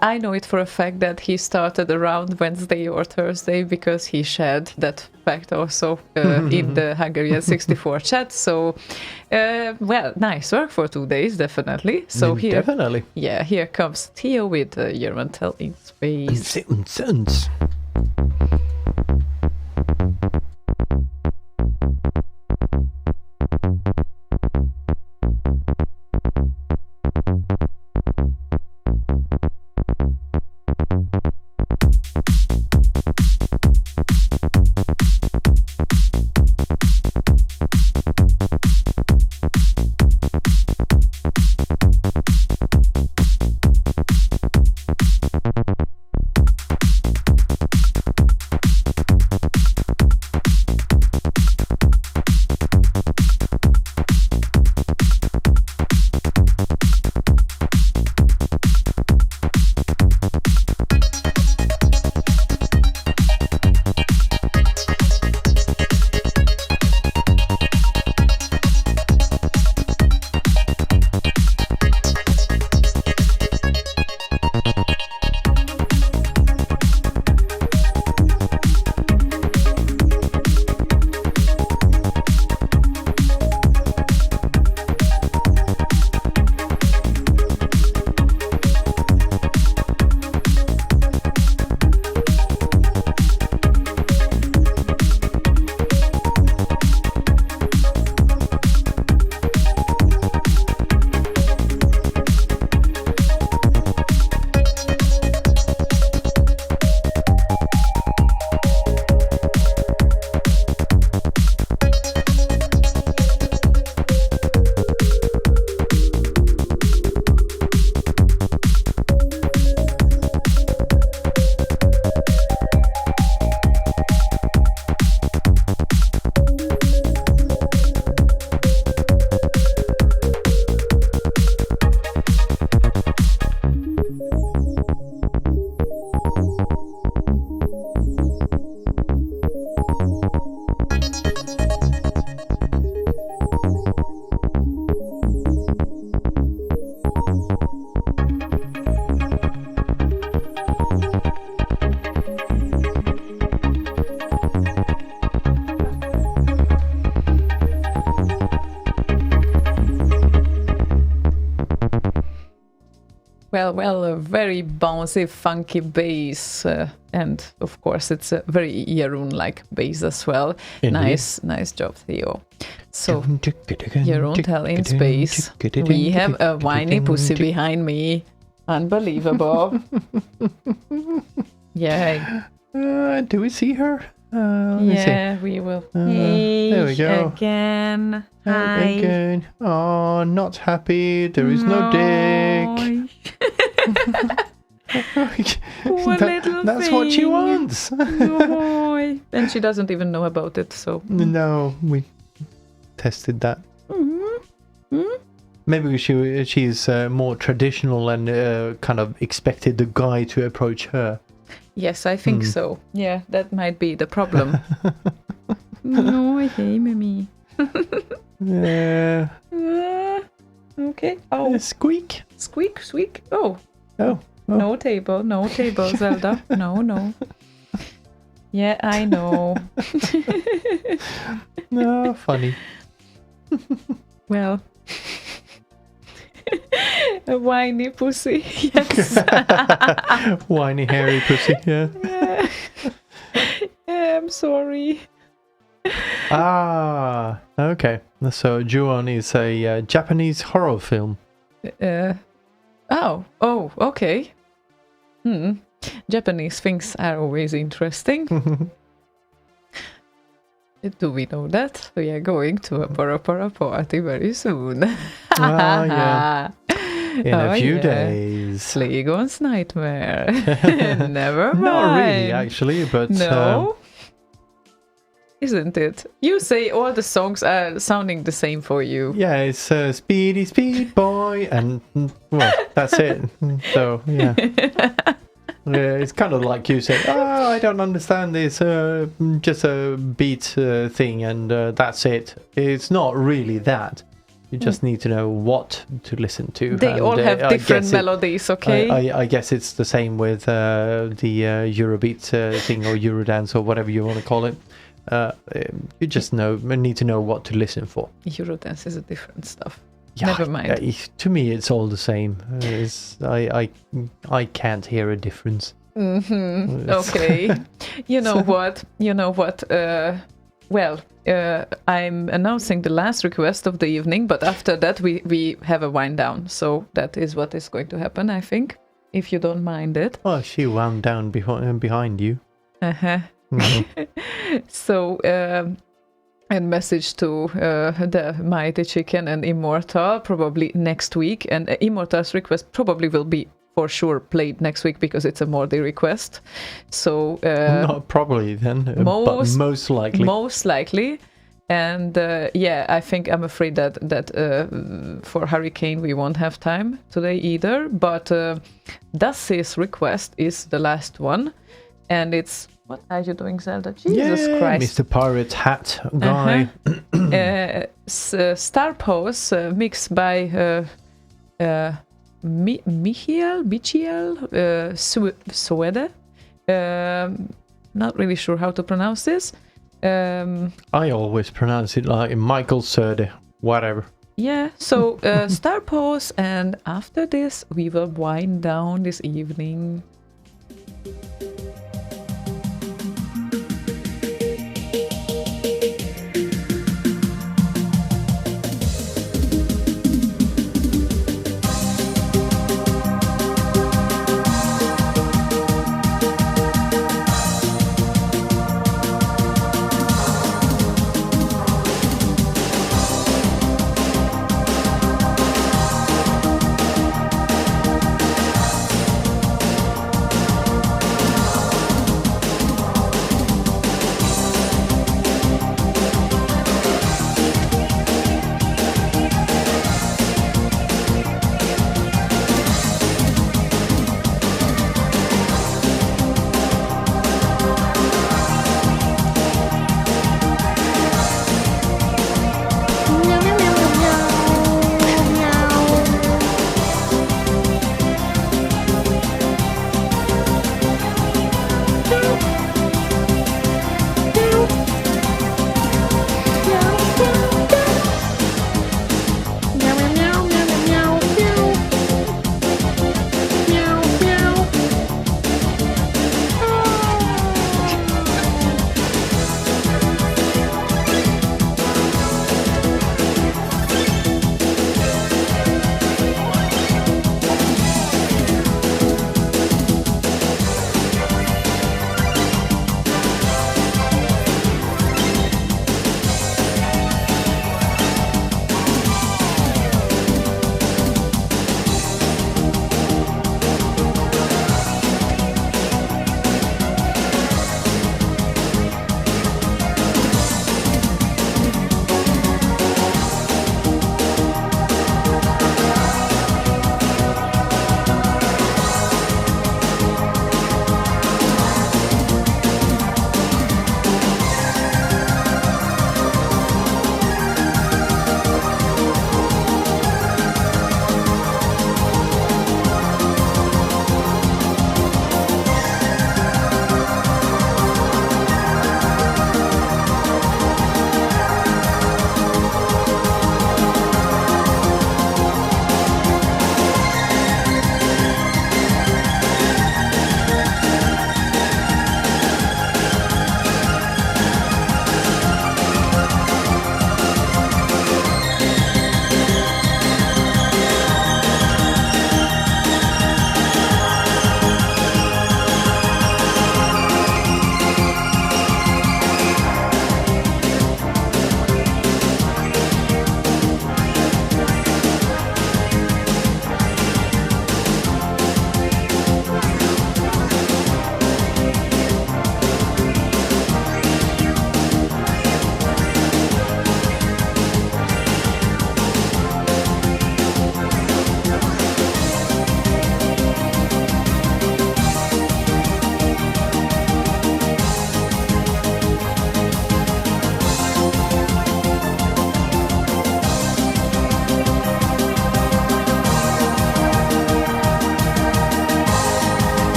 I know it for a fact that he started around Wednesday or Thursday, because he shared that fact also in the Hungarian 64 chat. So, well, nice work for 2 days, definitely. So Definitely. Here comes Theo with Jeroen Tell in Space. Well, a very bouncy, funky bass, and of course it's a very Jeroen-like bass as well. Indeed. Nice job, Theo. So, Jeroen Tell in space. We have a whiny pussy behind me. Unbelievable. Yeah. Do we see her? Let's Yeah, we will. Hey, there we go. Again. see. Hi. Again. Oh, not happy. There is no dick. Poor little That's what she thing. wants. Boy. And she doesn't even know about it, so. No, we tested that. Maybe she's more traditional and kind of expected the guy to approach her. Yes, I think so. Yeah, that might be the problem. No, hey, Mimi. Yeah. Okay. Oh, Squeak. squeak, squeak. Oh, Oh. no table, Zelda. No. Yeah, I know. No, funny. Well, a whiny pussy. Yes. Whiny, hairy pussy. Yeah. Yeah. Yeah, I'm sorry. Ah, okay. So Ju-on is a Japanese horror film. Oh, okay. Japanese things are always interesting. Do we know that? We are going to a Para party very soon. Yeah. In a few yeah. days. Slaygon's nightmare. Never mind. Not really, actually, but No? Isn't it? You say all the songs are sounding the same for you. yeah, it's Speedy Speed Boy, and well, that's it. So yeah. Yeah, it's kind of like you say, oh, I don't understand this, just a beat thing, and that's it. It's not really that. You just need to know what to listen to. They and, all have I different guess melodies, okay? I guess it's the same with the Eurobeat thing, or Eurodance, or whatever you want to call it. You just need to know what to listen for. Eurodance is a different stuff. Yeah, Never mind. To me, it's all the same. I can't hear a difference. Okay. You know what? I'm announcing the last request of the evening, but after that we have a wind down. So that is what is going to happen, I think, if you don't mind it. Oh, she wound down behind you. Uh-huh. Mhm. So, and message to the Mighty Chicken and Immortal probably next week. And Immortal's request probably will be for sure played next week because it's a Morty request. So Not probably then, but most likely. Most likely. And I'm afraid that for Hurricane we won't have time today either. But Dass's request is the last one, and it's. What are you doing, Zelda? Jesus Christ. Mr. Pirate Hat guy. Star Pose mixed by Michiel Suede. Not really sure how to pronounce this. I always pronounce it like Michael Serde, whatever. Yeah, so Star Pose, and after this we will wind down this evening.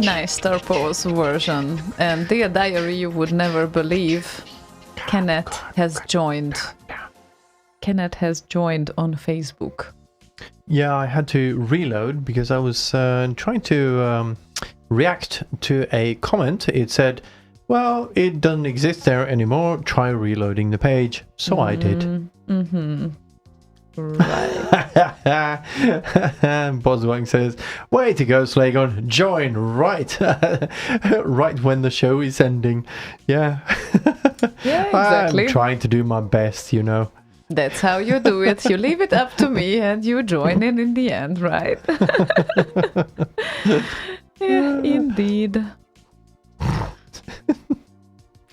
Nice Star Pause version. And Dear Diary, you would never believe Kenneth has joined. Kenneth has joined on Facebook. Yeah, I had to reload because I was trying to react to a comment. It said, well, it doesn't exist there anymore. Try reloading the page. So I did. Mm-hmm. Right. Boswang says, way to go, Slaygon. Join right right when the show is ending. Yeah. Yeah, exactly. I'm trying to do my best, you know. That's how you do it. You leave it up to me and you join in the end, right? Yeah, indeed.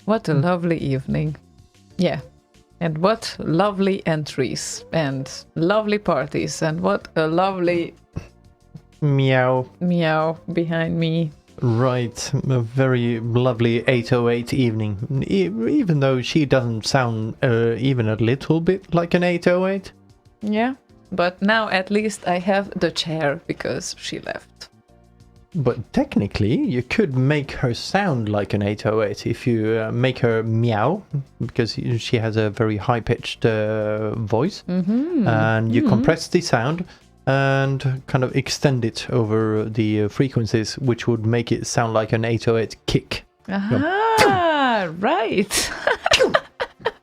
What a lovely evening. Yeah. And what lovely entries and lovely parties and what a lovely Meow. meow behind me. Right, a very lovely 808 evening. Even though she doesn't sound even a little bit like an 808. Yeah. But now at least I have the chair because she left. But technically, you could make her sound like an 808 if you make her meow, because she has a very high-pitched voice. Mm-hmm. And you compress the sound and kind of extend it over the frequencies, which would make it sound like an 808 kick. Ah, right.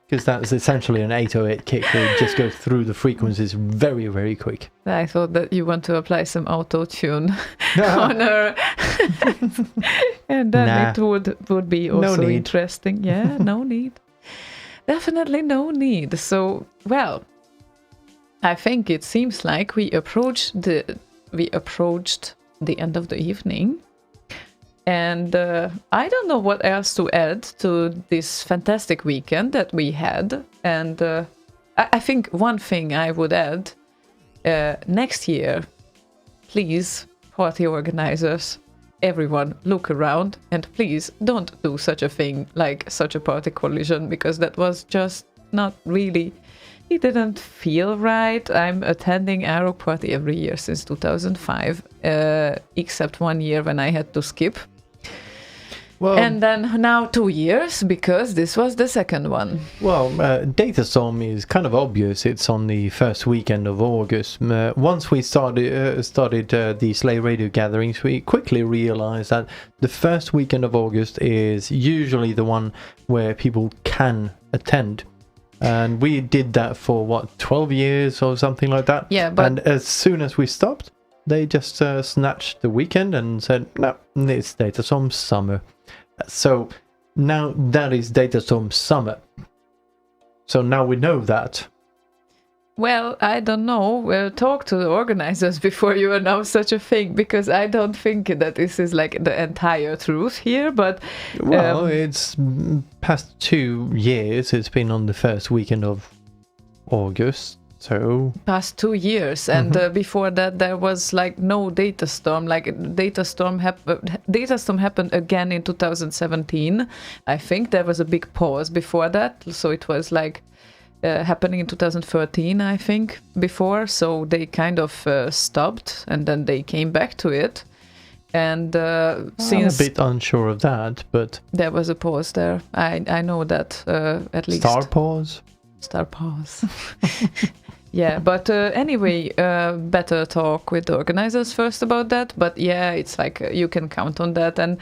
Because that's essentially an 808 kick. It just goes through the frequencies very, very quick. I thought that you want to apply some auto-tune on her. And then it would be also interesting. Yeah, no need. Definitely no need. So, well, I think it seems like we approached the end of the evening. And I don't know what else to add to this fantastic weekend that we had. And I think one thing I would add, next year, please, party organizers, everyone, look around and please don't do such a thing like such a party collision, because that was just not really, it didn't feel right. I'm attending Árok Party every year since 2005, except 1 year when I had to skip. Well, And then now 2 years, because this was the second one. Well, Datastorm is kind of obvious. It's on the first weekend of August. Once we started the Slay Radio gatherings, we quickly realized that the first weekend of August is usually the one where people can attend. And we did that for, 12 years or something like that? Yeah, but... And as soon as we stopped, they just snatched the weekend and said, no, it's Datastorm Summer. So now that is Datastorm Summer. So now we know that. Well, I don't know. We'll talk to the organizers before you announce such a thing, because I don't think that this is like the entire truth here, but... Well, it's past 2 years. It's been on the first weekend of August. So past 2 years, and before that there was like no Datastorm. Like Datastorm happened again in 2017. I think there was a big pause before that, so it was like happening in 2013, I think, before. So they kind of stopped, and then they came back to it. And since I'm a bit unsure of that, but there was a pause there. I know that at least. Star pause. Yeah, but anyway, better talk with the organizers first about that. But yeah, it's like you can count on that. And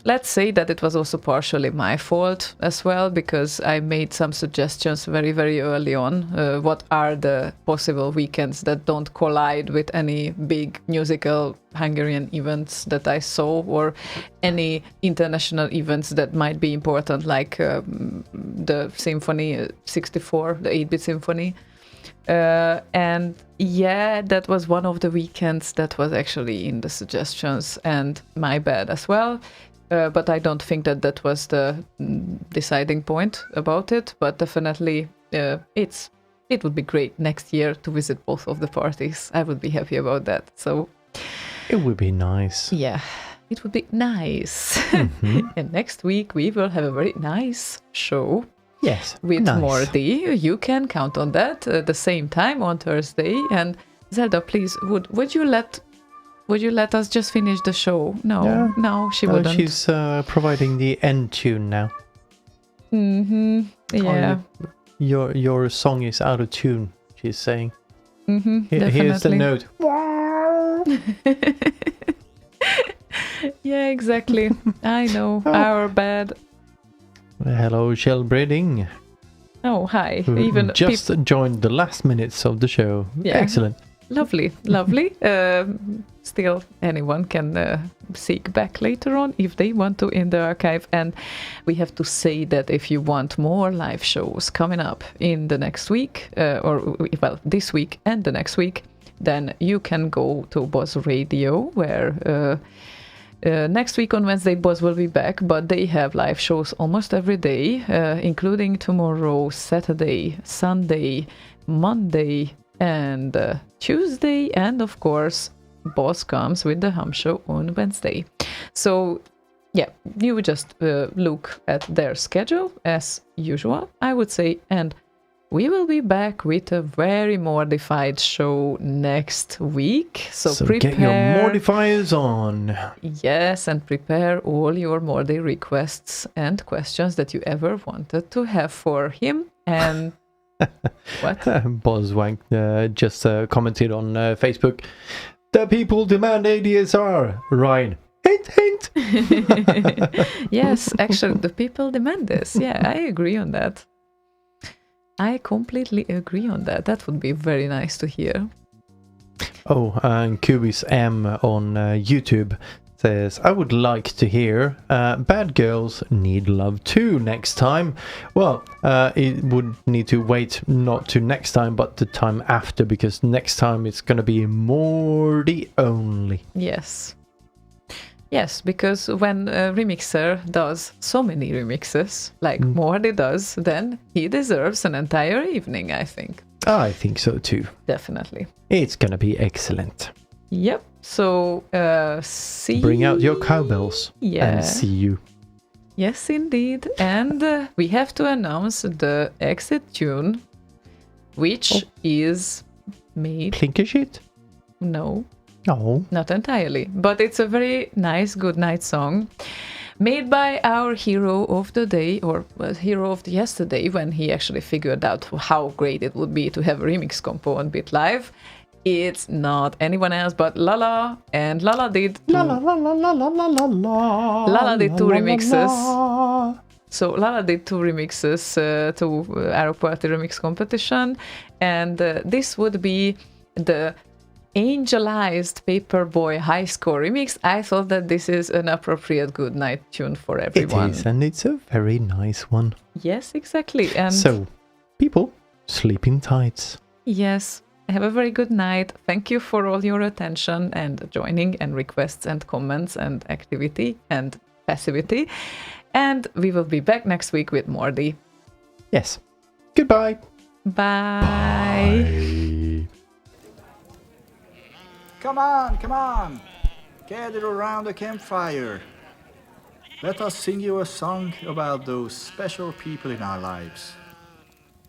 let's say that it was also partially my fault as well, because I made some suggestions very, very early on. What are the possible weekends that don't collide with any big musical Hungarian events that I saw, or any international events that might be important, like the Symphony 64, the 8-bit Symphony. And yeah, that was one of the weekends that was actually in the suggestions, and my bad as well. But I don't think that was the deciding point about it. But definitely, it would be great next year to visit both of the parties. I would be happy about that. So it would be nice. Yeah, it would be nice. And next week we will have a very nice show. Yes, with nice. Morty. You can count on that at the same time on Thursday. And Zelda, please, would you let Would you let us just finish the show? No, Yeah. no, she wouldn't. She's providing the end tune now. Mm-hmm. Yeah. Your song is out of tune, she's saying. Mm-hmm. Here's the Definitely. note. Yeah, exactly. I know. Oh. Our bad. Hello, Shell Breeding. Oh, hi. Who Even just joined the last minutes of the show. Yeah. Excellent. Lovely, lovely. Still, anyone can seek back later on if they want to in the archive. And we have to say that if you want more live shows coming up in the next week, this week and the next week, then you can go to Boz Radio, where next week on Wednesday, Boz will be back, but they have live shows almost every day, including tomorrow, Saturday, Sunday, Monday, and Tuesday, and of course Boss comes with the Hum Show on Wednesday. So yeah, you would just look at their schedule as usual, I would say, and we will be back with a very mortified show next week. So prepare, get your mortifiers on. Yes, and prepare all your Morty requests and questions that you ever wanted to have for him. And what? Boswank just commented on Facebook. The people demand ADSR. Ryan. Hint, hint. Yes, actually, the people demand this. Yeah, I agree on that. I completely agree on that. That would be very nice to hear. Oh, and Cubis M on YouTube says, I would like to hear Bad Girls Need Love Too next time. Well, it would need to wait not to next time, but the time after, because next time it's going to be Morty only. Yes. Yes, because when a remixer does so many remixes, like Morty does, then he deserves an entire evening, I think. I think so too. Definitely. It's going to be excellent. Yep. So, see... Bring out your cowbells Yeah. and see you. Yes, indeed. And we have to announce the exit tune, which is made... Clinker shit? No, No. not entirely. But it's a very nice goodnight song made by our hero of the day, or hero of the yesterday, when he actually figured out how great it would be to have a remix compo on BitLive. It's not anyone else but Lala, and Lala did two, Lala did two remixes. So Lala did two remixes to Árok Party Remix Competition, and this would be the Angelized Paperboy High Score remix. I thought that this is an appropriate good night tune for everyone. It is, and it's a very nice one. Yes, exactly. And so, people, sleep in tights. yes, have a very good night. Thank you for all your attention and joining and requests and comments and activity and passivity. And we will be back next week with Morty. Yes. Goodbye. Bye. Come on, come on. Gather around the campfire. Let us sing you a song about those special people in our lives.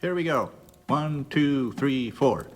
Here we go. 1, 2, 3, 4.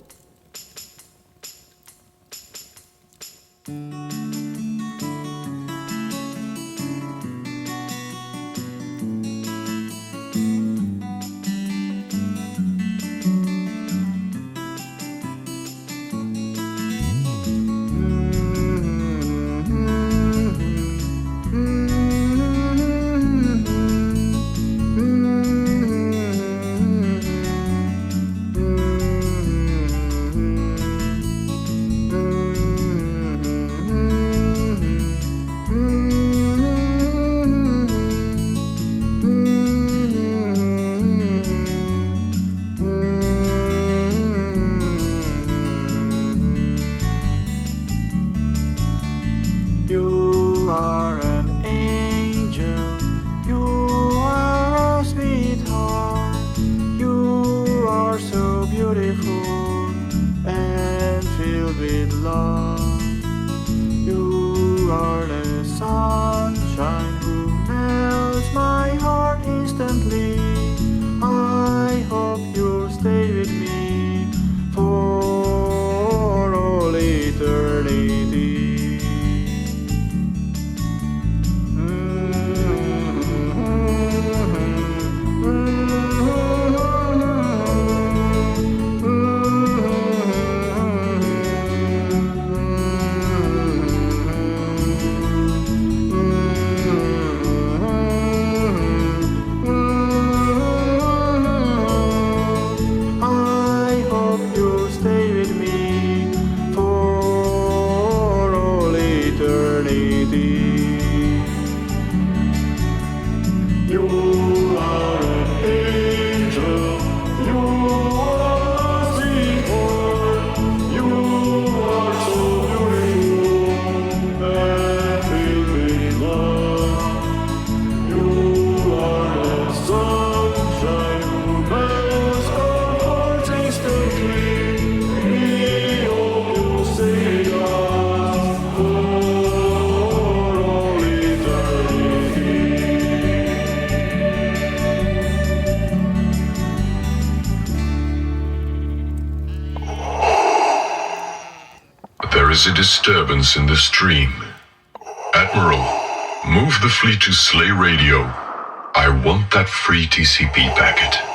There is a disturbance in the stream. Admiral, move the fleet to Slay Radio. I want that free TCP packet.